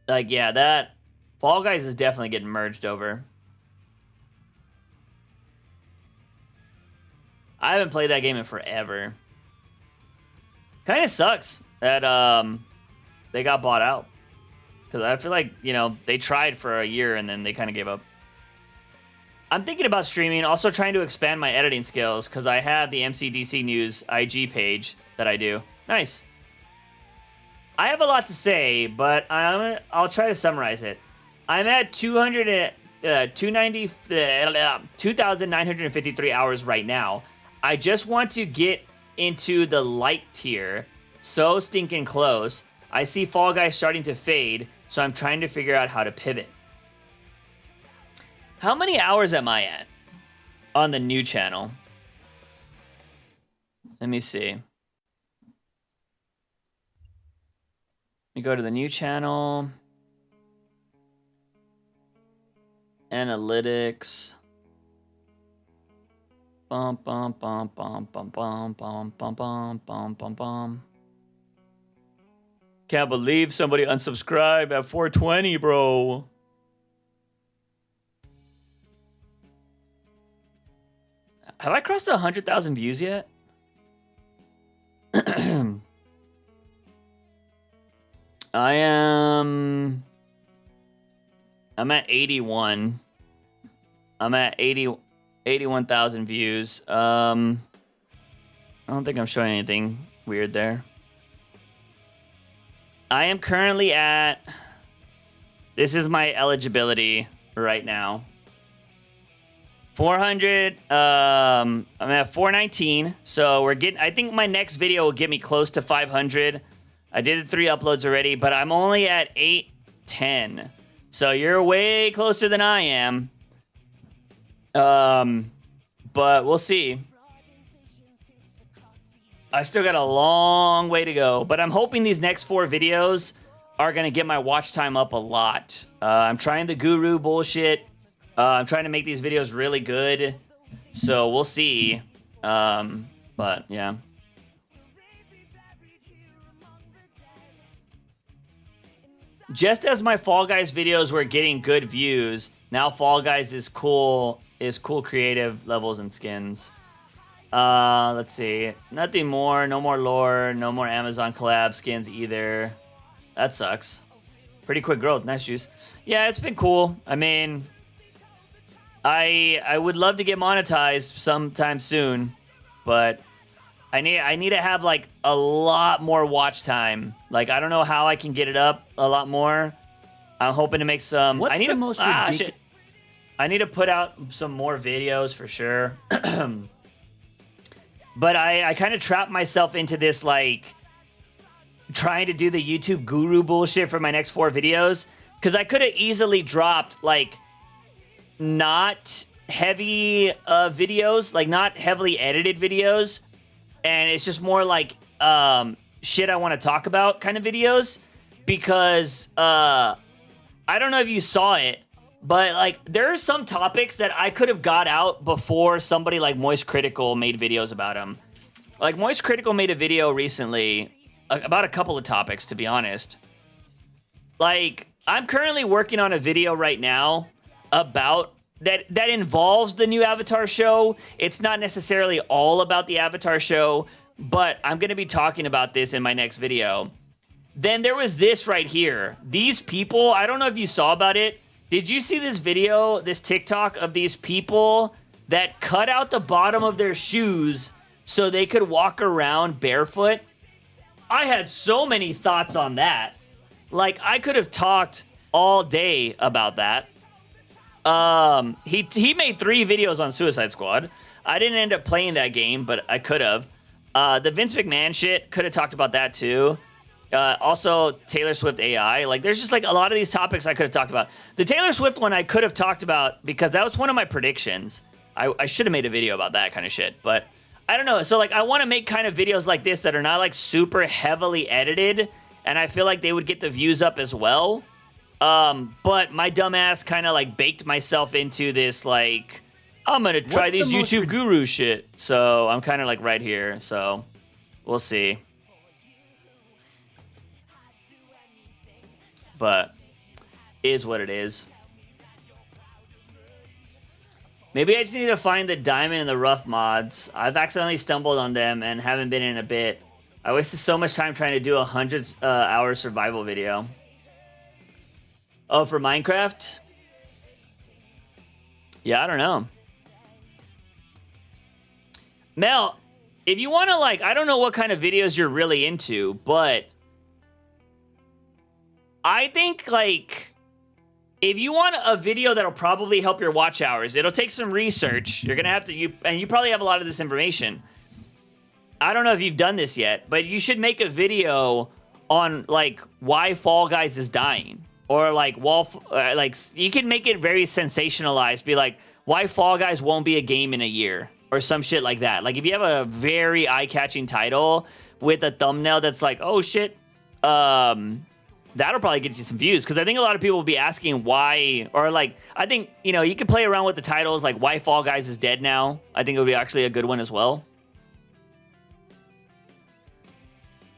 Like, yeah, that Fall Guys is definitely getting merged over. I haven't played that game in forever. Kind of sucks that they got bought out. Because I feel like, you know, they tried for a year and then they kind of gave up. I'm thinking about streaming, also trying to expand my editing skills because I have the MCDC News IG page that I do. Nice. I have a lot to say, but I'll try to summarize it. I'm at 2,953 hours right now. I just want to get into the light tier. So stinking close. I see Fall Guys starting to fade, so I'm trying to figure out how to pivot. How many hours am I at on the new channel? Let me see. Let me go to the new channel. Analytics. Bum bum bum bum bum bum bum bum bum bum bum bum. Can't believe somebody unsubscribed at 420, bro. Have I crossed 100,000 views yet? I'm at 81. I'm at 81,000 views. I don't think I'm showing anything weird there. I am currently at... This is my eligibility right now. 400, I'm at 419, so we're getting, I think my next video will get me close to 500. I did 3 uploads already, but I'm only at 810. So you're way closer than I am. But we'll see. I still got a long way to go, but I'm hoping these next 4 videos are going to get my watch time up a lot. I'm trying the guru bullshit. I'm trying to make these videos really good, so we'll see. But yeah. Just as my Fall Guys videos were getting good views, now Fall Guys is cool creative levels and skins. Let's see. Nothing more, no more lore, no more Amazon collab skins either. That sucks. Pretty quick growth, nice juice. Yeah, it's been cool. I mean, I would love to get monetized sometime soon, but I need to have like a lot more watch time. Like, I don't know how I can get it up a lot more. I'm hoping to make some. What's the most ridiculous? I need to put out some more videos for sure. But I kind of trapped myself into this, like, trying to do the YouTube guru bullshit for my next 4 videos. Because I could have easily dropped, like, not heavy videos, like, not heavily edited videos. And it's just more like shit I want to talk about kind of videos. Because I don't know if you saw it, but, like, there are some topics that I could have got out before somebody like Moist Critical made videos about them. Like, Moist Critical made a video recently about a couple of topics, to be honest. Like, I'm currently working on a video right now about that involves the new Avatar show. It's not necessarily all about the Avatar show, but I'm going to be talking about this in my next video. Then there was this right here. These people, I don't know if you saw about it. Did you see this video, this TikTok of these people that cut out the bottom of their shoes so they could walk around barefoot? I had so many thoughts on that. Like, I could have talked all day about that. He made 3 videos on Suicide Squad. I didn't end up playing that game, but I could have. The Vince McMahon shit, could have talked about that too. Also, Taylor Swift AI. Like, there's just like a lot of these topics I could have talked about. The Taylor Swift one I could have talked about because that was one of my predictions. I should have made a video about that kind of shit, but I don't know. So, like, I want to make kind of videos like this that are not like super heavily edited, and I feel like they would get the views up as well. But my dumbass kind of like baked myself into this, like, I'm gonna try these YouTube guru shit. So I'm kind of like right here. So we'll see. But is what it is. Maybe I just need to find the diamond and the rough mods. I've accidentally stumbled on them and haven't been in a bit. I wasted so much time trying to do a 100-hour survival video. Oh, for Minecraft? Yeah, I don't know. Mel, if you want to, like, I don't know what kind of videos you're really into, but I think, like, if you want a video that'll probably help your watch hours, it'll take some research. You're going to have to, and you probably have a lot of this information. I don't know if you've done this yet, but you should make a video on, like, why Fall Guys is dying. Or, like, you can make it very sensationalized. Be like, why Fall Guys won't be a game in a year. Or some shit like that. Like, if you have a very eye-catching title with a thumbnail that's like, oh, shit, that'll probably get you some views. Because I think a lot of people will be asking why, or, like, I think, you know, you can play around with the titles, like, why Fall Guys is dead now. I think it would be actually a good one as well.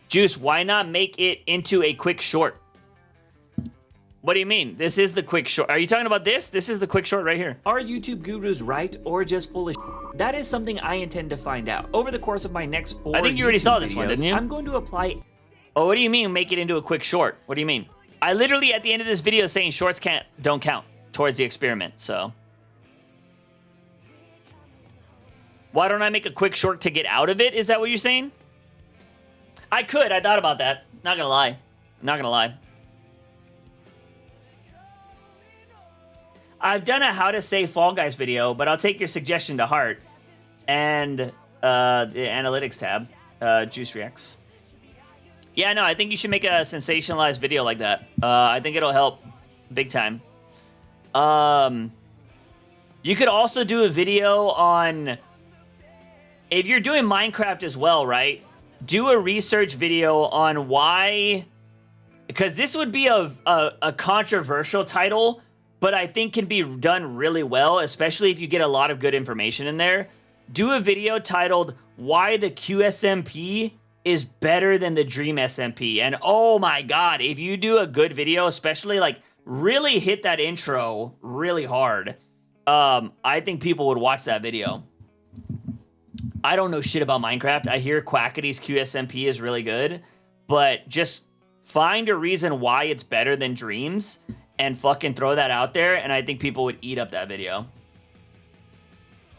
Juice, why not make it into a quick short? What do you mean? This is the quick short. Are you talking about this? This is the quick short right here. Are YouTube gurus right or just full of shit? That is something I intend to find out. Over the course of my next 4 I think you already YouTube saw this videos, one, didn't you? I'm going to apply... Oh, what do you mean make it into a quick short? What do you mean? I literally, at the end of this video, saying shorts don't count towards the experiment, so. Why don't I make a quick short to get out of it? Is that what you're saying? I could. I thought about that. Not gonna lie. Not gonna lie. I've done a how to say Fall Guys video, but I'll take your suggestion to heart. And the analytics tab, Juice Reacts. Yeah, no, I think you should make a sensationalized video like that. I think it'll help big time. You could also do a video on... If you're doing Minecraft as well, right? Do a research video on why... Because this would be a controversial title, but I think can be done really well, especially if you get a lot of good information in there. Do a video titled, Why the QSMP is Better Than the Dream SMP. And oh my god, if you do a good video, especially like really hit that intro really hard, I think people would watch that video. I don't know shit about Minecraft. I hear Quackity's QSMP is really good, but just find a reason why it's better than Dreams and fucking throw that out there, and I think people would eat up that video.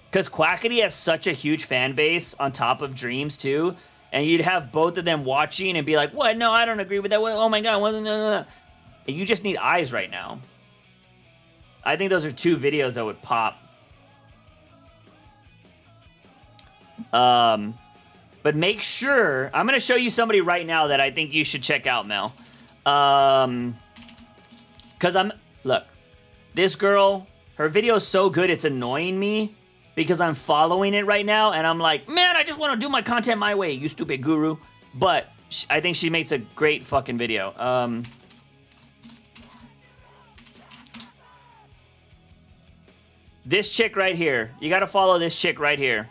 Because Quackity has such a huge fan base on top of Dreams, too, and you'd have both of them watching and be like, what? No, I don't agree with that. Oh my god. No. And you just need eyes right now. I think those are 2 videos that would pop. But make sure... I'm going to show you somebody right now that I think you should check out, Mel. Because look, this girl, her video is so good, it's annoying me because I'm following it right now, and I'm like, man, I just want to do my content my way, you stupid guru. But I think she makes a great fucking video. This chick right here, you got to follow this chick right here.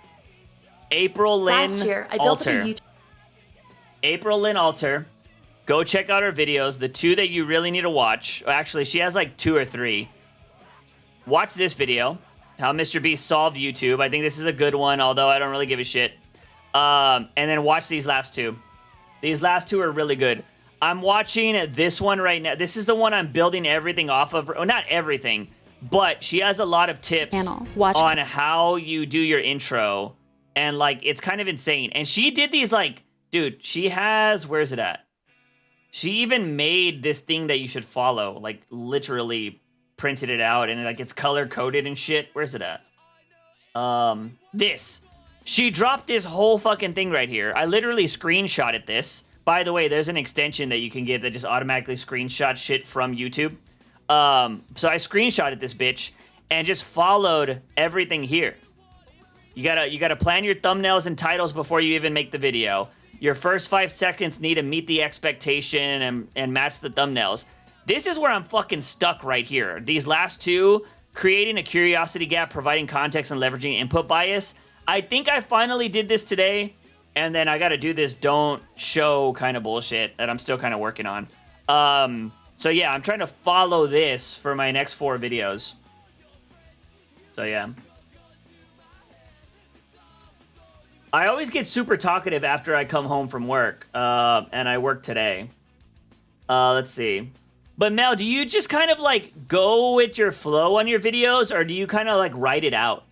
April Lynn Last year, I built up a Alter. YouTube... April Lynn Alter. Go check out her videos. The 2 that you really need to watch. Actually, she has like 2 or 3. Watch this video. How Mr. Beast solved YouTube. I think this is a good one, although I don't really give a shit. And then watch these last 2. These last 2 are really good. I'm watching this one right now. This is the one I'm building everything off of. Well, not everything, but she has a lot of tips on how you do your intro. And, like, it's kind of insane. And she did these, like, Dude, she has, where's it at? She even made this thing that you should follow, like literally printed it out and like it's color coded and shit. Where's it at? This. She dropped this whole fucking thing right here. I literally screenshotted this. By the way, there's an extension that you can get that just automatically screenshot shit from YouTube. So I screenshotted this bitch and just followed everything here. You gotta plan your thumbnails and titles before you even make the video. Your first 5 seconds need to meet the expectation and match the thumbnails. This is where I'm fucking stuck right here. These last two, creating a curiosity gap, providing context, and leveraging input bias. I think I finally did this today, and then I gotta do this don't show kind of bullshit that I'm still kind of working on. So yeah, I'm trying to follow this for my next 4 videos. So yeah. I always get super talkative after I come home from work, and I work today. Let's see. But Mel, do you just kind of like go with your flow on your videos, or do you kind of like write it out?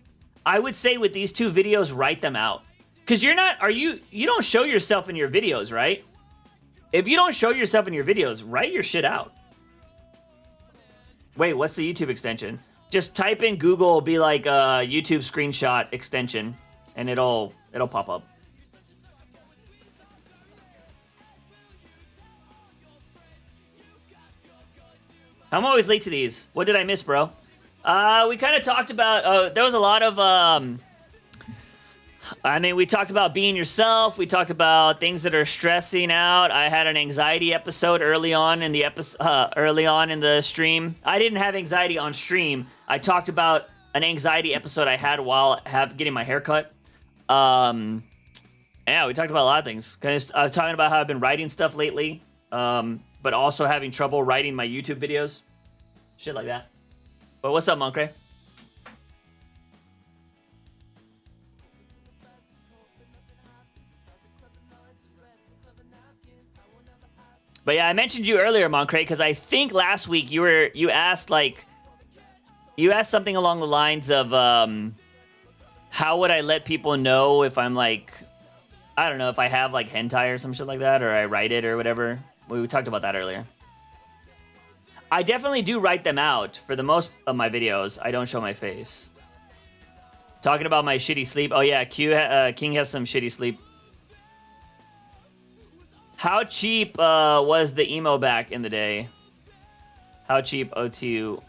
I would say with these 2 videos, write them out. Because you don't show yourself in your videos, right? If you don't show yourself in your videos, write your shit out. Wait, what's the YouTube extension? Just type in Google, be like YouTube screenshot extension, and it'll pop up. I'm always late to these. What did I miss, bro? We kind of talked about, there was a lot of, we talked about being yourself. We talked about things that are stressing out. I had an anxiety episode early on in the stream. I didn't have anxiety on stream. I talked about an anxiety episode I had while getting my hair cut. Yeah, we talked about a lot of things. I was talking about how I've been writing stuff lately, but also having trouble writing my YouTube videos. Shit like that. But what's up, Moncray? But yeah, I mentioned you earlier, Moncray, because I think last week you asked something along the lines of how would I let people know if I'm like, I don't know, if I have like hentai or some shit like that, or I write it or whatever. We talked about that earlier. I definitely do write them out for the most of my videos. I don't show my face. Talking about my shitty sleep. Oh yeah, King has some shitty sleep. How cheap was the emo back in the day? How cheap OT?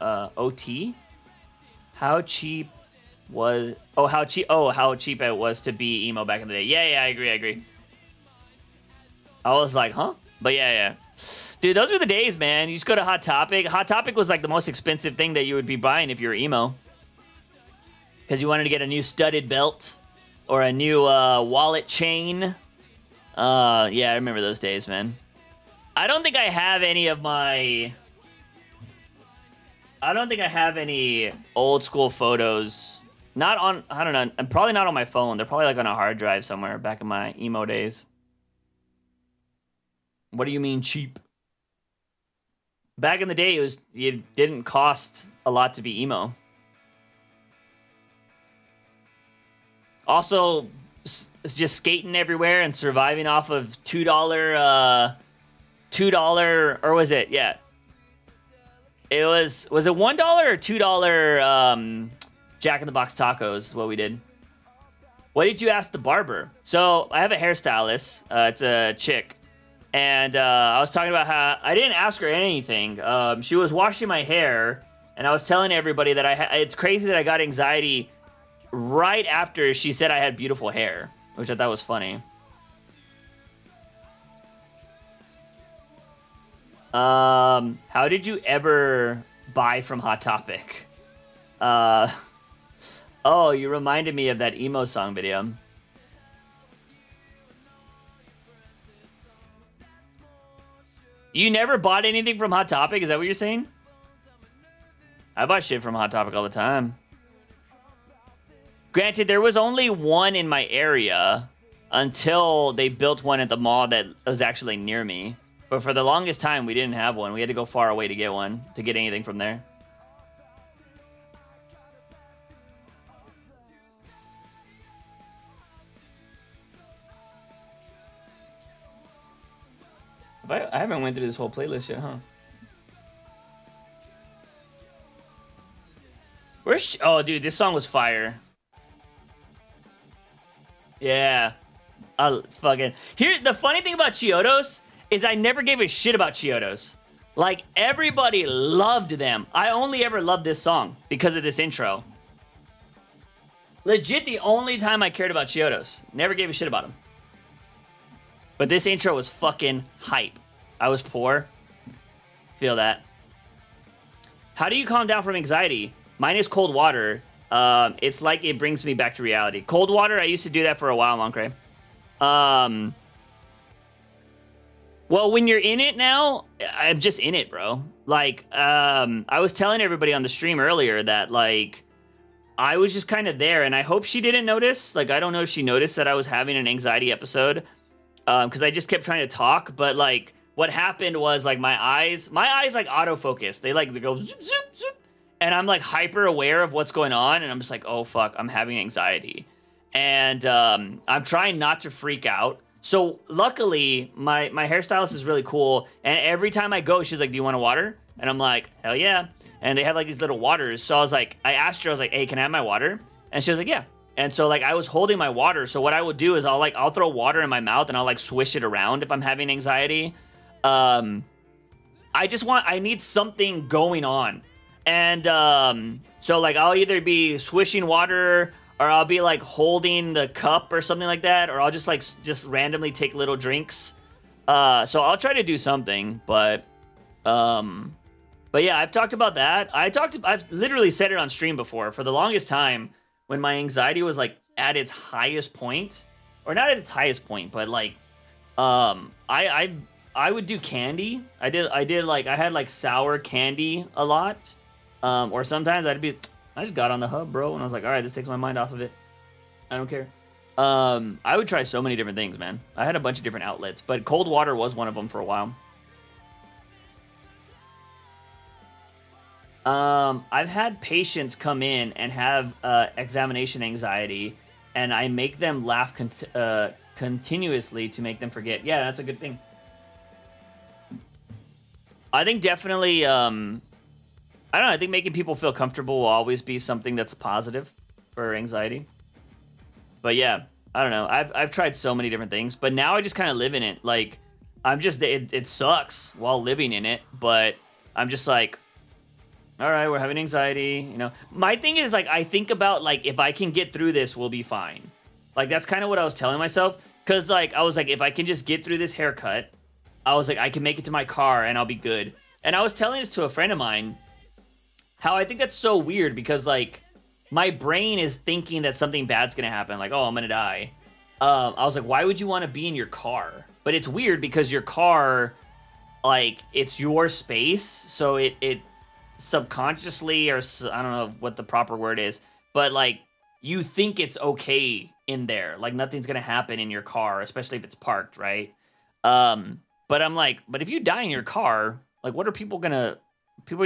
How cheap was... how cheap it was to be emo back in the day. Yeah, I agree. I was like, huh? But yeah. Dude, those were the days, man. You just go to Hot Topic. Hot Topic was like the most expensive thing that you would be buying if you were emo. Because you wanted to get a new studded belt or a new wallet chain. Yeah, I remember those days, man. I don't think I have any old school photos. Not on, I don't know, probably not on my phone. They're probably like on a hard drive somewhere back in my emo days. What do you mean cheap? Back in the day, it didn't cost a lot to be emo. Also, just skating everywhere and surviving off of $2, or was it? Yeah. It was it $1 or $2 Jack in the Box tacos is what we did. What did you ask the barber? So I have a hairstylist. It's a chick. And I was talking about how I didn't ask her anything. She was washing my hair, and I was telling everybody that it's crazy that I got anxiety right after she said I had beautiful hair, which I thought was funny. How did you ever buy from Hot Topic? Oh, you reminded me of that emo song video. You never bought anything from Hot Topic? Is that what you're saying? I buy shit from Hot Topic all the time. Granted, there was only one in my area until they built one at the mall that was actually near me. But for the longest time, we didn't have one. We had to go far away to get one, to get anything from there. I haven't went through this whole playlist yet, huh? Where's... Oh, dude, this song was fire. Yeah. Fucking... Here, the funny thing about Chiodos is I never gave a shit about Chiodos. Like, everybody loved them. I only ever loved this song because of this intro. Legit the only time I cared about Chiodos. Never gave a shit about them. But this intro was fucking hype. I was poor. Feel that. How do you calm down from anxiety? Mine is cold water. It's like it brings me back to reality. Cold water, I used to do that for a while, Moncray. Well, when you're in it now, I'm just in it, bro. Like, I was telling everybody on the stream earlier that, like, I was just kind of there, and I hope she didn't notice. Like, I don't know if she noticed that I was having an anxiety episode, because I just kept trying to talk, but, like, what happened was, like, my eyes, like, autofocus. They go, zoop, zoop, zoop, and I'm, like, hyper aware of what's going on, and I'm just like, oh, fuck, I'm having anxiety. And I'm trying not to freak out. So, luckily, my hairstylist is really cool, and every time I go, she's like, do you want a water? And I'm like, hell yeah. And they have, like, these little waters. So I was like, I asked her, I was like, hey, can I have my water? And she was like, yeah. And so, like, I was holding my water. So what I would do is I'll throw water in my mouth and I'll, like, swish it around if I'm having anxiety. I need something going on. And so, like, I'll either be swishing water, or I'll be, like, holding the cup or something like that, or I'll just, like, just randomly take little drinks. So I'll try to do something, but yeah, I've talked about that. I've literally said it on stream before. For the longest time, when my anxiety was, like, at its highest point, or not at its highest point, but, like, I would do candy. I had, like, sour candy a lot. Or sometimes I just got on the hub, bro, and I was like, all right, this takes my mind off of it. I don't care. I would try so many different things, man. I had a bunch of different outlets, but cold water was one of them for a while. I've had patients come in and have examination anxiety, and I make them laugh continuously to make them forget. Yeah, that's a good thing. I think definitely, I don't know, I think making people feel comfortable will always be something that's positive for anxiety. But yeah, I don't know. I've tried so many different things, but now I just kind of live in it. Like, I'm just, it sucks while living in it, but I'm just like, all right, we're having anxiety, you know. My thing is, like, I think about, like, if I can get through this, we'll be fine. Like, that's kind of what I was telling myself. Because, like, I was like, if I can just get through this haircut, I was like, I can make it to my car and I'll be good. And I was telling this to a friend of mine, how I think that's so weird because, like, my brain is thinking that something bad's going to happen. Like, oh, I'm going to die. I was like, why would you want to be in your car? But it's weird because your car, like, it's your space. So it subconsciously, or I don't know what the proper word is, but, like, you think it's okay in there. Like, nothing's going to happen in your car, especially if it's parked, right? But I'm like, but if you die in your car, like, what are people are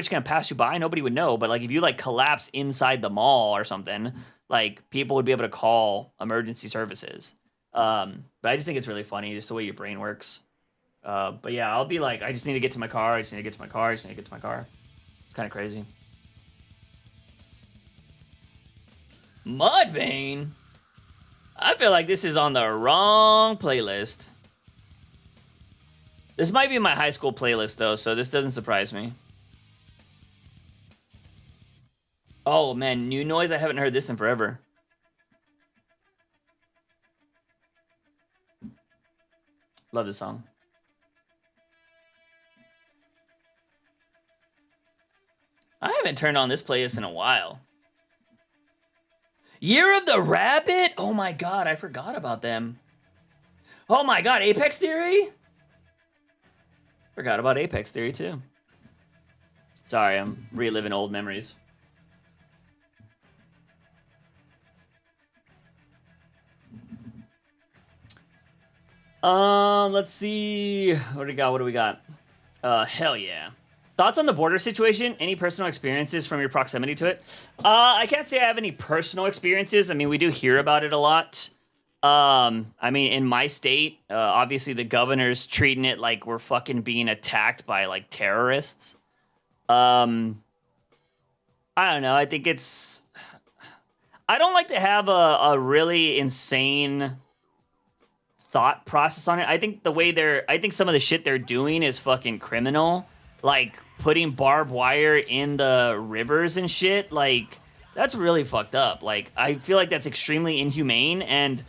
just gonna pass you by? Nobody would know. But, like, if you, like, collapse inside the mall or something, like, people would be able to call emergency services. But I just think it's really funny, just the way your brain works. But yeah, I'll be like, I just need to get to my car. It's kind of crazy. Mudvayne? I feel like this is on the wrong playlist. This might be my high school playlist, though, so this doesn't surprise me. Oh, man, New Noise? I haven't heard this in forever. Love this song. I haven't turned on this playlist in a while. Year of the Rabbit? Oh my god, I forgot about them. Oh my god, Apex Theory? Forgot about Apex Theory, too. Sorry, I'm reliving old memories. Let's see. What do we got? Hell yeah. Thoughts on the border situation? Any personal experiences from your proximity to it? I can't say I have any personal experiences. I mean, we do hear about it a lot. I mean, in my state, obviously the governor's treating it like we're fucking being attacked by like terrorists. I don't know. I think it's. I don't like to have a really insane thought process on it. I think I think some of the shit they're doing is fucking criminal. Like putting barbed wire in the rivers and shit. Like that's really fucked up. Like I feel like that's extremely inhumane and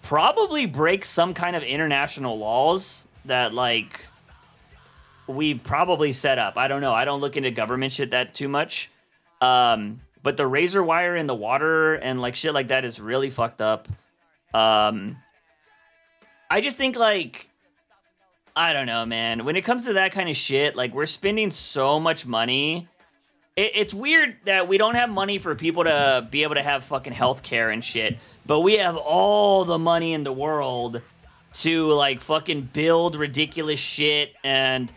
probably breaks some kind of international laws that like we probably set up. I don't know. I don't look into government shit that too much. But the razor wire in the water and like shit like that is really fucked up. I just think like, I don't know, man. When it comes to that kind of shit, like we're spending so much money. It's weird that we don't have money for people to be able to have fucking healthcare and shit, but we have all the money in the world to like fucking build ridiculous shit and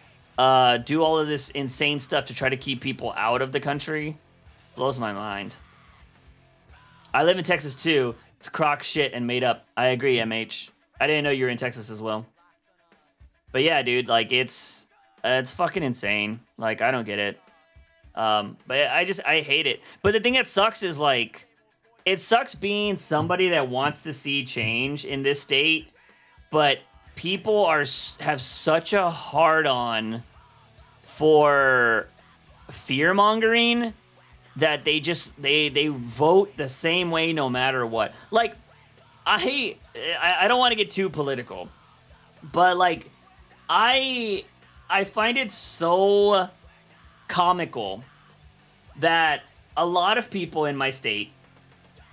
do all of this insane stuff to try to keep people out of the country. Blows my mind. I live in Texas too. It's crock shit and made up. I agree, MH. I didn't know you were in Texas as well. But yeah, dude, like it's fucking insane. Like I don't get it. But I hate it. But the thing that sucks is like, it sucks being somebody that wants to see change in this state, but people have such a hard on for fear mongering that they vote the same way no matter what. Like I don't want to get too political, but like I find it so comical that a lot of people in my state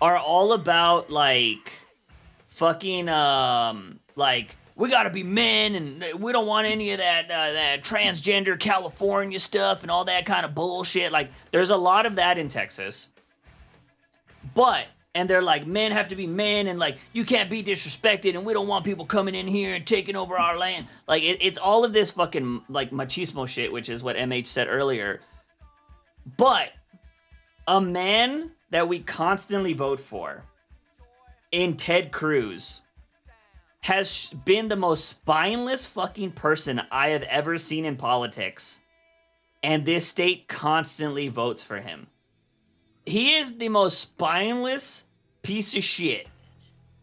are all about like fucking like we gotta be men and we don't want any of that transgender California stuff and all that kind of bullshit. Like there's a lot of that in Texas, and they're like, men have to be men and like you can't be disrespected and we don't want people coming in here and taking over our land. Like it's all of this fucking like machismo shit, which is what MH said earlier. But a man that we constantly vote for in Ted Cruz has been the most spineless fucking person I have ever seen in politics. And this state constantly votes for him. He is the most spineless piece of shit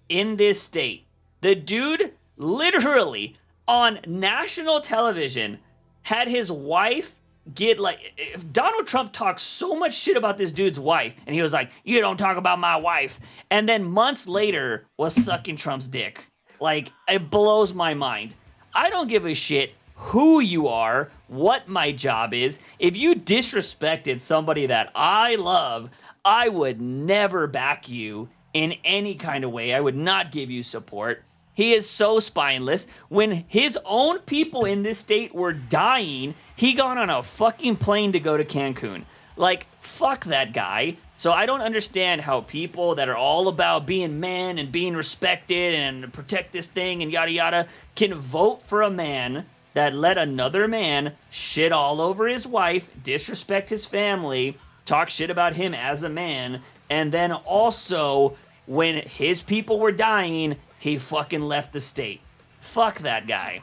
in this state. The dude literally on national television had his wife get like, if Donald Trump talked so much shit about this dude's wife and he was like, you don't talk about my wife, and then months later was sucking Trump's dick. Like, it blows my mind. I don't give a shit who you are, what my job is. If you disrespected somebody that I love, I would never back you in any kind of way. I would not give you support. He is so spineless. When his own people in this state were dying, he got on a fucking plane to go to Cancun. Like, fuck that guy. So I don't understand how people that are all about being men and being respected and protect this thing and yada yada can vote for a man that let another man shit all over his wife, disrespect his family, talk shit about him as a man, and then also when his people were dying, he fucking left the state. Fuck that guy.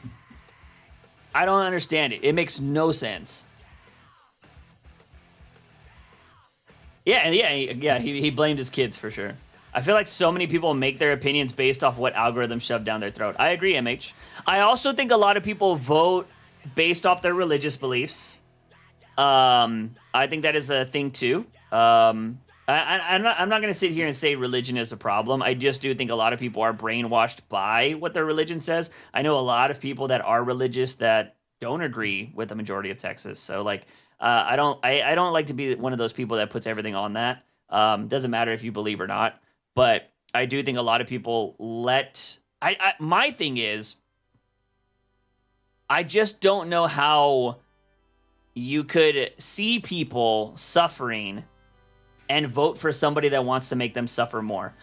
I don't understand it. It makes no sense. Yeah, he blamed his kids for sure. I feel like so many people make their opinions based off what algorithm shoved down their throat. I agree, MH. I also think a lot of people vote based off their religious beliefs. I think that is a thing too. I'm not going to sit here and say religion is a problem. I just do think a lot of people are brainwashed by what their religion says. I know a lot of people that are religious that don't agree with the majority of Texas. So like, I don't like to be one of those people that puts everything on that. Doesn't matter if you believe or not, but I do think a lot of people my thing is, I just don't know how you could see people suffering and vote for somebody that wants to make them suffer more.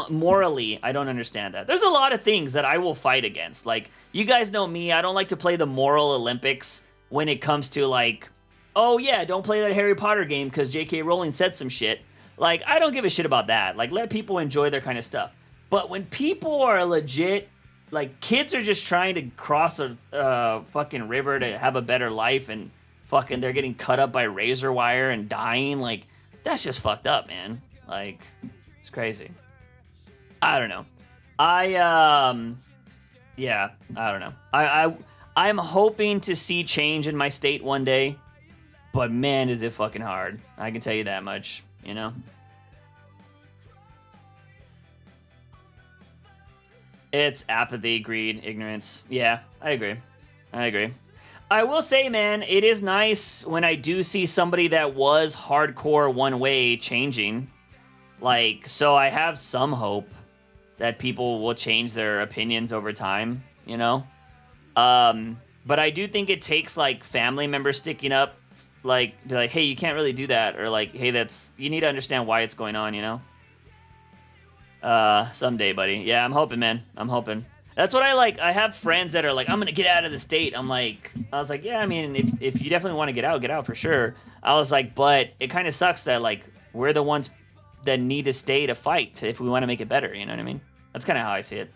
Morally, I don't understand that. There's a lot of things that I will fight against. Like, you guys know me, I don't like to play the moral Olympics when it comes to like, oh yeah, don't play that Harry Potter game because J.K. Rowling said some shit. Like, I don't give a shit about that. Like, let people enjoy their kind of stuff. But when people are legit, like kids are just trying to cross a fucking river to have a better life, and fucking they're getting cut up by razor wire and dying, like that's just fucked up, man. Like it's crazy. I don't know. Yeah, I don't know. I'm hoping to see change in my state one day, but man, is it fucking hard. I can tell you that much, you know? It's apathy, greed, ignorance. Yeah, I agree. I will say, man, it is nice when I do see somebody that was hardcore one way changing. Like, so I have some hope that people will change their opinions over time, you know? But I do think it takes, like, family members sticking up, like, be like, hey, you can't really do that, or like, hey, you need to understand why it's going on, you know? Someday, buddy. Yeah, I'm hoping, man. I'm hoping. That's what I like. I have friends that are like, I'm gonna get out of the state. I was like, yeah, I mean, if you definitely want to get out for sure. I was like, but it kind of sucks that, like, we're the ones that need to stay to fight if we want to make it better, you know what I mean? That's kind of how I see it.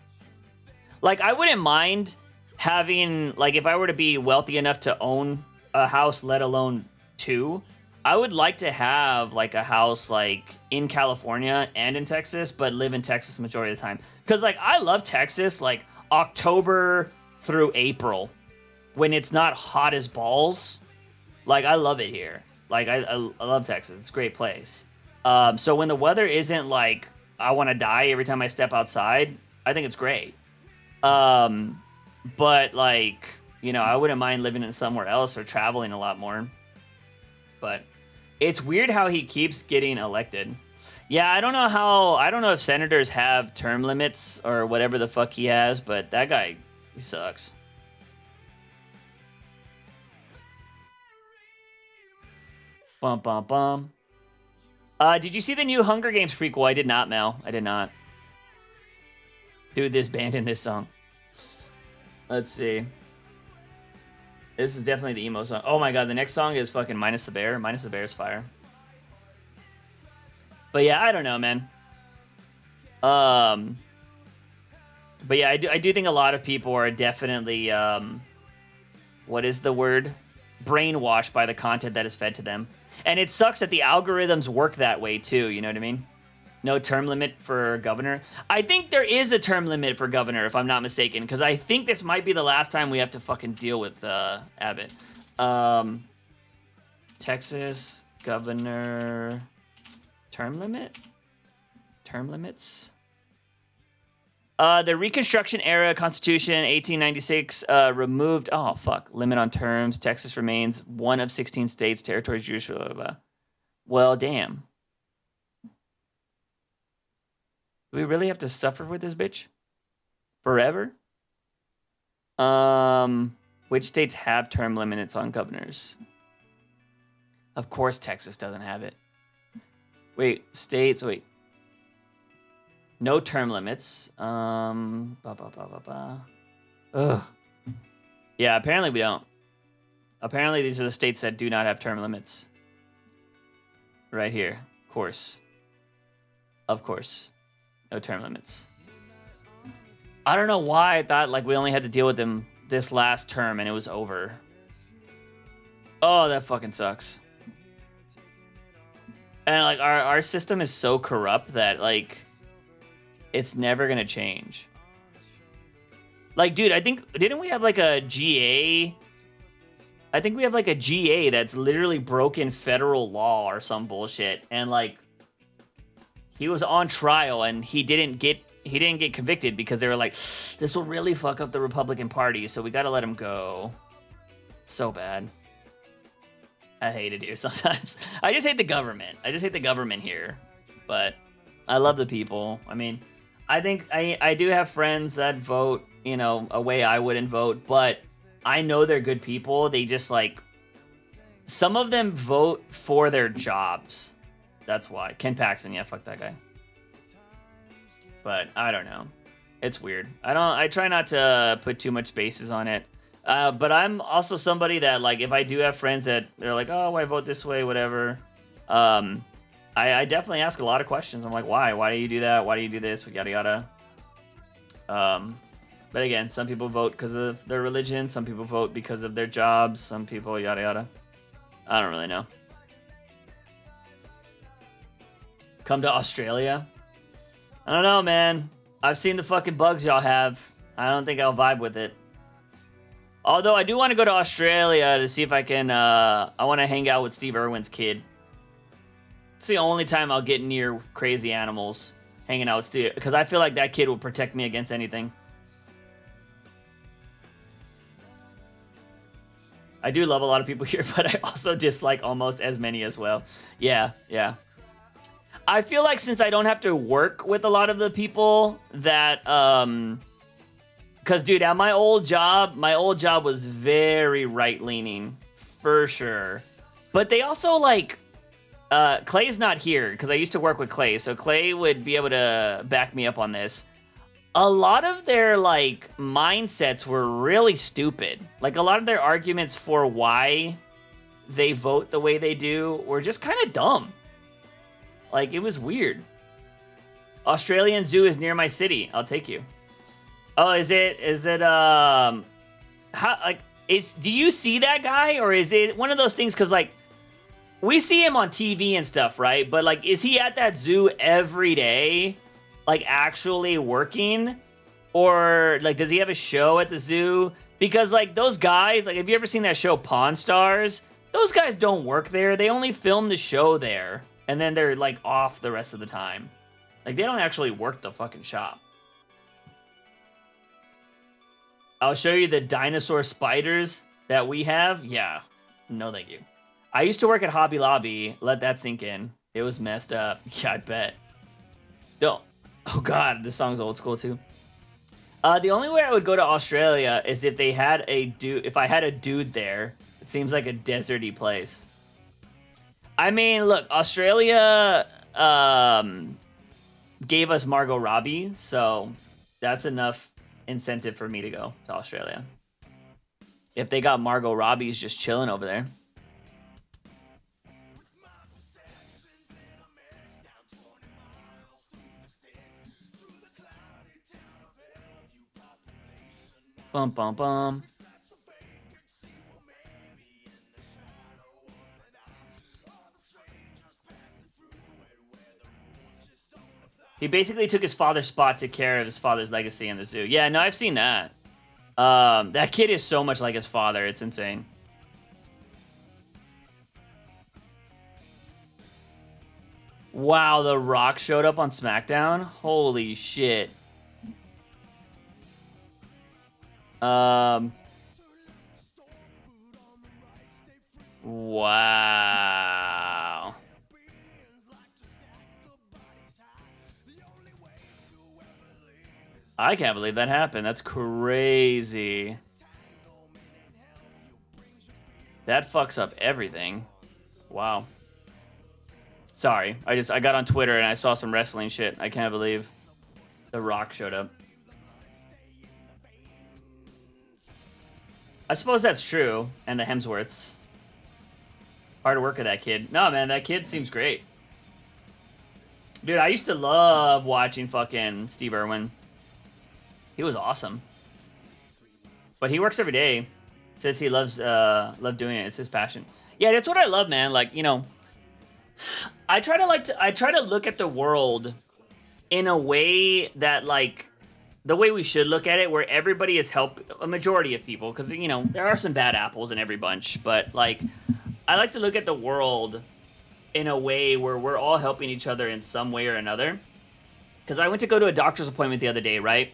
Like, I wouldn't mind having, like, if I were to be wealthy enough to own a house, let alone two, I would like to have, like, a house, like, in California and in Texas, but live in Texas majority of the time. Because, like, I love Texas, like, October through April, when it's not hot as balls. Like, I love it here. Like, I love Texas. It's a great place. So when the weather isn't, like, I want to die every time I step outside, I think it's great. But, like, you know, I wouldn't mind living in somewhere else or traveling a lot more. But it's weird how he keeps getting elected. Yeah, I don't know if senators have term limits or whatever the fuck he has, but that guy, he sucks. Bum, bum, bum. Did you see the new Hunger Games prequel? I did not, Mel. I did not. Dude, this band in this song. Let's see. This is definitely the emo song. Oh my god, the next song is fucking Minus the Bear. Minus the Bear's fire. But yeah, I don't know, man. But yeah, I do think a lot of people are definitely, what is the word? Brainwashed by the content that is fed to them. And it sucks that the algorithms work that way too, you know what I mean? No term limit for governor. I think there is a term limit for governor, if I'm not mistaken, because I think this might be the last time we have to fucking deal with Abbott. Texas governor term limit? Term limits? The Reconstruction era Constitution, 1896, removed, oh fuck, limit on terms. Texas remains one of 16 states, territories, jurisdiction, blah, blah, blah. Well, damn. Do we really have to suffer with this bitch? Forever? Which states have term limits on governors? Of course Texas doesn't have it. Wait, states, wait. No term limits. Ugh. Yeah, apparently we don't. Apparently these are the states that do not have term limits. Right here. Of course. Of course. No term limits. I don't know why I thought like we only had to deal with them this last term and it was over. Oh, that fucking sucks. And like our system is so corrupt that like it's never gonna change. Like, dude, I think didn't we have like a GA? I think we have like a GA that's literally broken federal law or some bullshit, and like he was on trial and he didn't get convicted because they were like, this will really fuck up the Republican Party, so we gotta let him go. So bad. I hate it here sometimes. I just hate the government. I just hate the government here. But I love the people. I mean, I think I do have friends that vote, you know, a way I wouldn't vote, but I know they're good people. They just like, some of them vote for their jobs. That's why. Ken Paxton, yeah, fuck that guy. But I don't know. It's weird. I try not to put too much bases on it. But I'm also somebody that, like, if I do have friends that they're like, oh, why vote this way, whatever. I definitely ask a lot of questions. I'm like, why? Why do you do that? Why do you do this? Yada, yada. But again, some people vote because of their religion. Some people vote because of their jobs. Some people yada yada. I don't really know. Come to Australia? I don't know, man. I've seen the fucking bugs y'all have. I don't think I'll vibe with it. Although I do want to go to Australia to see if I can, I want to hang out with Steve Irwin's kid. It's the only time I'll get near crazy animals, hanging out with Steve, because I feel like that kid will protect me against anything. I do love a lot of people here, but I also dislike almost as many as well. Yeah. I feel like since I don't have to work with a lot of the people that, because, dude, at my old job was very right-leaning, for sure. But they also, like, Clay's not here, because I used to work with Clay, so Clay would be able to back me up on this. A lot of their, like, mindsets were really stupid. Like, a lot of their arguments for why they vote the way they do were just kind of dumb. Like, it was weird. Australian Zoo is near my city. I'll take you. Oh, is it, how, like, do you see that guy? Or is it one of those things, because, like, we see him on TV and stuff, right? But, like, is he at that zoo every day? Like, actually working? Or, like, does he have a show at the zoo? Because, like, those guys, like, have you ever seen that show Pawn Stars? Those guys don't work there. They only film the show there. And then they're, like, off the rest of the time. Like, they don't actually work the fucking shop. I'll show you the dinosaur spiders that we have. Yeah. No, thank you. I used to work at Hobby Lobby. Let that sink in. It was messed up. Yeah, I bet. Don't. Oh, God. This song's old school, too. The only way I would go to Australia is if they had a dude. If I had a dude there. It seems like a deserty place. I mean, look, Australia gave us Margot Robbie, so that's enough incentive for me to go to Australia. If they got Margot Robbie's just chilling over there. Bum, bum, bum. He basically took his father's spot to care of his father's legacy in the zoo. Yeah, no, I've seen that. That kid is so much like his father. It's insane. Wow, The Rock showed up on SmackDown? Holy shit. Wow. I can't believe that happened. That's crazy. That fucks up everything. Wow. Sorry. I got on Twitter and I saw some wrestling shit. I can't believe The Rock showed up. I suppose that's true. And the Hemsworths. Hard work of that kid. No, man, that kid seems great. Dude, I used to love watching fucking Steve Irwin. He was awesome. But he works every day. Says he loves doing it. It's his passion. Yeah, that's what I love, man. Like, you know, I try to look at the world in a way that, like, the way we should look at it, where everybody is a majority of people, because, you know, there are some bad apples in every bunch, but, like, I like to look at the world in a way where we're all helping each other in some way or another. Because I went to go to a doctor's appointment the other day, right?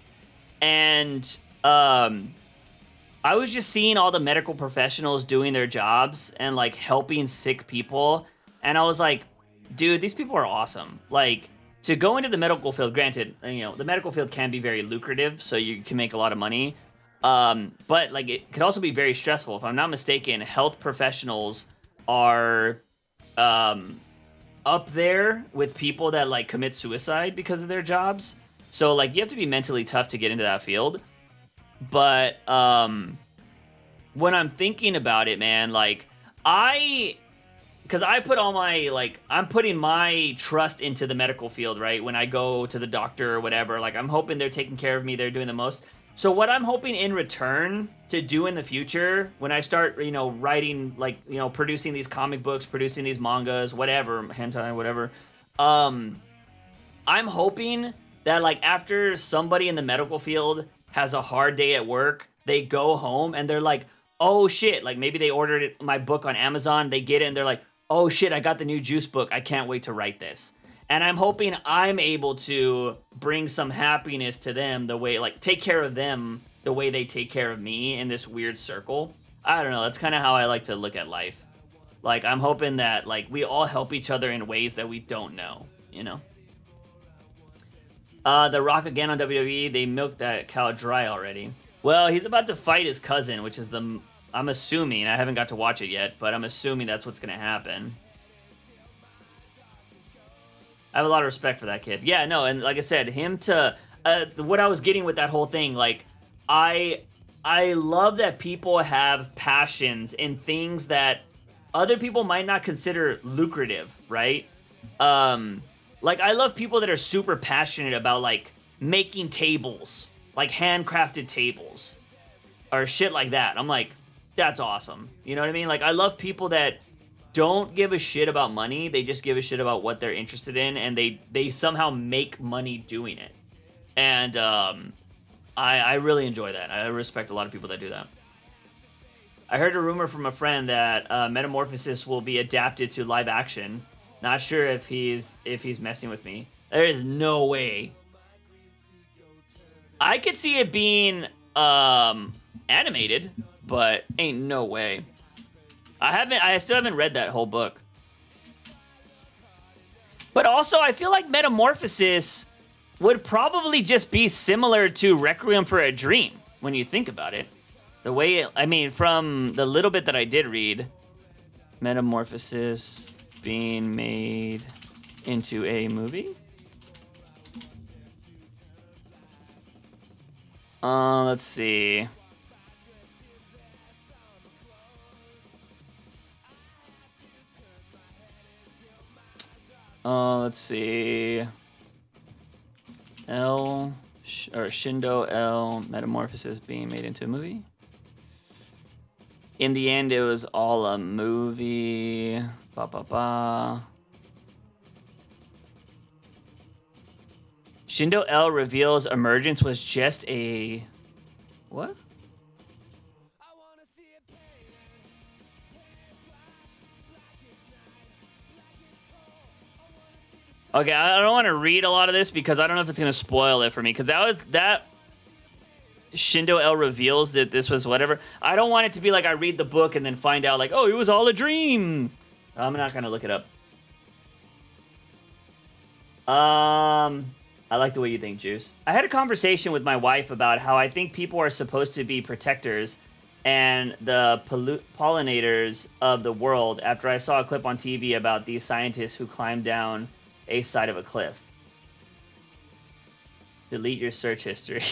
And I was just seeing all the medical professionals doing their jobs and, like, helping sick people. And I was like, dude, these people are awesome. Like, to go into the medical field, granted, you know, the medical field can be very lucrative, so you can make a lot of money. But, like, it could also be very stressful. If I'm not mistaken, health professionals are up there with people that, like, commit suicide because of their jobs. So, like, you have to be mentally tough to get into that field. But when I'm thinking about it, man, like, because I put all my, like, I'm putting my trust into the medical field, right? When I go to the doctor or whatever, like, I'm hoping they're taking care of me, they're doing the most. So what I'm hoping in return to do in the future, when I start, you know, writing, like, you know, producing these comic books, producing these mangas, whatever, hentai, whatever, I'm hoping that, like, after somebody in the medical field has a hard day at work, they go home and they're like, oh shit, like maybe they ordered my book on Amazon, they get it and they're like, oh shit, I got the new Juice book, I can't wait to write this. And I'm hoping I'm able to bring some happiness to them the way, like, take care of them the way they take care of me in this weird circle. I don't know, that's kind of how I like to look at life. Like, I'm hoping that, like, we all help each other in ways that we don't know, you know? The Rock again on WWE, they milked that cow dry already. Well, he's about to fight his cousin, which is I'm assuming, I haven't got to watch it yet, but I'm assuming that's what's going to happen. I have a lot of respect for that kid. Yeah, no, and like I said, him to, what I was getting with that whole thing, like, I love that people have passions in things that other people might not consider lucrative, right? Like, I love people that are super passionate about, like, making tables, like handcrafted tables, or shit like that. I'm like, that's awesome. You know what I mean? Like, I love people that don't give a shit about money. They just give a shit about what they're interested in, and they somehow make money doing it. And I really enjoy that. I respect a lot of people that do that. I heard a rumor from a friend that Metamorphosis will be adapted to live action. Not sure if he's messing with me. There is no way. I could see it being animated, but ain't no way. I still haven't read that whole book. But also, I feel like Metamorphosis would probably just be similar to Requiem for a Dream when you think about it. The way, I mean, from the little bit that I did read, Metamorphosis being made into a movie. Let's see. Let's see. Shindo L Metamorphosis being made into a movie. In the end, it was all a movie. Ba ba ba. Shindo L reveals Emergence was just a... What? Okay, I don't want to read a lot of this because I don't know if it's going to spoil it for me. Because that Shindo L reveals that this was whatever. I don't want it to be like I read the book and then find out like, oh, it was all a dream. I'm not going to look it up. I like the way you think, Juice. I had a conversation with my wife about how I think people are supposed to be protectors and the pollinators of the world after I saw a clip on TV about these scientists who climbed down a side of a cliff. Delete your search history.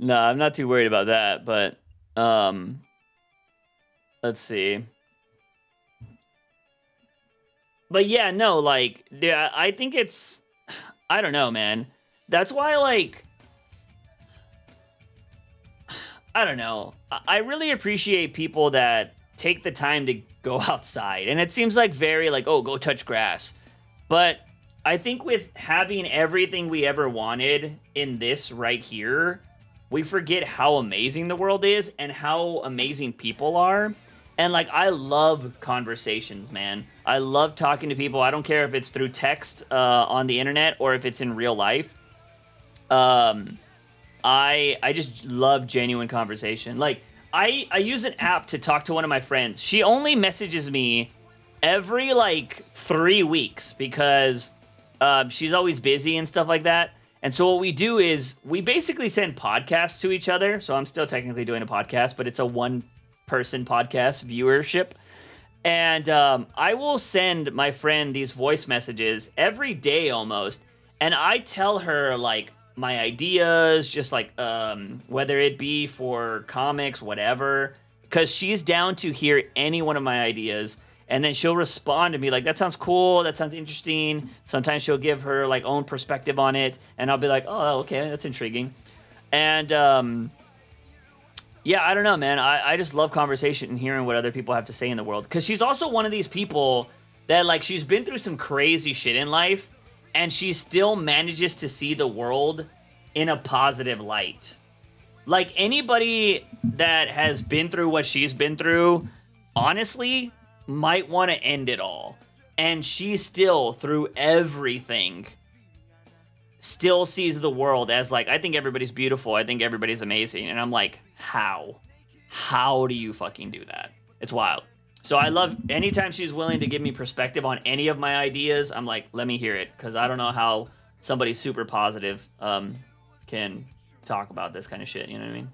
No, I'm not too worried about that, but let's see. But yeah, no, like, yeah, I think it's, I don't know, man. That's why, like, I don't know. I really appreciate people that take the time to go outside. And it seems like very like, oh, go touch grass. But I think with having everything we ever wanted in this right here, we forget how amazing the world is and how amazing people are. And, like, I love conversations, man. I love talking to people. I don't care if it's through text on the internet or if it's in real life. I just love genuine conversation. Like, I use an app to talk to one of my friends. She only messages me every, like, 3 weeks because she's always busy and stuff like that. And so what we do is we basically send podcasts to each other. So I'm still technically doing a podcast, but it's a one-person podcast viewership. And I will send my friend these voice messages every day almost. And I tell her, like, my ideas, just like whether it be for comics, whatever, because she's down to hear any one of my ideas. and then she'll respond to me like, that sounds cool, that sounds interesting. Sometimes she'll give her like own perspective on it, and I'll be like, oh, okay, that's intriguing. And yeah, I don't know, man. I just love conversation and hearing what other people have to say in the world, because she's also one of these people that, like, she's been through some crazy shit in life, and she still manages to see the world in a positive light. Like, anybody that has been through what she's been through, honestly, might want to end it all. And she still, through everything, still sees the world as, like, I think everybody's beautiful, I think everybody's amazing. And I'm like, how? How do you fucking do that? It's wild. So I love anytime she's willing to give me perspective on any of my ideas. I'm like, let me hear it, because I don't know how somebody super positive can talk about this kind of shit. You know what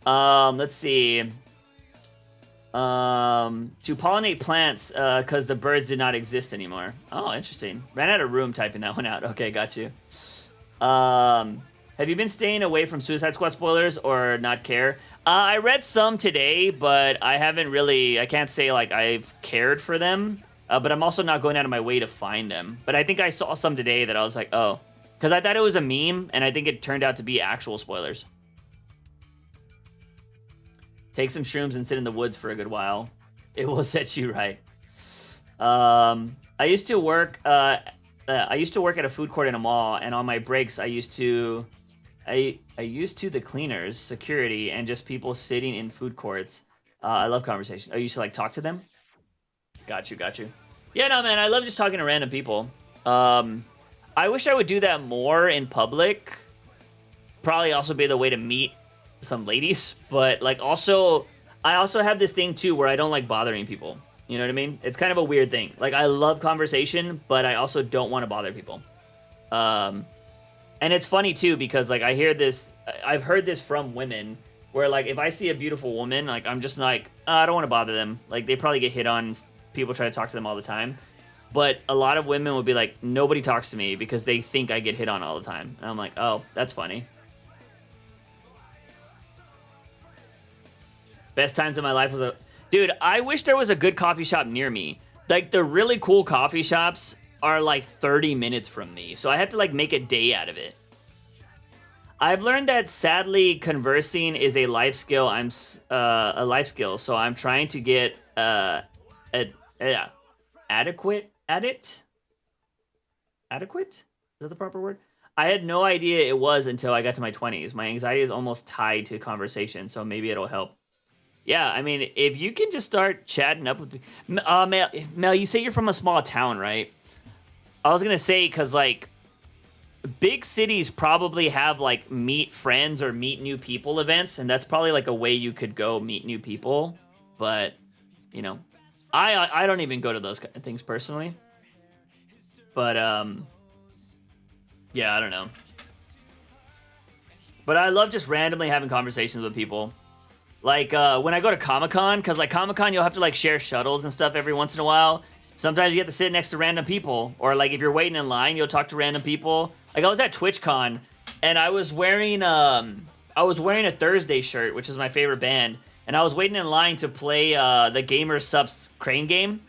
I mean? Let's see. To pollinate plants, because the birds did not exist anymore. Oh, interesting. Ran out of room typing that one out. Okay, got you. Have you been staying away from Suicide Squad spoilers or not care? I read some today, but I haven't really, I can't say like I've cared for them, but I'm also not going out of my way to find them. But I think I saw some today that I was like, oh, because I thought it was a meme, and I think it turned out to be actual spoilers. Take some shrooms and sit in the woods for a good while. It will set you right. I used to work at a food court in a mall, and on my breaks, I used to the cleaners, security, and just people sitting in food courts. I love conversation. I used to like talk to them. Got you. Yeah, no, man, I love just talking to random people. I wish I would do that more in public. Probably also be the way to meet some ladies, but like also, I also have this thing too where I don't like bothering people. You know what I mean? It's kind of a weird thing. Like, I love conversation, but I also don't want to bother people. And it's funny too, because like I've heard this from women where like if I see a beautiful woman, like I'm just like, oh, I don't want to bother them. Like, they probably get hit on. People try to talk to them all the time. But a lot of women would be like, nobody talks to me because they think I get hit on all the time. And I'm like, oh, that's funny. Best times in my life was Dude, I wish there was a good coffee shop near me. Like, the really cool coffee shops are like 30 minutes from me. So I have to like make a day out of it. I've learned that sadly conversing is a life skill. A life skill. So I'm trying to get adequate at it. Adequate? Is that the proper word? I had no idea it was until I got to my 20s. My anxiety is almost tied to conversation, so maybe it'll help. Yeah, I mean, if you can just start chatting up with me. Mel, you say you're from a small town, right? I was going to say, because, like, big cities probably have, like, meet friends or meet new people events, and that's probably, like, a way you could go meet new people. But, you know, I don't even go to those kind of things personally. But, yeah, I don't know. But I love just randomly having conversations with people. Like, when I go to Comic-Con, because, like, Comic-Con, you'll have to, like, share shuttles and stuff every once in a while. Sometimes you get to sit next to random people. Or, like, if you're waiting in line, you'll talk to random people. Like, I was at TwitchCon, and I was wearing a Thursday shirt, which is my favorite band. And I was waiting in line to play the Gamer Subs Crane game.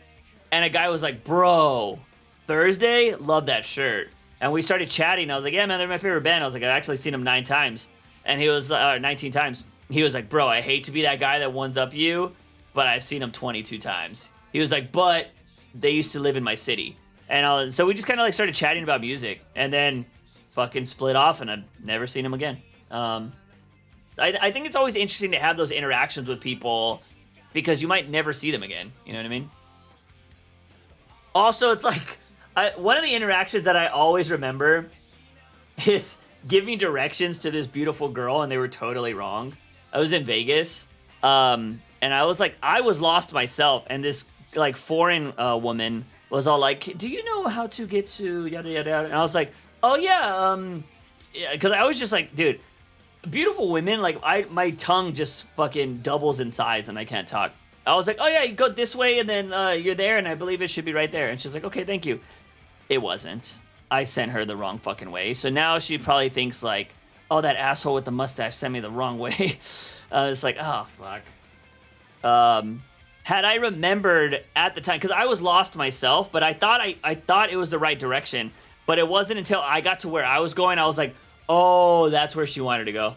And a guy was like, bro, Thursday? Love that shirt. And we started chatting. I was like, yeah, man, they're my favorite band. I was like, I've actually seen them 9 times. And he was, 19 times. He was like, bro, I hate to be that guy that ones up you, but I've seen him 22 times. He was like, but they used to live in my city. And so we just kind of like started chatting about music, and then fucking split off, and I've never seen him again. I think it's always interesting to have those interactions with people because you might never see them again. You know what I mean? Also, it's like, one of the interactions that I always remember is giving directions to this beautiful girl, and they were totally wrong. I was in Vegas, and I was lost myself, and this like foreign woman was all like, do you know how to get to yada yada yada? And I was like, oh yeah, because I was just like, dude, beautiful women, like my tongue just fucking doubles in size and I can't talk. I was like, oh yeah, you go this way and then you're there, and I believe it should be right there. And she's like, okay, thank you. It wasn't. I sent her the wrong fucking way. So now she probably thinks like, oh, that asshole with the mustache sent me the wrong way. It's like, oh, fuck. had I remembered at the time, because I was lost myself, but I thought it was the right direction. But it wasn't until I got to where I was going, I was like, oh, that's where she wanted to go.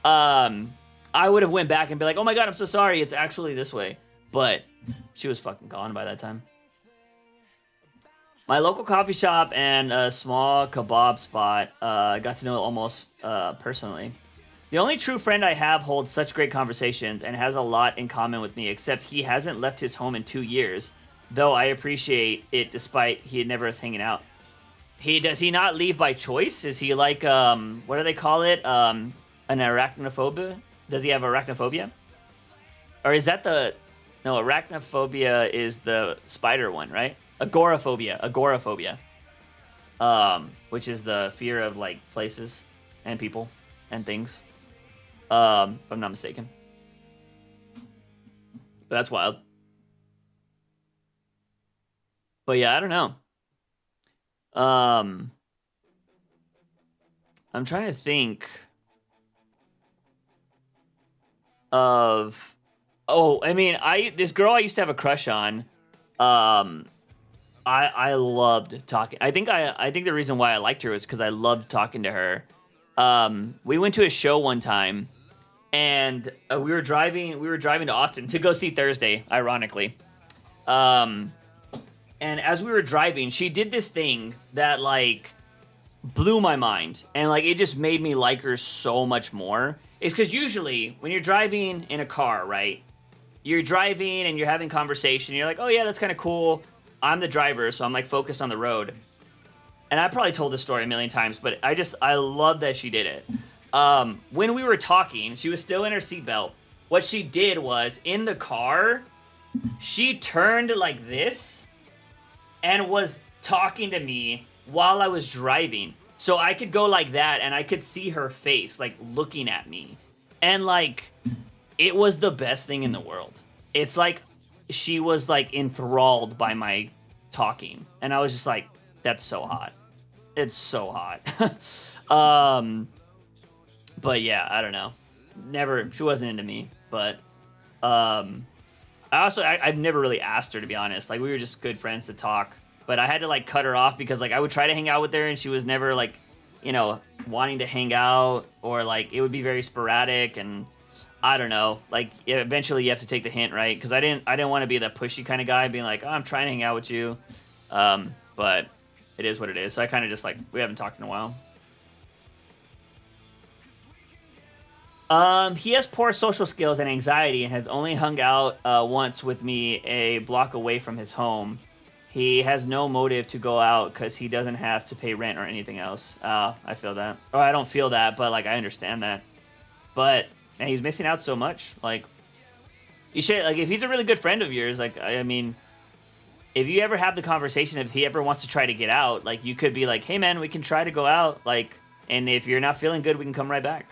I would have went back and be like, oh my god, I'm so sorry, it's actually this way. But she was fucking gone by that time. My local coffee shop and a small kebab spot, I got to know almost personally. The only true friend I have holds such great conversations and has a lot in common with me, except he hasn't left his home in 2 years, though I appreciate it despite he never is hanging out. Does he not leave by choice? Is he like, what do they call it? An arachnophobia? Does he have arachnophobia? Or is that no, arachnophobia is the spider one, right? Agoraphobia, which is the fear of like places and people and things. If I'm not mistaken. But that's wild. But yeah, I don't know. I'm trying to think of. Oh, I mean, this girl I used to have a crush on. I loved talking. I think the reason why I liked her was because I loved talking to her. We went to a show one time, and we were driving to Austin to go see Thursday, ironically. And as we were driving, she did this thing that like blew my mind, and like it just made me like her so much more. It's because usually when you're driving in a car, right? You're driving and you're having conversation. You're like, oh yeah, that's kind of cool. I'm the driver, so I'm like focused on the road. And I probably told this story a million times, but I love that she did it. When we were talking, she was still in her seatbelt. What she did was, in the car, she turned like this and was talking to me while I was driving. So I could go like that, and I could see her face, like, looking at me. And, like, it was the best thing in the world. It's like she was, like, enthralled by my talking. And I was just like, that's so hot. It's so hot. But yeah, I don't know. She wasn't into me. But I've never really asked her, to be honest. Like, we were just good friends to talk. But I had to, like, cut her off because, like, I would try to hang out with her and she was never, like, you know, wanting to hang out, or, like, it would be very sporadic, and I don't know. Like, eventually you have to take the hint, right? Because I didn't want to be the pushy kind of guy being like, oh, I'm trying to hang out with you. But it is what it is. So I kind of just, like, we haven't talked in a while. He has poor social skills and anxiety and has only hung out once with me a block away from his home. He has no motive to go out because he doesn't have to pay rent or anything else. I feel that. Or I don't feel that, but, like, I understand that. But, man, he's missing out so much. Like, you should, like, if he's a really good friend of yours, like, I mean, if you ever have the conversation, if he ever wants to try to get out, like, you could be like, hey, man, we can try to go out, like, and if you're not feeling good, we can come right back.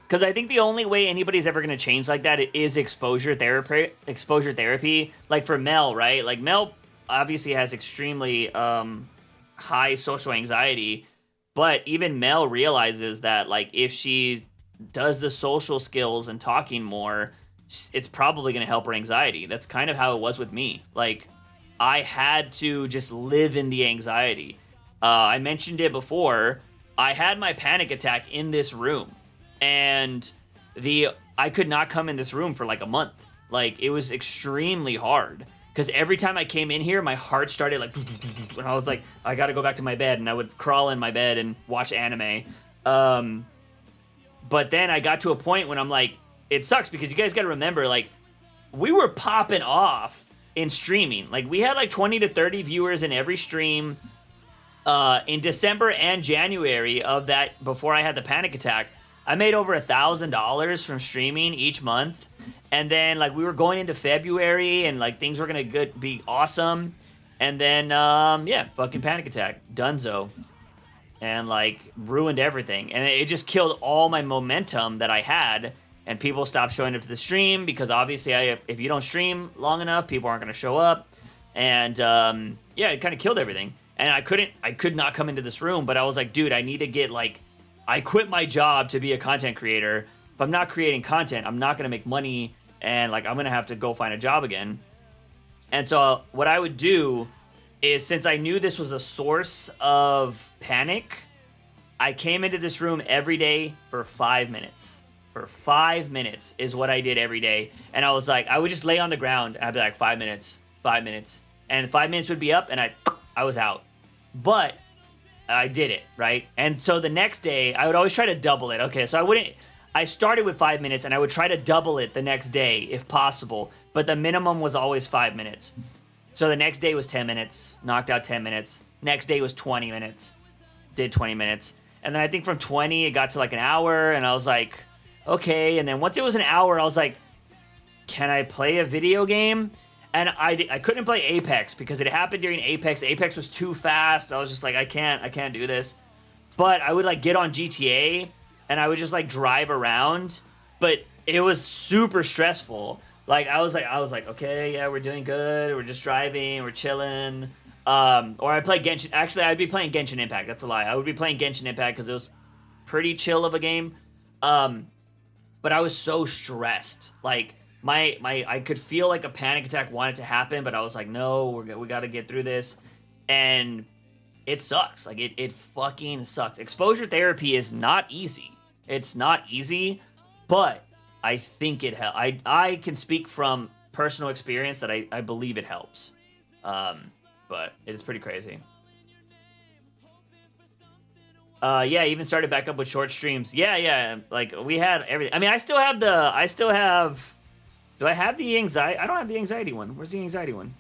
Because I think the only way anybody's ever going to change like that is exposure therapy. Like, for Mel, right? Like, Mel obviously has extremely high social anxiety, but even Mel realizes that, like, if she does the social skills and talking more, it's probably going to help her anxiety. That's kind of how it was with me. Like, I had to just live in the anxiety. I mentioned it before. I had my panic attack in this room, and I could not come in this room for like a month. Like, it was extremely hard. Because every time I came in here, my heart started like, and I was like, I gotta go back to my bed, and I would crawl in my bed and watch anime. But then I got to a point when I'm like, it sucks because you guys gotta remember, like, we were popping off in streaming. Like, we had like 20 to 30 viewers in every stream in December and January of that, before I had the panic attack. I made over $1,000 from streaming each month. And then, like, we were going into February, and, like, things were going to be awesome. And then, yeah, fucking panic attack. Dunzo. And, like, ruined everything. And it just killed all my momentum that I had. And people stopped showing up to the stream because, obviously, if you don't stream long enough, people aren't going to show up. And, yeah, it kind of killed everything. And I could not come into this room, but I was like, dude, I need to get, like, I quit my job to be a content creator. If I'm not creating content, I'm not going to make money and like I'm gonna have to go find a job again. And so what I would do is, since I knew this was a source of panic, I came into this room every day for 5 minutes. For 5 minutes is what I did every day. And I was like, I would just lay on the ground. And I'd be like, 5 minutes, 5 minutes. And 5 minutes would be up and I was out. But I did it, right? And so the next day, I would always try to double it. Okay, so I started with 5 minutes and I would try to double it the next day if possible. But the minimum was always 5 minutes. So the next day was 10 minutes, knocked out 10 minutes. Next day was 20 minutes, did 20 minutes. And then I think from 20, it got to like an hour, and I was like, okay. And then once it was an hour, I was like, can I play a video game? And I couldn't play Apex because it happened during Apex. Apex was too fast. I was just like, I can't do this. But I would like get on GTA, and I would just like drive around. But it was super stressful. Like I was like, okay, yeah, we're doing good. We're just driving. We're chilling. Or I play Genshin. Actually, I'd be playing Genshin Impact. That's a lie. I would be playing Genshin Impact because it was pretty chill of a game. But I was so stressed. Like I could feel like a panic attack wanted to happen, but I was like, no, we got to get through this. And it sucks. Like it fucking sucks. Exposure therapy is not easy. It's not easy, but I think it helps. I can speak from personal experience that I believe it helps. But it's pretty crazy. Yeah, even started back up with short streams. Yeah. Like we had everything. I mean, I still have. Do I have the anxiety? I don't have the anxiety one. Where's the anxiety one?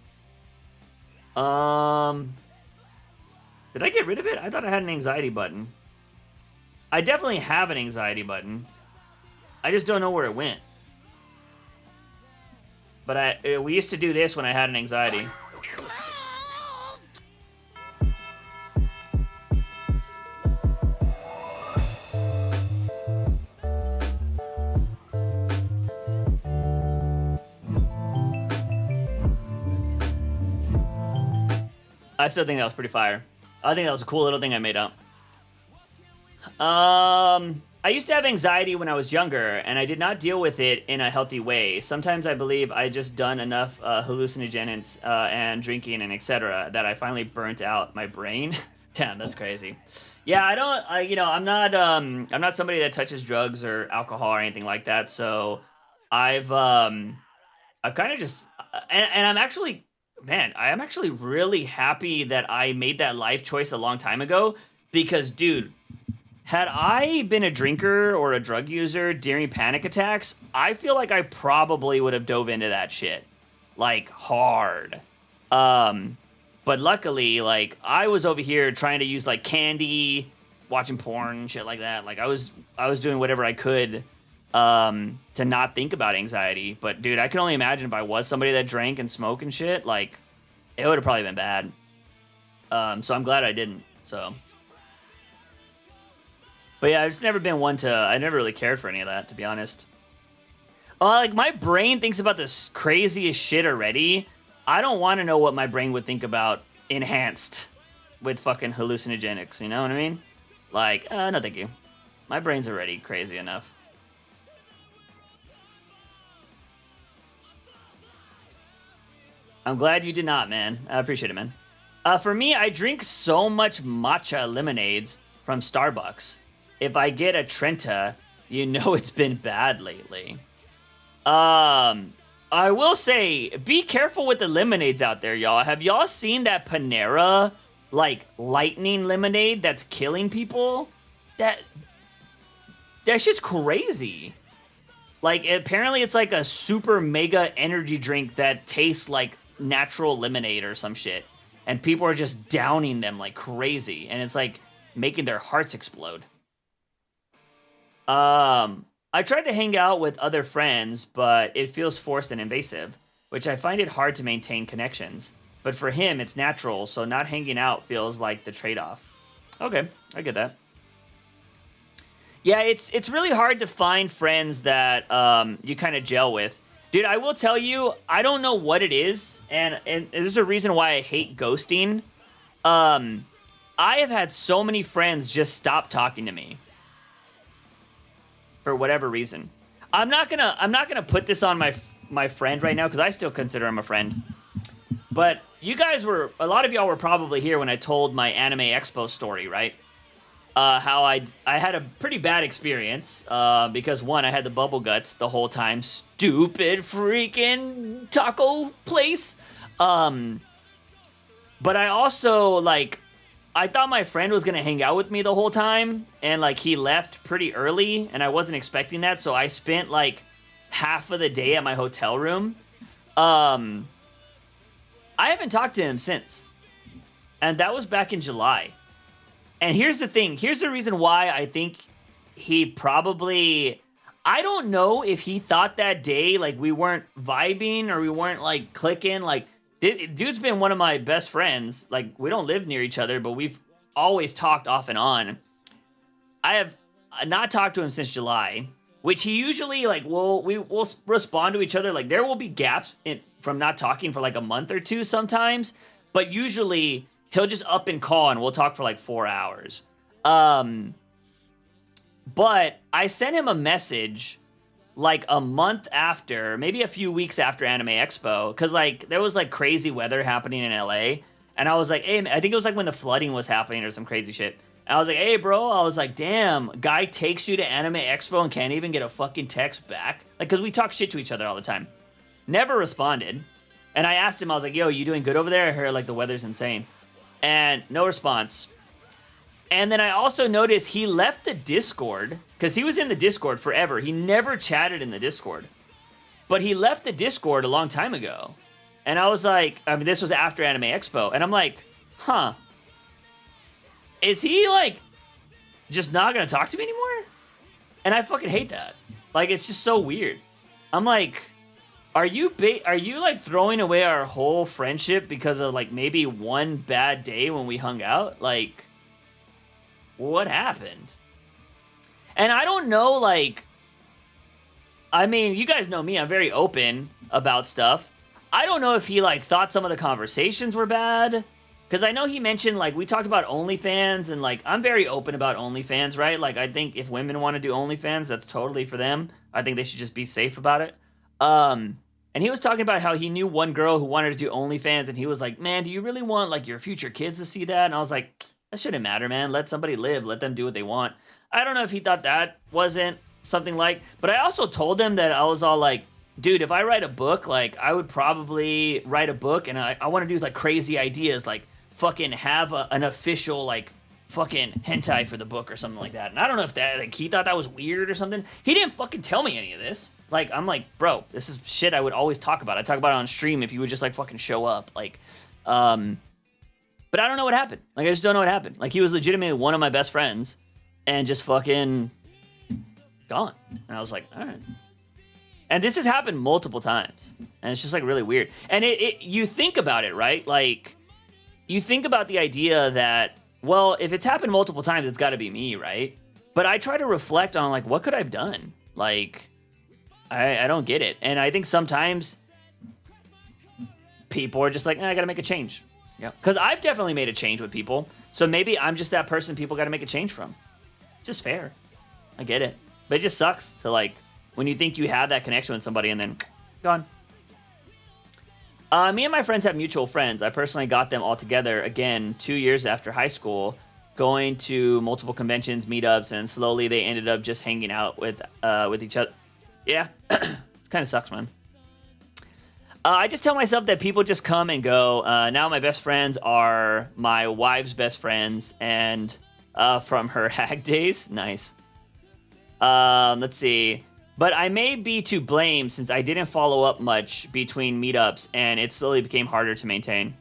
Did I get rid of it? I thought I had an anxiety button. I definitely have an anxiety button. I just don't know where it went. But we used to do this when I had an anxiety. I still think that was pretty fire. I think that was a cool little thing I made up. I used to have anxiety when I was younger, and I did not deal with it in a healthy way. Sometimes I believe I just done enough hallucinogens and drinking and etc. that I finally burnt out my brain. Damn, that's crazy. Yeah, I'm not somebody that touches drugs or alcohol or anything like that. So I've kind of just, and I'm actually. Man, I am actually really happy that I made that life choice a long time ago because, dude, had I been a drinker or a drug user during panic attacks, I feel like I probably would have dove into that shit, like, hard. But luckily, like, I was over here trying to use, like, candy, watching porn and shit like that. Like, I was doing whatever I could to not think about anxiety. But dude, I can only imagine if I was somebody that drank and smoked and shit, like it would have probably been bad. So I'm glad I didn't. So, but yeah, I've just never been one to. I never really cared for any of that, to be honest. Like my brain thinks about this craziest shit already. I don't want to know what my brain would think about enhanced with fucking hallucinogenics. You know what I mean? Like, no, thank you. My brain's already crazy enough. I'm glad you did not, man. I appreciate it, man. For me, I drink so much matcha lemonades from Starbucks. If I get a Trenta, you know it's been bad lately. I will say, be careful with the lemonades out there, y'all. Have y'all seen that Panera, like, lightning lemonade that's killing people? That shit's crazy. Like, apparently it's like a super mega energy drink that tastes like natural lemonade or some shit. And people are just downing them like crazy. And it's like making their hearts explode. I tried to hang out with other friends, but it feels forced and invasive, which I find it hard to maintain connections. But for him, it's natural, so not hanging out feels like the trade-off. Okay, I get that. Yeah, it's really hard to find friends that you kind of gel with. Dude, I will tell you, I don't know what it is, and this is a reason why I hate ghosting. I have had so many friends just stop talking to me. For whatever reason. I'm not gonna put this on my friend right now because I still consider him a friend. But a lot of y'all were probably here when I told my Anime Expo story, right? How I had a pretty bad experience because one, I had the bubble guts the whole time. Stupid freaking taco place. But I also I thought my friend was gonna hang out with me the whole time, and he left pretty early, and I wasn't expecting that, so I spent half of the day at my hotel room. I haven't talked to him since, and that was back in July. And here's the thing. Here's the reason why I think he probably... I don't know if he thought that day, we weren't vibing or we weren't, clicking. Dude's been one of my best friends. We don't live near each other, but we've always talked off and on. I have not talked to him since July, which he usually, we'll respond to each other. There will be gaps from not talking for, a month or two sometimes, but usually... he'll just up and call, and we'll talk for 4 hours. But I sent him a message a month after, maybe a few weeks after Anime Expo, because there was crazy weather happening in LA, and I was like, hey, I think it was when the flooding was happening or some crazy shit. And I was like, hey, bro, I was like, damn, guy takes you to Anime Expo and can't even get a fucking text back, because we talk shit to each other all the time. Never responded, and I asked him, I was like, yo, you doing good over there? I heard the weather's insane. And no response. And then I also noticed he left the Discord, because he was in the Discord forever. He never chatted in the Discord. But he left the Discord a long time ago. And I was like, this was after Anime Expo. And I'm like, huh. Is he, just not going to talk to me anymore? And I fucking hate that. It's just so weird. I'm like... Are you throwing away our whole friendship because of maybe one bad day when we hung out? What happened? And I don't know, you guys know me, I'm very open about stuff. I don't know if he thought some of the conversations were bad, because I know he mentioned we talked about OnlyFans, and I'm very open about OnlyFans, right? I think if women want to do OnlyFans, that's totally for them. I think they should just be safe about it. And he was talking about how he knew one girl who wanted to do OnlyFans, and he was like, man, do you really want, your future kids to see that? And I was like, that shouldn't matter, man. Let somebody live. Let them do what they want. I don't know if he thought that wasn't something but I also told him that I was all dude, if I write a book, I would probably write a book, and I want to do, crazy ideas, fucking have an official, fucking hentai for the book or something like that. And I don't know if that, he thought that was weird or something. He didn't fucking tell me any of this. I'm like, bro, this is shit I would always talk about. I talk about it on stream if you would just, fucking show up. But I don't know what happened. I just don't know what happened. He was legitimately one of my best friends and just fucking gone. And I was like, all right. And this has happened multiple times. And it's just, really weird. And you think about it, right? You think about the idea that, well, if it's happened multiple times, it's got to be me, right? But I try to reflect on, what could I have done? I don't get it. And I think sometimes people are just I got to make a change. Yeah. Because I've definitely made a change with people. So maybe I'm just that person people got to make a change from. It's just fair. I get it. But it just sucks to, when you think you have that connection with somebody and then gone. Me and my friends have mutual friends. I personally got them all together again 2 years after high school, going to multiple conventions, meetups, and slowly they ended up just hanging out with each other. Yeah, it kind of sucks, man. I just tell myself that people just come and go. Now my best friends are my wife's best friends, and from her hag days. Nice. Let's see. But I may be to blame since I didn't follow up much between meetups, and it slowly became harder to maintain.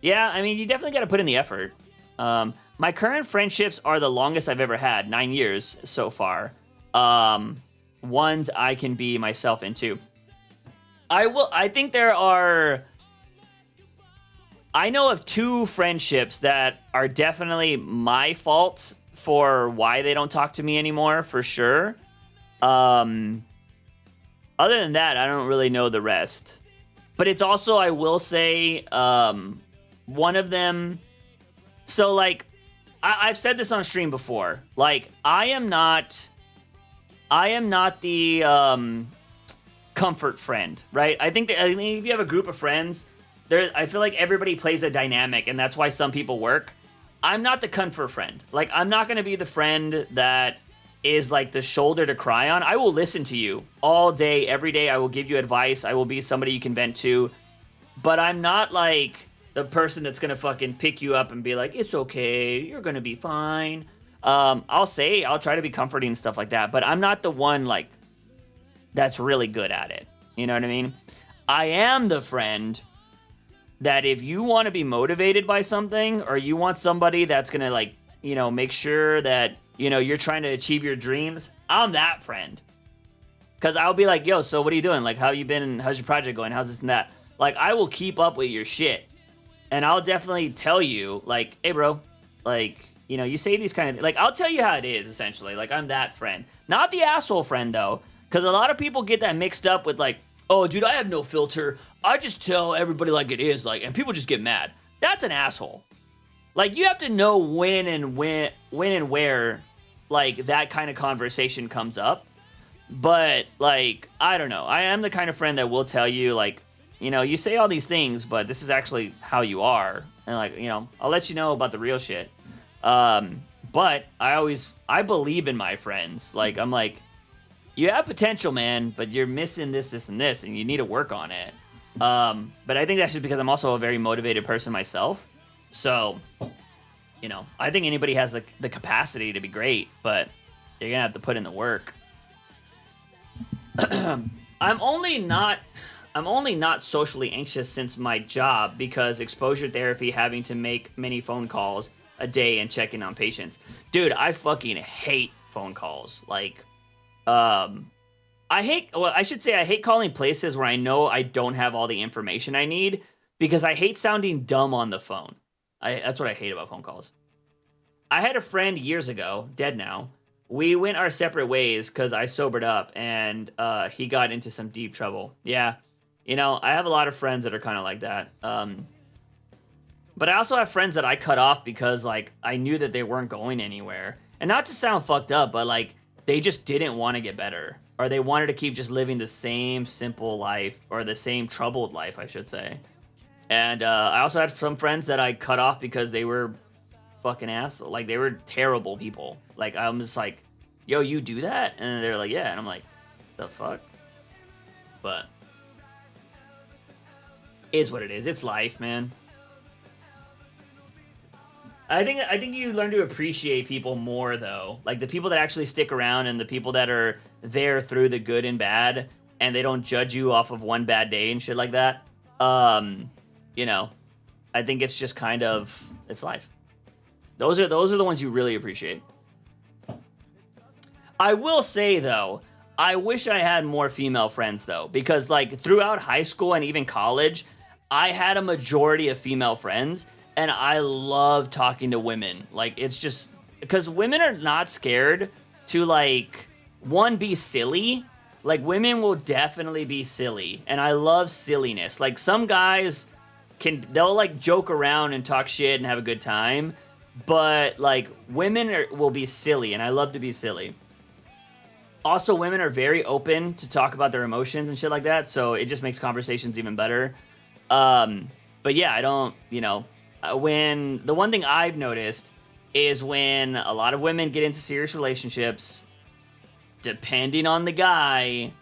Yeah, you definitely got to put in the effort. My current friendships are the longest I've ever had, 9 years so far. Ones I can be myself into. I think there are... I know of 2 friendships that are definitely my fault for why they don't talk to me anymore, for sure. Other than that, I don't really know the rest. But it's also, I will say, one of them... So, I've said this on stream before. I am not... I am not the comfort friend, right? I think if you have a group of friends, I feel like everybody plays a dynamic, and that's why some people work. I'm not the comfort friend. Like, I'm not going to be the friend that is like the shoulder to cry on. I will listen to you all day, every day. I will give you advice. I will be somebody you can vent to. But I'm not like the person that's going to fucking pick you up and be like, it's okay, you're going to be fine. I'll try to be comforting and stuff like that. But I'm not the one like that's really good at it. You know what I mean? I am the friend that if you want to be motivated by something, or you want somebody that's going to like, you know, make sure that, you know, you're trying to achieve your dreams, I'm that friend. Because I'll be like, yo, so what are you doing? Like, how you been? How's your project going? How's this and that? Like, I will keep up with your shit. And I'll definitely tell you, like, hey, bro, like, you know, you say these kind of, like, I'll tell you how it is, essentially. Like, I'm that friend. Not the asshole friend, though. Because a lot of people get that mixed up with, like, oh, dude, I have no filter. I just tell everybody like it is, like, and people just get mad. That's an asshole. Like, you have to know when and where, like, that kind of conversation comes up. But, like, I don't know. I am the kind of friend that will tell you, like, you know, you say all these things, but this is actually how you are. And, like, you know, I'll let you know about the real shit. But I believe in my friends. Like, I'm like, you have potential, man, but you're missing this, this, and this, and you need to work on it. But I think that's just because I'm also a very motivated person myself. So, you know, I think anybody has the capacity to be great, but you're gonna have to put in the work. I'm only not socially anxious since my job because exposure therapy, having to make many phone calls a day and check in on patients. Dude, I fucking hate phone calls. Like, I hate calling places where I know I don't have all the information I need because I hate sounding dumb on the phone. That's what I hate about phone calls. I had a friend years ago, dead now. We went our separate ways because I sobered up and he got into some deep trouble. Yeah, you know, I have a lot of friends that are kind of like that. But I also have friends that I cut off because, like, I knew that they weren't going anywhere. And not to sound fucked up, but, like, they just didn't want to get better. Or they wanted to keep just living the same simple life, or the same troubled life, I should say. And I also had some friends that I cut off because they were fucking asshole. Like, they were terrible people. Like, I'm just like, yo, you do that? And they're like, yeah. And I'm like, the fuck? But is what it is. It's life, man. I think you learn to appreciate people more, though. Like, the people that actually stick around and the people that are there through the good and bad, and they don't judge you off of one bad day and shit like that. You know, I think it's just kind of, it's life. Those are the ones you really appreciate. I will say, though, I wish I had more female friends, though, because, like, throughout high school and even college, I had a majority of female friends. And I love talking to women. Like, it's just... Because women are not scared to, like... One, be silly. Like, women will definitely be silly. And I love silliness. Like, some guys they'll, like, joke around and talk shit and have a good time. But, like, women will be silly. And I love to be silly. Also, women are very open to talk about their emotions and shit like that. So, it just makes conversations even better. But, yeah, I don't... You know... When the one thing I've noticed is when a lot of women get into serious relationships, depending on the guy,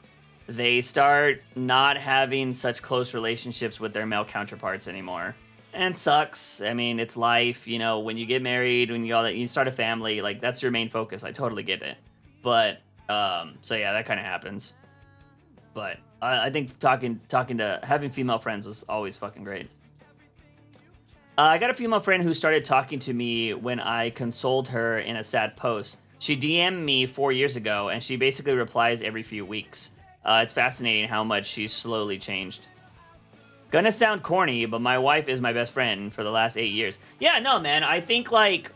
they start not having such close relationships with their male counterparts anymore. And it sucks. I mean, it's life. You know, when you get married, when you start a family, like, that's your main focus. I totally get it. But so yeah, that kind of happens. But I think having female friends was always fucking great. I got a female friend who started talking to me when I consoled her in a sad post. She DM'd me 4 years ago, and she basically replies every few weeks. It's fascinating how much she's slowly changed. Gonna sound corny, but my wife is my best friend for the last 8 years. Yeah, no, man, I think, like,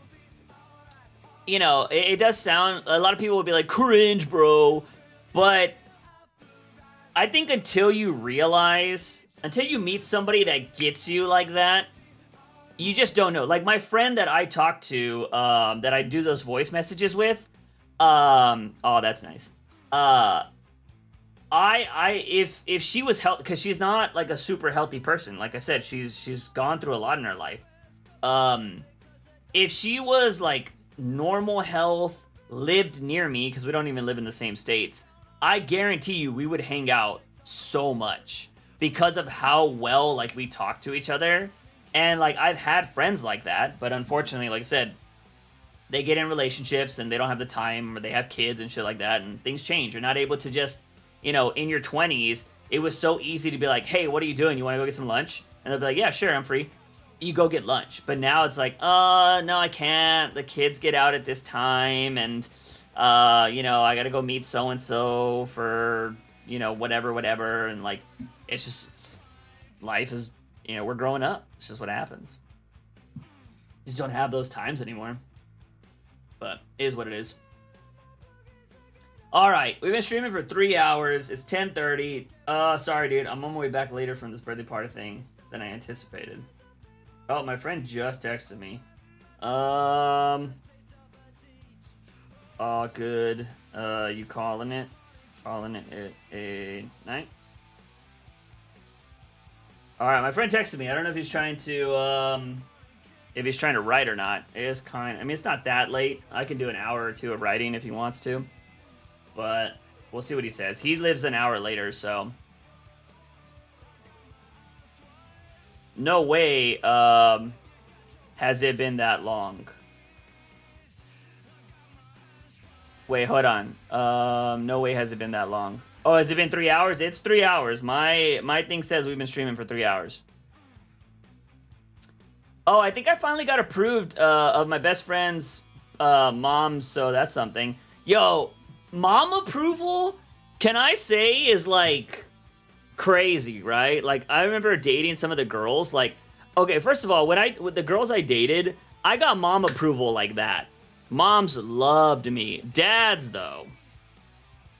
you know, it does sound... A lot of people will be like, cringe, bro. But I think until you meet somebody that gets you like that, you just don't know. Like, my friend that I talk to, that I do those voice messages with, oh, that's nice. If she was healthy, because she's not like a super healthy person. Like I said, she's gone through a lot in her life. If she was like normal health, lived near me, because we don't even live in the same states, I guarantee you we would hang out so much because of how well like we talk to each other. And like I've had friends like that, but unfortunately, like I said, they get in relationships and they don't have the time, or they have kids and shit like that, and things change. You're not able to just, you know, in your 20s, it was so easy to be like, hey, what are you doing? You want to go get some lunch? And they'll be like, yeah, sure, I'm free. You go get lunch. But now it's like, no, I can't. The kids get out at this time, and, you know, I got to go meet so-and-so for, you know, whatever. And, like, it's just, life is, you know, we're growing up. It's just what happens. You just don't have those times anymore. But it is what it is. All right, we've been streaming for 3 hours. It's 10:30. Sorry, dude. I'm on my way back later from this birthday party thing than I anticipated. Oh, my friend just texted me. Oh, good. You calling it? Calling it a night? All right, my friend texted me. I don't know if he's trying to write or not. It is kind. I mean, it's not that late. I can do an hour or two of writing if he wants to. But we'll see what he says. He lives an hour later, so no way has it been that long. Wait, hold on. No way has it been that long. Oh, has it been 3 hours? It's 3 hours. My thing says we've been streaming for 3 hours. Oh, I think I finally got approved of my best friend's mom, so that's something. Yo, mom approval, can I say, is like crazy, right? Like, I remember dating some of the girls. Like, okay, first of all, with the girls I dated, I got mom approval like that. Moms loved me. Dads, though,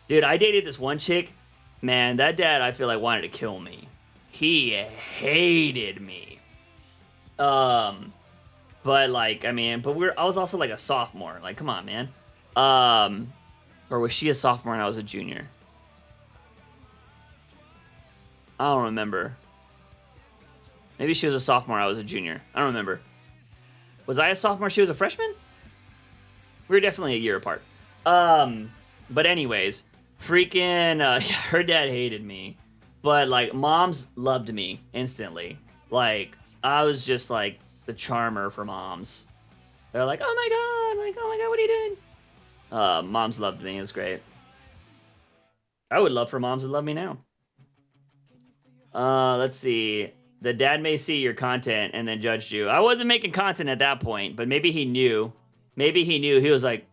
dude, I dated this one chick. Man, that dad, I feel like, wanted to kill me. He hated me. But like, I mean, I was also like a sophomore. Like, come on, man. Or was she a sophomore and I was a junior? I don't remember. Maybe she was a sophomore, I was a junior. I don't remember. Was I a sophomore, she was a freshman? We were definitely a year apart. But anyways, freaking, her dad hated me. But, like, moms loved me instantly. Like, I was just, like, the charmer for moms. They're like, oh my god, like, oh my god, what are you doing? Moms loved me, it was great. I would love for moms to love me now. Let's see. The dad may see your content and then judge you. I wasn't making content at that point, but maybe he knew. Maybe he knew. He was like,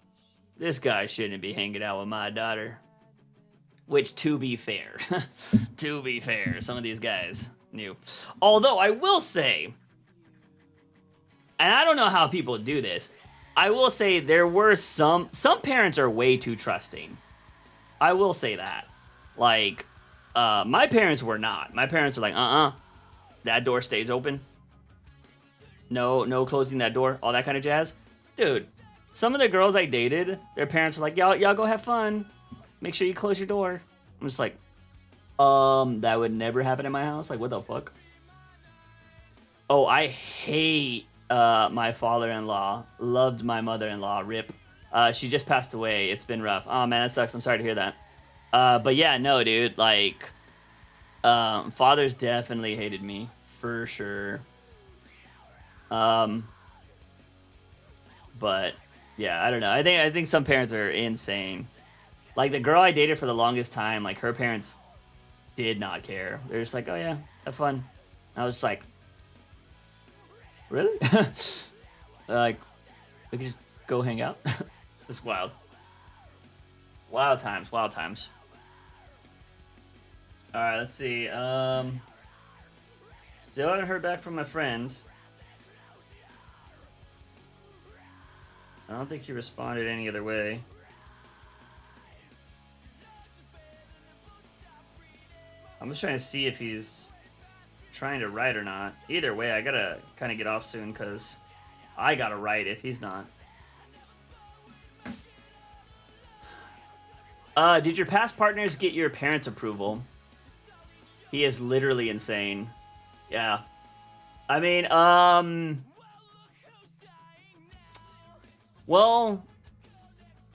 this guy shouldn't be hanging out with my daughter. Which, to be fair, some of these guys knew. Although, I will say, and I don't know how people do this, I will say there were some parents are way too trusting. I will say that. Like, my parents were not. My parents were like, that door stays open. No closing that door, all that kind of jazz. Dude, some of the girls I dated, their parents were like, y'all go have fun. Make sure you close your door. I'm just like, that would never happen in my house. Like, what the fuck? Oh, I hate my father-in-law. Loved my mother-in-law. Rip. She just passed away. It's been rough. Oh man, that sucks. I'm sorry to hear that. But yeah, no, dude. Like, fathers definitely hated me for sure. But yeah, I don't know. I think some parents are insane. Like, the girl I dated for the longest time, like, her parents did not care. They're just like, oh yeah, have fun. I was just like, really? Like, we could just go hang out? It's wild. Wild times. Alright, let's see. Still haven't heard back from my friend. I don't think he responded any other way. I'm just trying to see if he's trying to write or not. Either way, I gotta kind of get off soon because I gotta write if he's not. Did your past partners get your parents' approval? He is literally insane. Yeah. I mean, well,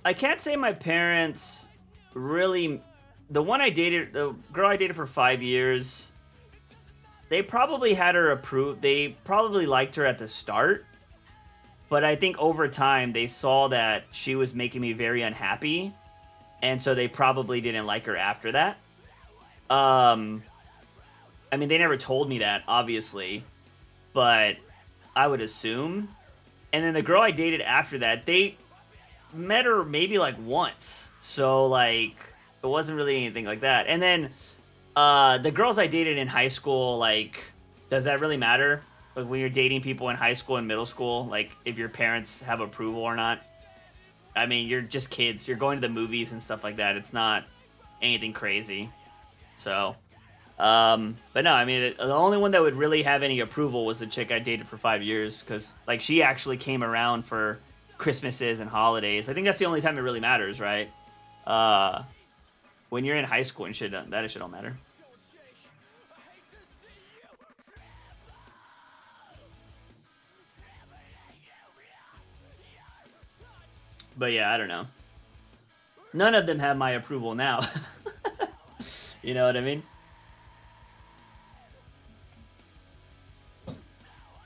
I can't say my parents really... The girl I dated for 5 years, they probably had her approved. They probably liked her at the start, but I think over time they saw that she was making me very unhappy, and so they probably didn't like her after that. I mean, they never told me that, obviously, but I would assume. And then the girl I dated after that, they met her maybe like once, so like it wasn't really anything like that. And then the girls I dated in high school, like, does that really matter? Like, when you're dating people in high school and middle school, like, if your parents have approval or not? I mean, you're just kids. You're going to the movies and stuff like that. It's not anything crazy. So, but no, I mean, the only one that would really have any approval was the chick I dated for 5 years, because, like, she actually came around for Christmases and holidays. I think that's the only time it really matters, right? When you're in high school and shit, that shit don't matter. But yeah, I don't know. None of them have my approval now. You know what I mean?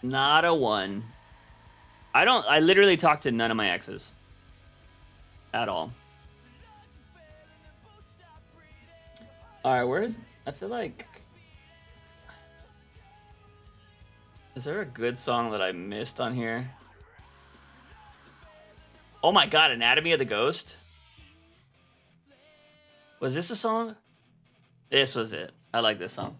Not a one. I literally talk to none of my exes. At all. Alright, I feel like... Is there a good song that I missed on here? Oh my god, Anatomy of the Ghost? Was this a song? This was it. I like this song.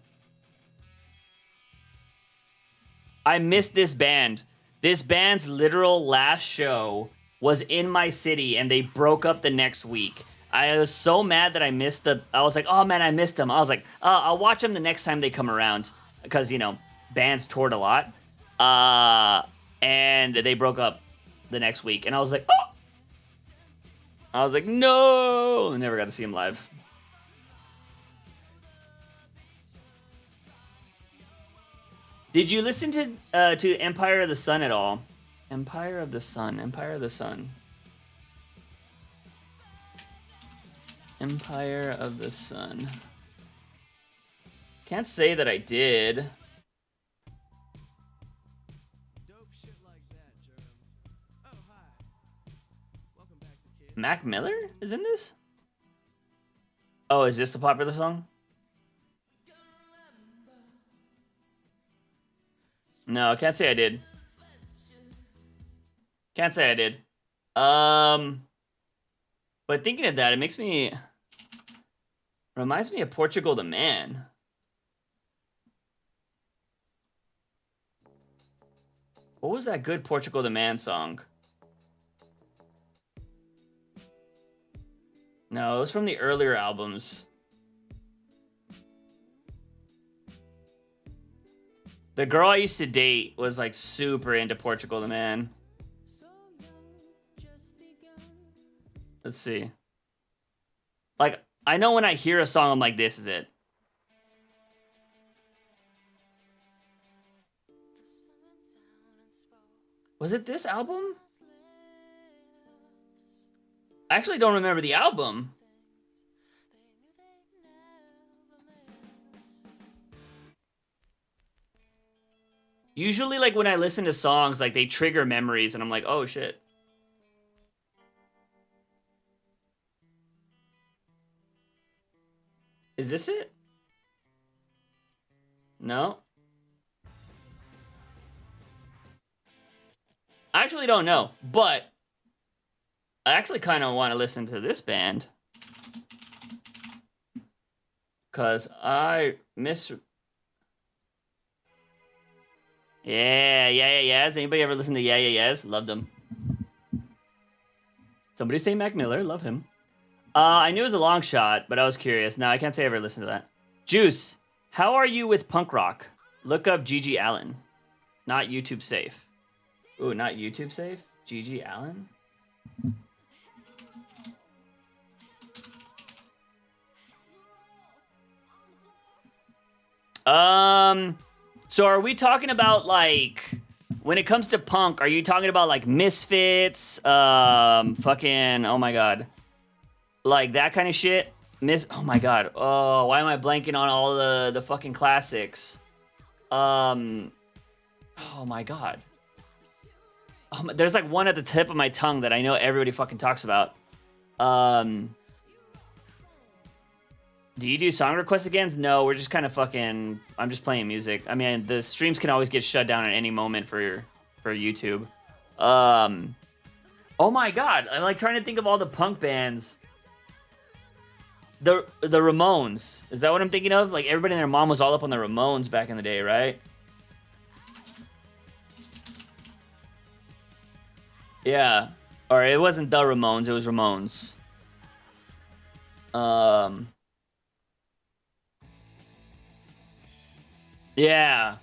I missed this band. This band's literal last show was in my city, and they broke up the next week. I was so mad that I missed I was like, oh man, I missed them. I was like, I'll watch them the next time they come around. Because, you know, bands toured a lot. And they broke up the next week. And I was like, oh! I was like, no! I never got to see them live. Did you listen to Empire of the Sun at all? Empire of the Sun. Empire of the Sun. Empire of the Sun. Can't say that I did. Mac Miller is in this? Oh, is this the popular song? No, can't say I did. Can't say I did. But thinking of that, it makes me... Reminds me of Portugal the Man. What was that good Portugal the Man song? No, it was from the earlier albums. The girl I used to date was like super into Portugal the Man. Let's see. Like, I know when I hear a song, I'm like, this is it. Was it this album? I actually don't remember the album. Usually, like, when I listen to songs, like, they trigger memories, and I'm like, oh, shit. Is this it? No? I actually don't know, but I actually kind of want to listen to this band. Because I miss... Yeah, Yeahs. Anybody ever listen to Yeahs? Loved them. Somebody say Mac Miller. Love him. I knew it was a long shot, but I was curious. No, I can't say I ever listened to that. Juice, how are you with punk rock? Look up Gigi Allen. Not YouTube safe. Ooh, not YouTube safe? Gigi Allen? So are we talking about like when it comes to punk? Are you talking about like Misfits? Fucking oh my god, like that kind of shit. Oh my god. Oh, why am I blanking on all the fucking classics? Oh my god. There's like one at the tip of my tongue that I know everybody fucking talks about. Do you do song requests again? No, we're just kind of fucking... I'm just playing music. I mean, the streams can always get shut down at any moment for YouTube. Oh my god, I'm like trying to think of all the punk bands. The Ramones. Is that what I'm thinking of? Like everybody and their mom was all up on the Ramones back in the day, right? Yeah. Or it wasn't the Ramones, it was Ramones. Yeah.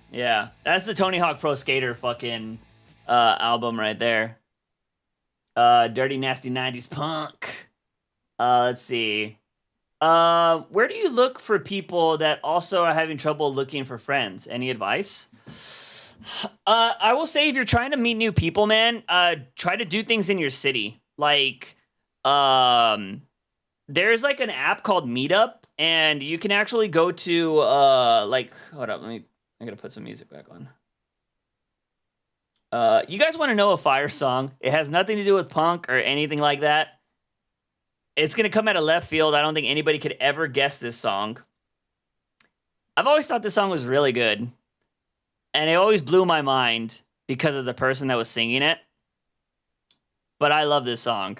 That's the Tony Hawk Pro Skater fucking album right there. Dirty Nasty 90s Punk. Let's see. Where do you look for people that also are having trouble looking for friends? Any advice? I will say if you're trying to meet new people, man, try to do things in your city. Like, there's like an app called Meetup, and you can actually go to, like, hold up, I gotta put some music back on. You guys want to know a fire song? It has nothing to do with punk or anything like that. It's going to come out of left field. I don't think anybody could ever guess this song. I've always thought this song was really good. And it always blew my mind because of the person that was singing it. But I love this song.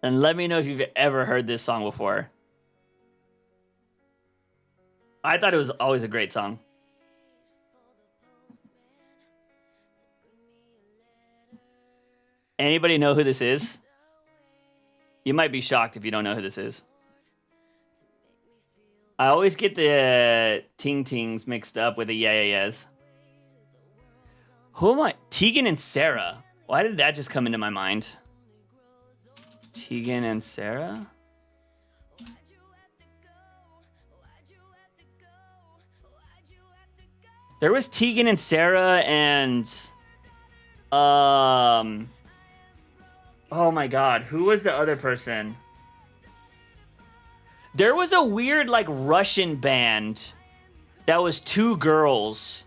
And let me know if you've ever heard this song before. I thought it was always a great song. Anybody know who this is? You might be shocked if you don't know who this is. I always get the Ting Tings mixed up with the Yeah Yeah Yeahs. Who am I? Tegan and Sara. Why did that just come into my mind? Tegan and Sara? There was Tegan and Sara and... Oh my god, who was the other person? There was a weird, like, Russian band that was two girls.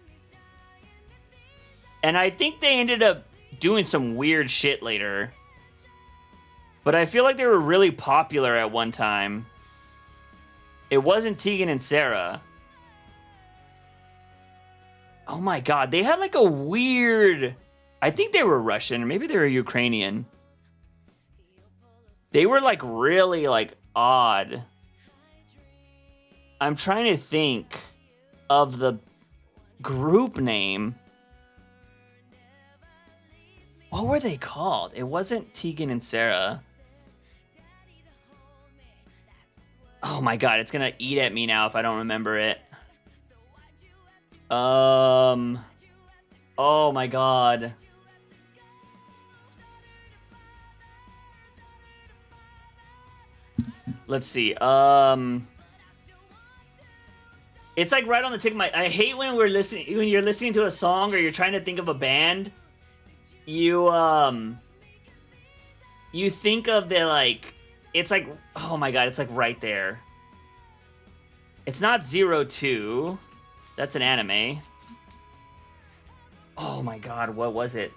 And I think they ended up doing some weird shit later. But I feel like they were really popular at one time. It wasn't Tegan and Sara. Oh my god, they had like a weird... I think they were Russian, or maybe they were Ukrainian. They were like really like odd. I'm trying to think of the group name. What were they called? It wasn't Tegan and Sara. Oh my god, it's gonna eat at me now if I don't remember it. Oh my god. Let's see. It's like right on the tip of my... I hate when you're listening to a song or you're trying to think of a band. You think of the like... It's like... Oh my god, it's like right there. It's not 02. That's an anime. Oh my god, what was it?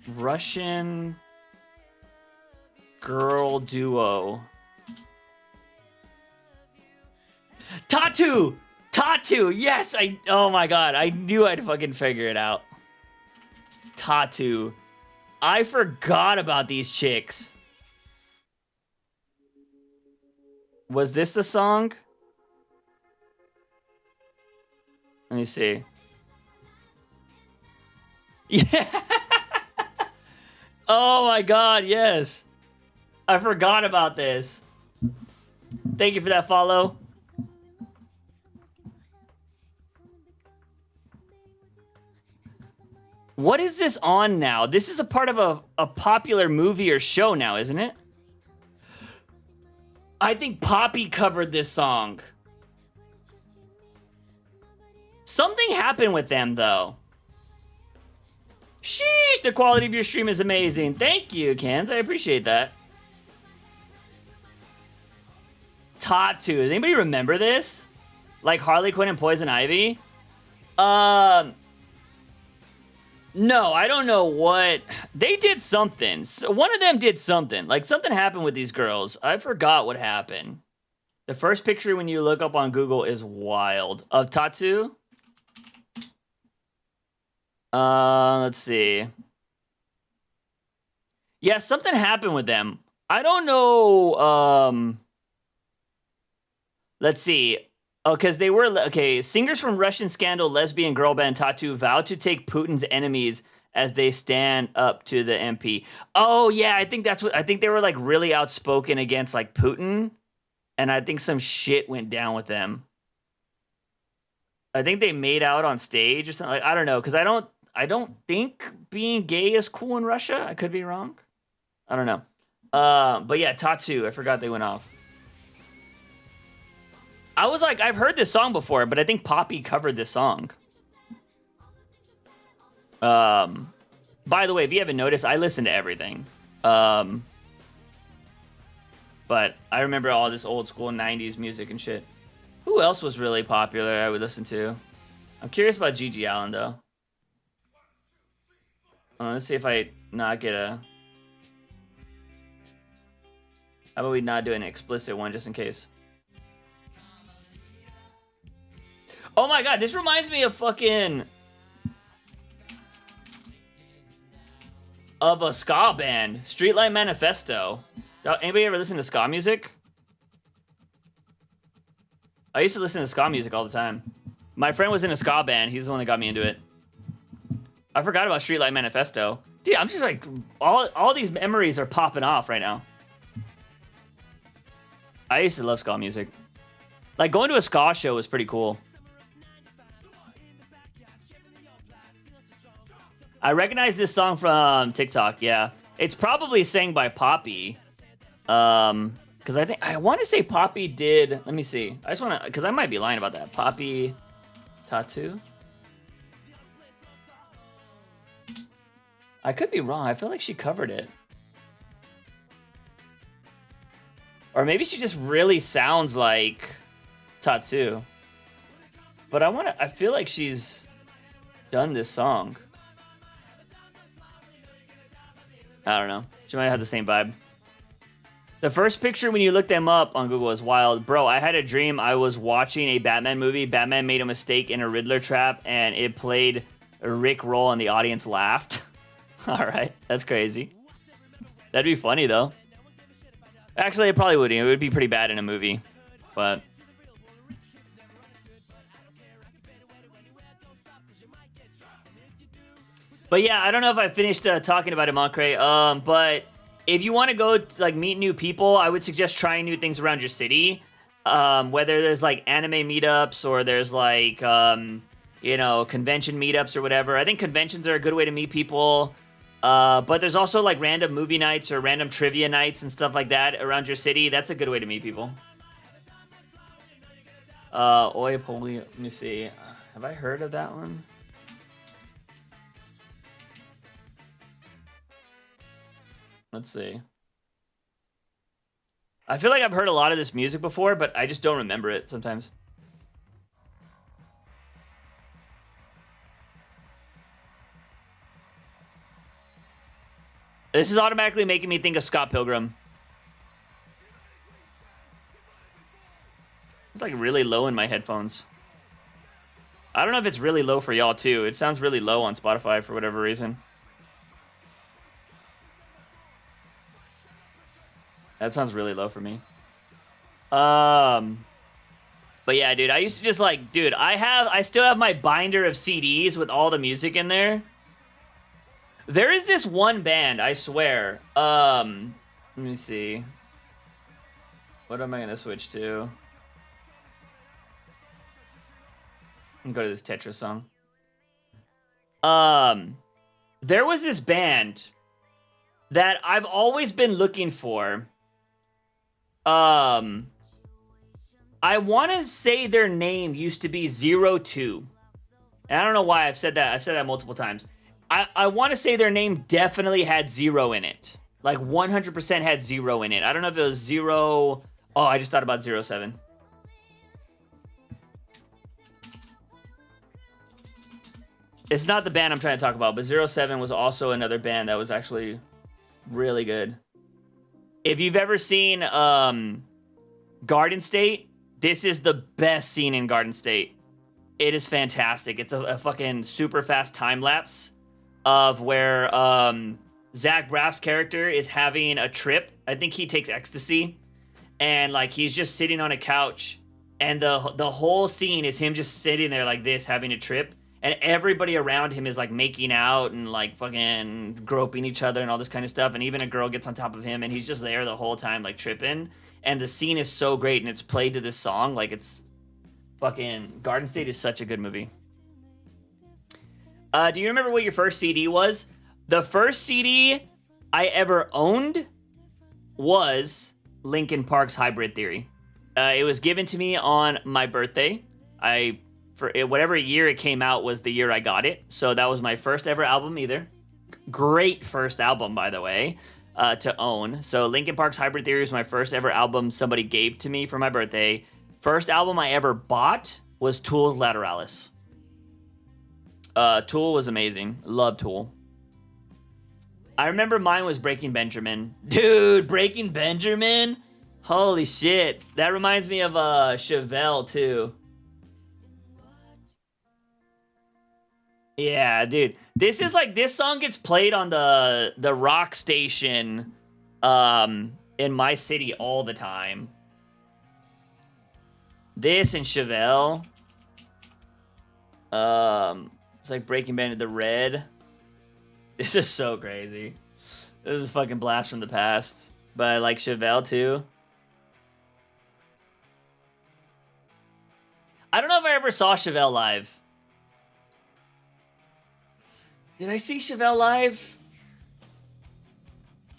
Russian girl duo. Tattoo! Tattoo! Yes! Oh my god, I knew I'd fucking figure it out. Tattoo. I forgot about these chicks. Was this the song? Let me see. Yeah! Oh my god, yes! I forgot about this. Thank you for that follow. What is this on now? This is a part of a popular movie or show now, isn't it? I think Poppy covered this song. Something happened with them, though. Sheesh, the quality of your stream is amazing. Thank you, Kens. I appreciate that. Tatu. Does anybody remember this? Like Harley Quinn and Poison Ivy? No, I don't know what. They did something. One of them did something. Like, something happened with these girls. I forgot what happened. The first picture when you look up on Google is wild. Of Tatu? Let's see. Yeah, something happened with them. I don't know, let's see. Oh, because they were, okay, singers from Russian scandal lesbian girl band Tatu vowed to take Putin's enemies as they stand up to the MP. Oh, yeah, I think that's what, I think they were, like, really outspoken against, like, Putin. And I think some shit went down with them. I think they made out on stage or something. Like, I don't know, because I don't think being gay is cool in Russia. I could be wrong. I don't know. But yeah, Tatu, I forgot they went off. I was like, I've heard this song before, but I think Poppy covered this song. By the way, if you haven't noticed, I listen to everything. But I remember all this old school 90s music and shit. Who else was really popular I would listen to? I'm curious about Gigi Allen, though. Let's see if I not get a... How about we not do an explicit one just in case? Oh my god, this reminds me of fucking... of a ska band. Streetlight Manifesto. Anybody ever listen to ska music? I used to listen to ska music all the time. My friend was in a ska band. He's the one that got me into it. I forgot about Streetlight Manifesto. Dude, I'm just like... All these memories are popping off right now. I used to love ska music. Like, going to a ska show was pretty cool. I recognize this song from TikTok, yeah. It's probably sang by Poppy. Because I want to say Poppy did... Let me see. I just want to... Because I might be lying about that. Poppy... Tatu? I could be wrong. I feel like she covered it. Or maybe she just really sounds like Tatu. But I feel like she's done this song. I don't know. She might have the same vibe. The first picture when you look them up on Google is wild. Bro, I had a dream I was watching a Batman movie. Batman made a mistake in a Riddler trap, and it played Rick Roll, and the audience laughed. Alright, that's crazy. That'd be funny, though. Actually, it probably wouldn't. It would be pretty bad in a movie. But... But yeah, I don't know if I finished talking about it, Moncray. But if you want to go like meet new people, I would suggest trying new things around your city. Whether there's like anime meetups or there's like you know, convention meetups or whatever. I think conventions are a good way to meet people. But there's also like random movie nights or random trivia nights and stuff like that around your city. That's a good way to meet people. Oi Poli, let me see. Have I heard of that one? Let's see. I feel like I've heard a lot of this music before, but I just don't remember it sometimes. This is automatically making me think of Scott Pilgrim. It's like really low in my headphones. I don't know if it's really low for y'all too. It sounds really low on Spotify for whatever reason. That sounds really low for me. But yeah, dude, I used to just like, dude, I still have my binder of CDs with all the music in there. There is this one band, I swear. Let me see. What am I gonna switch to? I'm gonna go to this Tetris song. There was this band that I've always been looking for. I want to say their name used to be 02. And I don't know why I've said that. I've said that multiple times. I want to say their name definitely had 0 in it. Like 100% had 0 in it. I don't know if it was 0. Oh, I just thought about 07. It's not the band I'm trying to talk about, but 07 was also another band that was actually really good. If you've ever seen Garden State, this is the best scene in Garden State. It is fantastic. It's a fucking super fast time lapse of where Zach Braff's character is having a trip. I think he takes ecstasy, and like he's just sitting on a couch, and the whole scene is him just sitting there like this, having a trip, and everybody around him is like making out and like fucking groping each other and all this kind of stuff, and even a girl gets on top of him, and he's just there the whole time like tripping. And the scene is so great, and it's played to this song. Like, it's fucking... Garden State is such a good movie. Do you remember what your first CD was? The first CD I ever owned was Linkin Park's Hybrid Theory. It was given to me on my birthday. For whatever year it came out was the year I got it. So that was my first ever album either. Great first album, by the way. To own. So Linkin Park's Hybrid Theory was my first ever album somebody gave to me for my birthday. First album I ever bought was Tool's Lateralis. Tool was amazing. Love Tool. I remember mine was Breaking Benjamin. Dude, Breaking Benjamin? Holy shit. That reminds me of Chevelle too. Yeah, dude. This is like, this song gets played on the rock station in my city all the time. This and Chevelle. It's like Breaking Bad, the Red. This is so crazy. This is a fucking blast from the past. But I like Chevelle too. I don't know if I ever saw Chevelle live. Did I see Chevelle live?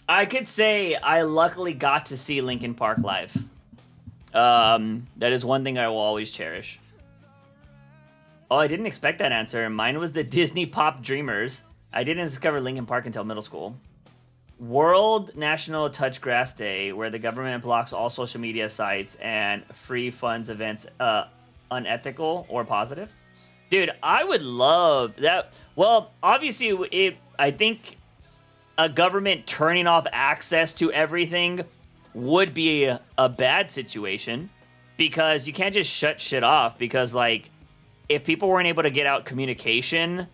I could say I luckily got to see Linkin Park live. That is one thing I will always cherish. Oh, I didn't expect that answer. Mine was the Disney Pop Dreamers. I didn't discover Linkin Park until middle school. World National Touch Grass Day, where the government blocks all social media sites and free funds events unethical or positive. Dude, I would love that. Well, obviously, I think a government turning off access to everything would be a bad situation, because you can't just shut shit off, because, like, if people weren't able to get out communication,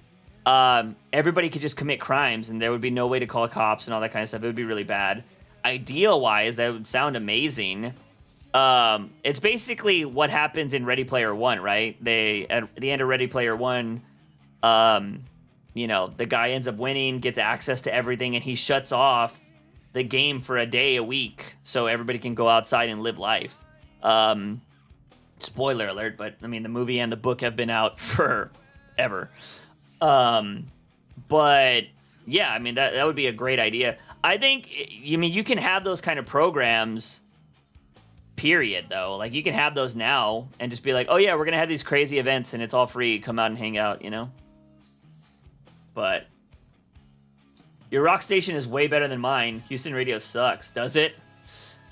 everybody could just commit crimes, and there would be no way to call cops and all that kind of stuff. It would be really bad. Ideal-wise, that would sound amazing. It's basically what happens in Ready Player One, right? At the end of Ready Player One, you know, the guy ends up winning, gets access to everything, and he shuts off the game for a day, a week, so everybody can go outside and live life. Spoiler alert, but I mean, the movie and the book have been out forever. But yeah, I mean, that would be a great idea. I think, I mean, you can have those kind of programs, period, though. Like, you can have those now and just be like, oh yeah, we're gonna have these crazy events and it's all free, come out and hang out, you know? But your rock station is way better than mine. Houston radio sucks, does it?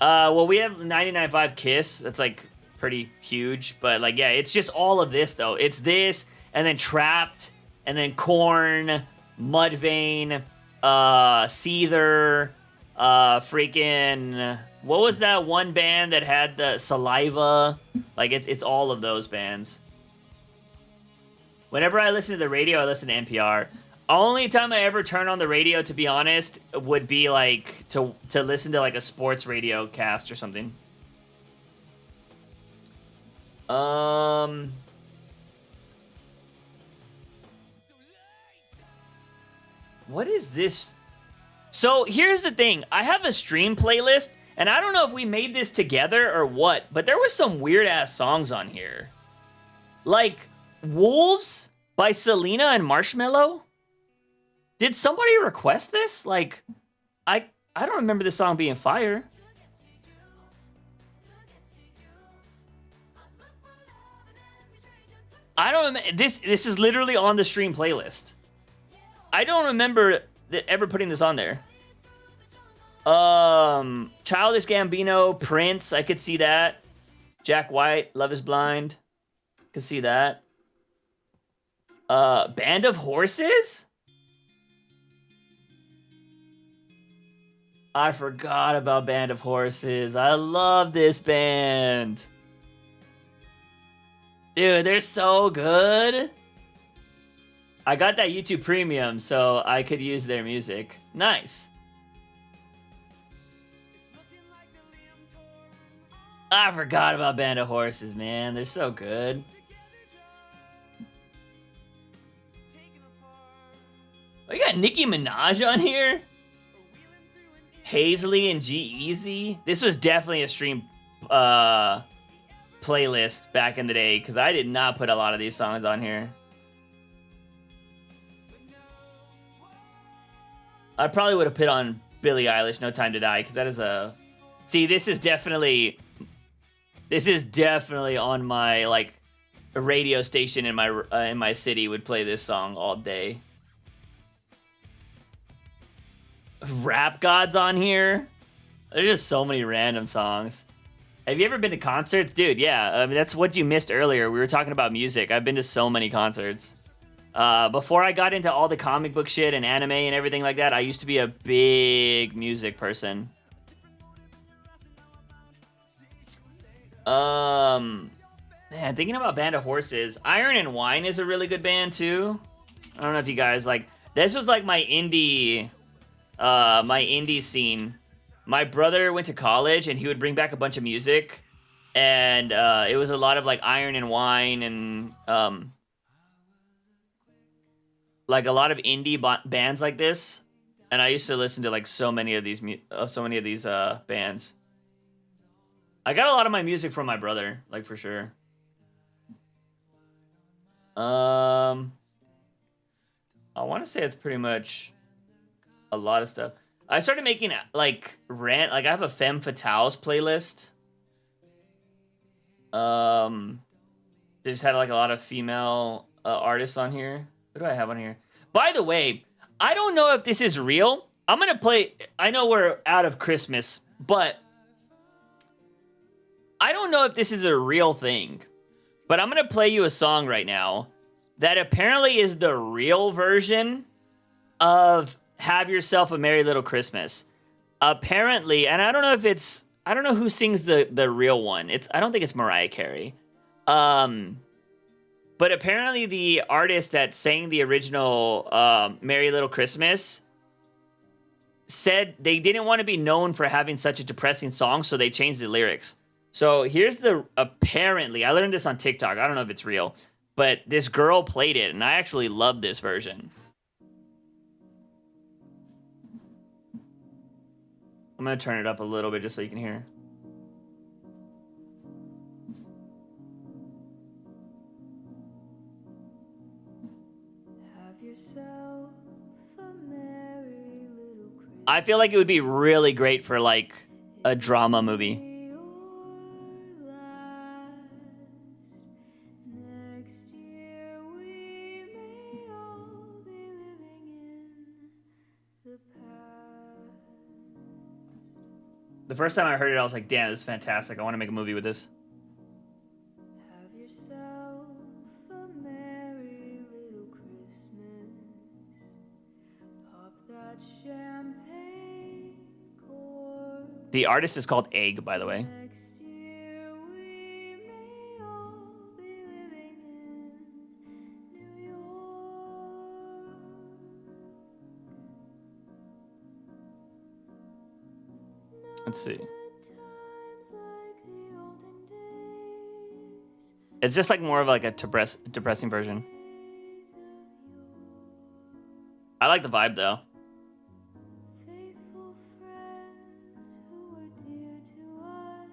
Well, we have 99.5 Kiss. That's like pretty huge, but like, yeah, it's just all of this though. It's this, and then Trapped, and then Korn, Mudvayne, Seether, freaking, what was that one band that had the Saliva? Like, it's all of those bands. Whenever I listen to the radio, I listen to NPR. Only time I ever turn on the radio, to be honest, would be like to listen to like a sports radio cast or something. What is this? So here's the thing. I have a stream playlist, and I don't know if we made this together or what, but there was some weird ass songs on here. Like Wolves by Selena and Marshmello. Did somebody request this? Like, I don't remember this song being fire. I don't remember. This is literally on the stream playlist. I don't remember ever putting this on there. Childish Gambino, Prince, I could see that. Jack White, Love Is Blind, could see that. Band of Horses? I forgot about Band of Horses. I love this band. Dude, they're so good. I got that YouTube Premium, so I could use their music. Nice. I forgot about Band of Horses, man. They're so good. Oh, you got Nicki Minaj on here? Hazley and G-Eazy? This was definitely a stream playlist back in the day, because I did not put a lot of these songs on here. I probably would have put on Billie Eilish, No Time to Die, because that is a... See, this is definitely on my, like, a radio station in my city would play this song all day. Rap Gods on here. There's just so many random songs. Have you ever been to concerts? Dude, yeah. I mean, that's what you missed earlier. We were talking about music. I've been to so many concerts. Before I got into all the comic book shit and anime and everything like that, I used to be a big music person. Man, thinking about Band of Horses, Iron and Wine is a really good band too. I don't know if you guys like. This was like my indie scene. My brother went to college and he would bring back a bunch of music, and it was a lot of like Iron and Wine and like a lot of indie bands like this. And I used to listen to like so many of these bands. I got a lot of my music from my brother, like for sure. I want to say it's pretty much a lot of stuff. I started making like I have a Femme Fatales playlist. They just had like a lot of female artists on here. What do I have on here? By the way, I don't know if this is real. I'm gonna play. I know we're out of Christmas, but I don't know if this is a real thing. But I'm gonna play you a song right now that apparently is the real version of Have Yourself a Merry Little Christmas. Apparently, and I don't know who sings the real one. I don't think it's Mariah Carey. But apparently the artist that sang the original Merry Little Christmas said they didn't want to be known for having such a depressing song, so they changed the lyrics. So here's apparently, I learned this on TikTok. I don't know if it's real, but this girl played it, and I actually love this version. I'm going to turn it up a little bit just so you can hear. Have yourself a merry little Christmas. I feel like it would be really great for like a drama movie. Next year we may all be living in the past. The first time I heard it, I was like, damn, this is fantastic. I want to make a movie with this. Have yourself a merry little Christmas. Pop that champagne cork. The artist is called Egg, by the way. Next year we may all be living in New York. Let's see. Times like the olden days. It's just like more of like a depressing version. I like the vibe though. Faithful friends who were dear to us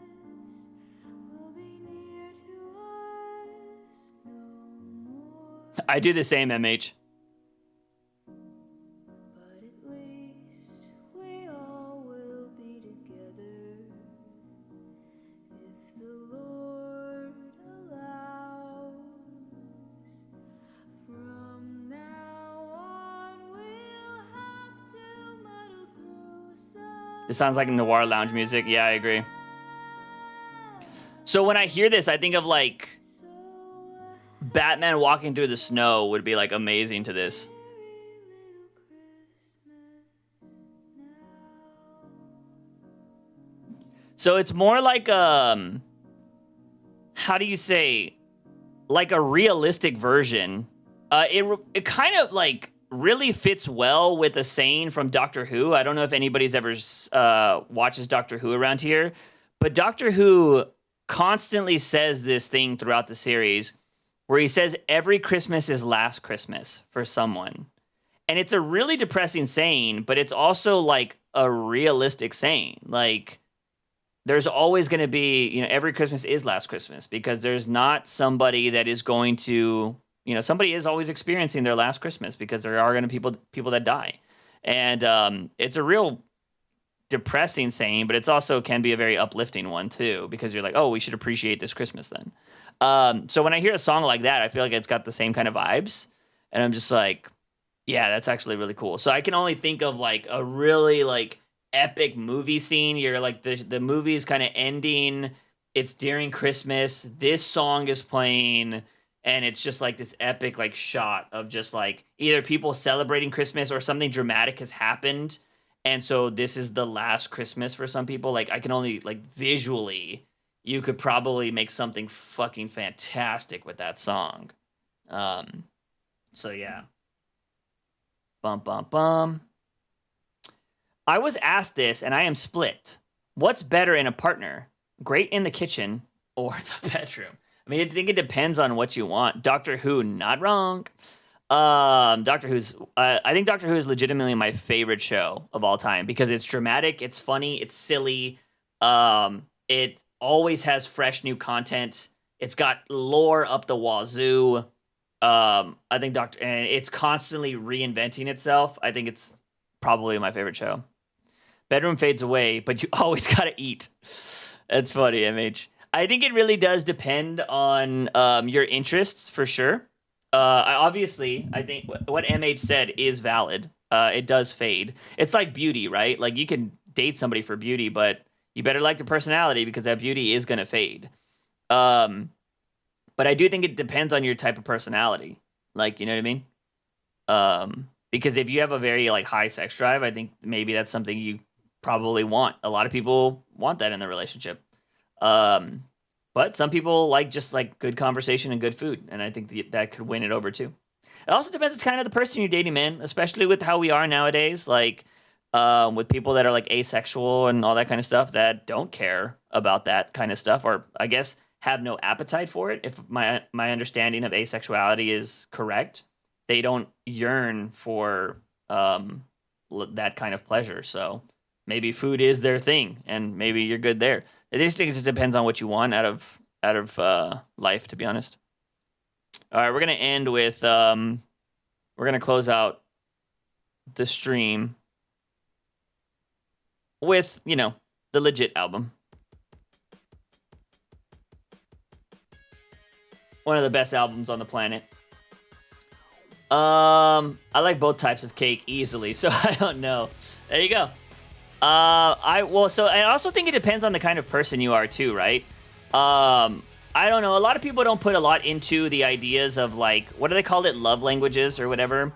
will be near to us no more. I do the same, MH. But at least we all will be together if the Lord allows. This sounds like noir lounge music. Yeah, I agree. So when I hear this, I think of like Batman walking through the snow would be like amazing to this. So it's more like how do you say, like a realistic version. It kind of like really fits well with a saying from Doctor Who. I don't know if anybody's ever watches Doctor Who around here, but Doctor Who constantly says this thing throughout the series where he says every Christmas is last Christmas for someone. And it's a really depressing saying, but it's also like a realistic saying. Like there's always going to be, you know, every Christmas is last Christmas because there's not somebody that is going to, you know, somebody is always experiencing their last Christmas because there are going to be people that die. And it's a real depressing saying, but it's also can be a very uplifting one too, because you're like, oh, we should appreciate this Christmas then. So when I hear a song like that, I feel like it's got the same kind of vibes. And I'm just like, yeah, that's actually really cool. So I can only think of like a really like epic movie scene. You're like the movie is kind of ending. It's during Christmas. This song is playing. And it's just like this epic like shot of just like either people celebrating Christmas or something dramatic has happened. And so this is the last Christmas for some people. Like I can only like visually, you could probably make something fucking fantastic with that song. So yeah. Bum, bum, bum. I was asked this and I am split. What's better in a partner? Great in the kitchen or the bedroom? I mean, I think it depends on what you want. Doctor Who, not wrong. Doctor Who's, I think Doctor Who is legitimately my favorite show of all time because it's dramatic, it's funny, it's silly. It always has fresh new content. It's got lore up the wazoo. I think and it's constantly reinventing itself. I think it's probably my favorite show. Bedroom fades away, but you always gotta eat. That's funny, MH. I think it really does depend on your interests for sure. I think what MH said is valid. It does fade. It's like beauty, right? Like you can date somebody for beauty, but you better like their personality because that beauty is gonna fade. But I do think it depends on your type of personality. Like, you know what I mean? Because if you have a very like high sex drive, I think maybe that's something you probably want. A lot of people want that in their relationship. But some people like just like good conversation and good food, and I think that could win it over too. It also depends. It's kind of the person you're dating, man. Especially with how we are nowadays, like with people that are like asexual and all that kind of stuff that don't care about that kind of stuff, or I guess have no appetite for it. If my understanding of asexuality is correct, they don't yearn for that kind of pleasure. So maybe food is their thing, and maybe you're good there. I just think it just depends on what you want out of life, to be honest. All right, we're gonna end with we're gonna close out the stream with, you know, the Legit album. One of the best albums on the planet. I like both types of cake easily, so I don't know. There you go. I also think it depends on the kind of person you are too, right? I don't know. A lot of people don't put a lot into the ideas of like, what do they call it? Love languages or whatever.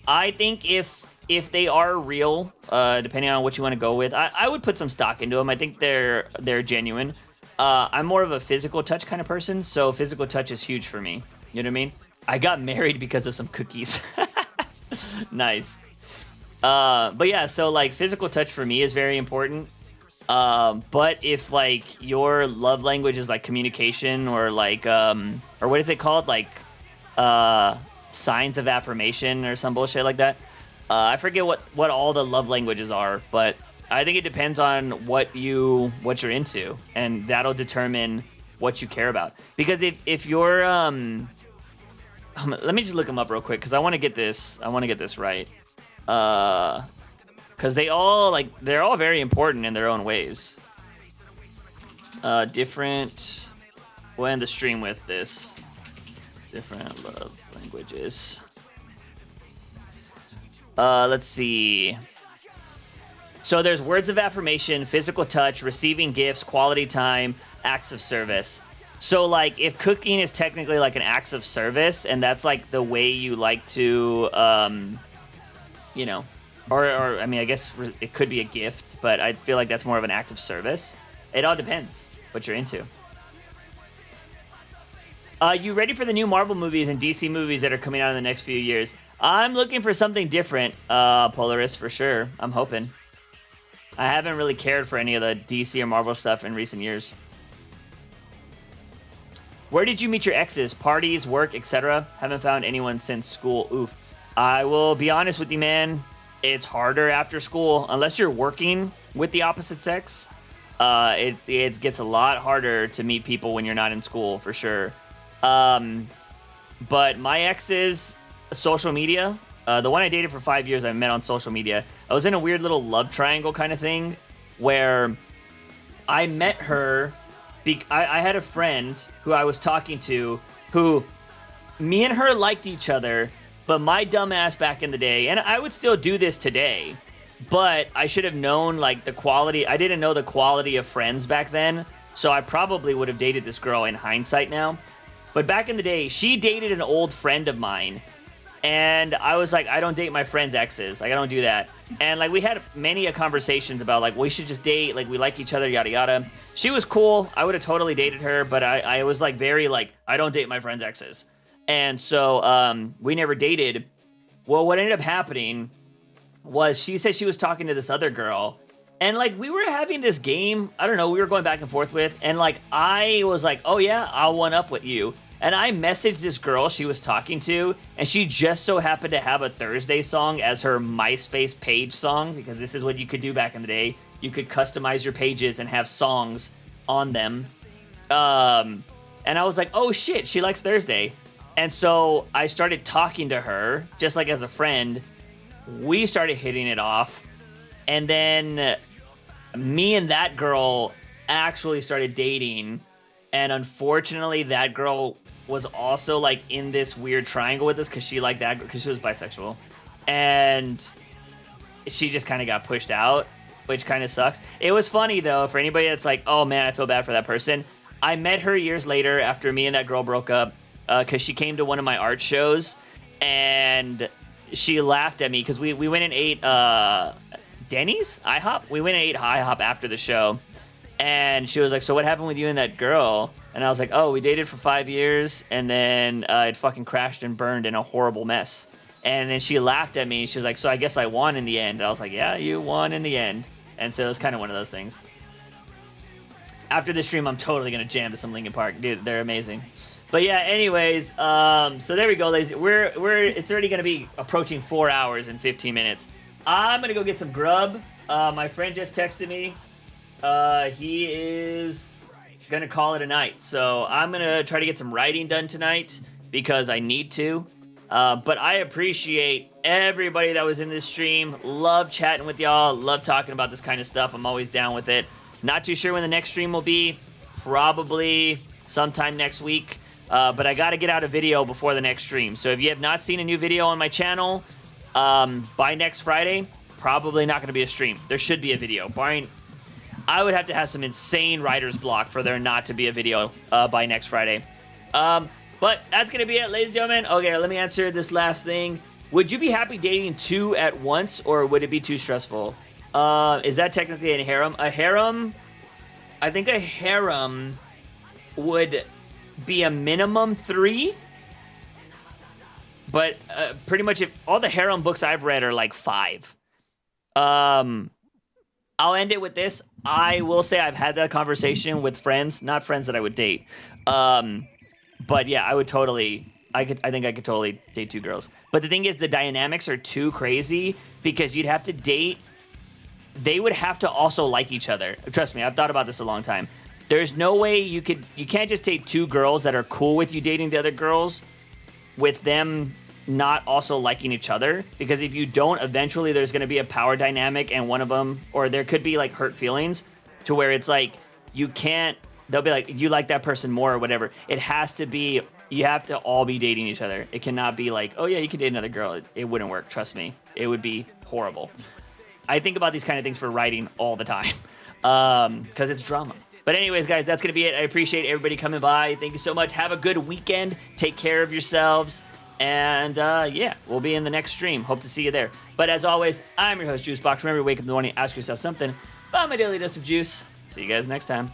I think if they are real, depending on what you want to go with, I would put some stock into them. I think they're genuine. I'm more of a physical touch kind of person, so physical touch is huge for me. You know what I mean? I got married because of some cookies. Nice. But yeah, so like physical touch for me is very important. But if like your love language is like communication or like or what is it called, like signs of affirmation or some bullshit like that, I forget what all the love languages are, but I think it depends on what you're into, and that'll determine what you care about. Because if you're let me just look them up real quick because I want to get this right. Because they're all very important in their own ways. Different. We'll end the stream with this. Different love languages. Let's see. So So there's words of affirmation, physical touch, receiving gifts, quality time, acts of service. So, like, if cooking is technically like an acts of service, and that's like the way you like to, you know, or I mean, I guess it could be a gift, but I feel like that's more of an act of service. It all depends what you're into. You ready for the new Marvel movies and DC movies that are coming out in the next few years? I'm looking for something different, Polaris, for sure. I'm hoping. I haven't really cared for any of the DC or Marvel stuff in recent years. Where did you meet your exes? Parties, work, etc.? Haven't found anyone since school. Oof. I will be honest with you, man. It's harder after school. Unless you're working with the opposite sex, it gets a lot harder to meet people when you're not in school, for sure. But my exes, social media, the one I dated for 5 years, I met on social media. I was in a weird little love triangle kind of thing where I met her. I had a friend who I was talking to who me and her liked each other, but my dumbass back in the day, and I would still do this today, but I should have known like the quality. I didn't know the quality of friends back then, so I probably would have dated this girl in hindsight now. But back in the day, she dated an old friend of mine. And I was like, I don't date my friends' exes. Like, I don't do that. And, like, we had many conversations about, like, we should just date. Like, we like each other, yada, yada. She was cool. I would have totally dated her. But I was, like, very, like, I don't date my friends' exes. And so we never dated. Well, what ended up happening was she said she was talking to this other girl. And, like, we were having this game. I don't know. We were going back and forth with. And, like, I was like, oh, yeah, I'll one up with you. And I messaged this girl she was talking to, and she just so happened to have a Thursday song as her MySpace page song, because this is what you could do back in the day. You could customize your pages and have songs on them. And I was like, oh shit, she likes Thursday. And so I started talking to her, just like as a friend. We started hitting it off. And then me and that girl actually started dating. And unfortunately, that girl was also like in this weird triangle with us because she liked that because she was bisexual, and she just kind of got pushed out, which kind of sucks. It was funny though for anybody that's like, oh man, I feel bad for that person. I met her years later after me and that girl broke up because she came to one of my art shows, and she laughed at me because we went and ate Denny's IHOP. We went and ate IHOP after the show. And she was like, so what happened with you and that girl? And I was like, oh, we dated for 5 years, and then it fucking crashed and burned in a horrible mess. And then she laughed at me. She was like, so I guess I won in the end. And I was like, yeah, you won in the end. And so it was kind of one of those things. After this stream, I'm totally going to jam to some Linkin Park. Dude, they're amazing. But yeah, anyways, so there we go, ladies. It's already going to be approaching 4 hours and 15 minutes. I'm going to go get some grub. My friend just texted me. He is gonna call it a night, so I'm gonna try to get some writing done tonight because I need to. But I appreciate everybody that was in this stream. Love chatting with y'all. Love talking about this kind of stuff. I'm always down with it. Not too sure when the next stream will be. Probably sometime next week. But I gotta get out a video before the next stream. So if you have not seen a new video on my channel, by next Friday, probably not gonna be a stream. There should be a video. I would have to have some insane writer's block for there not to be a video by next Friday. But that's going to be it, ladies and gentlemen. Okay, let me answer this last thing. Would you be happy dating two at once, or would it be too stressful? Is that technically a harem? A harem, I think a harem would be a minimum 3. But pretty much if all the harem books I've read are like 5. I'll end it with this. I will say I've had that conversation with friends, not friends that I would date. But yeah, I think I could totally date 2 girls. But the thing is, the dynamics are too crazy because you'd have to date. They would have to also like each other. Trust me, I've thought about this a long time. There's no way you can't just date 2 girls that are cool with you dating the other girls with them not also liking each other, because if you don't, eventually there's going to be a power dynamic and one of them, or there could be like hurt feelings to where it's like they'll be like, you like that person more or whatever. It has to be, you have to all be dating each other. It cannot be like, oh yeah, you can date another girl. It wouldn't work. Trust me. It would be horrible. I think about these kind of things for writing all the time because it's drama. But anyways, guys, that's going to be it. I appreciate everybody coming by. Thank you so much. Have a good weekend. Take care of yourselves. And yeah, we'll be in the next stream. Hope to see you there. But as always, I'm your host, Juicebox. Remember to wake up in the morning, ask yourself something about my daily dose of juice. See you guys next time.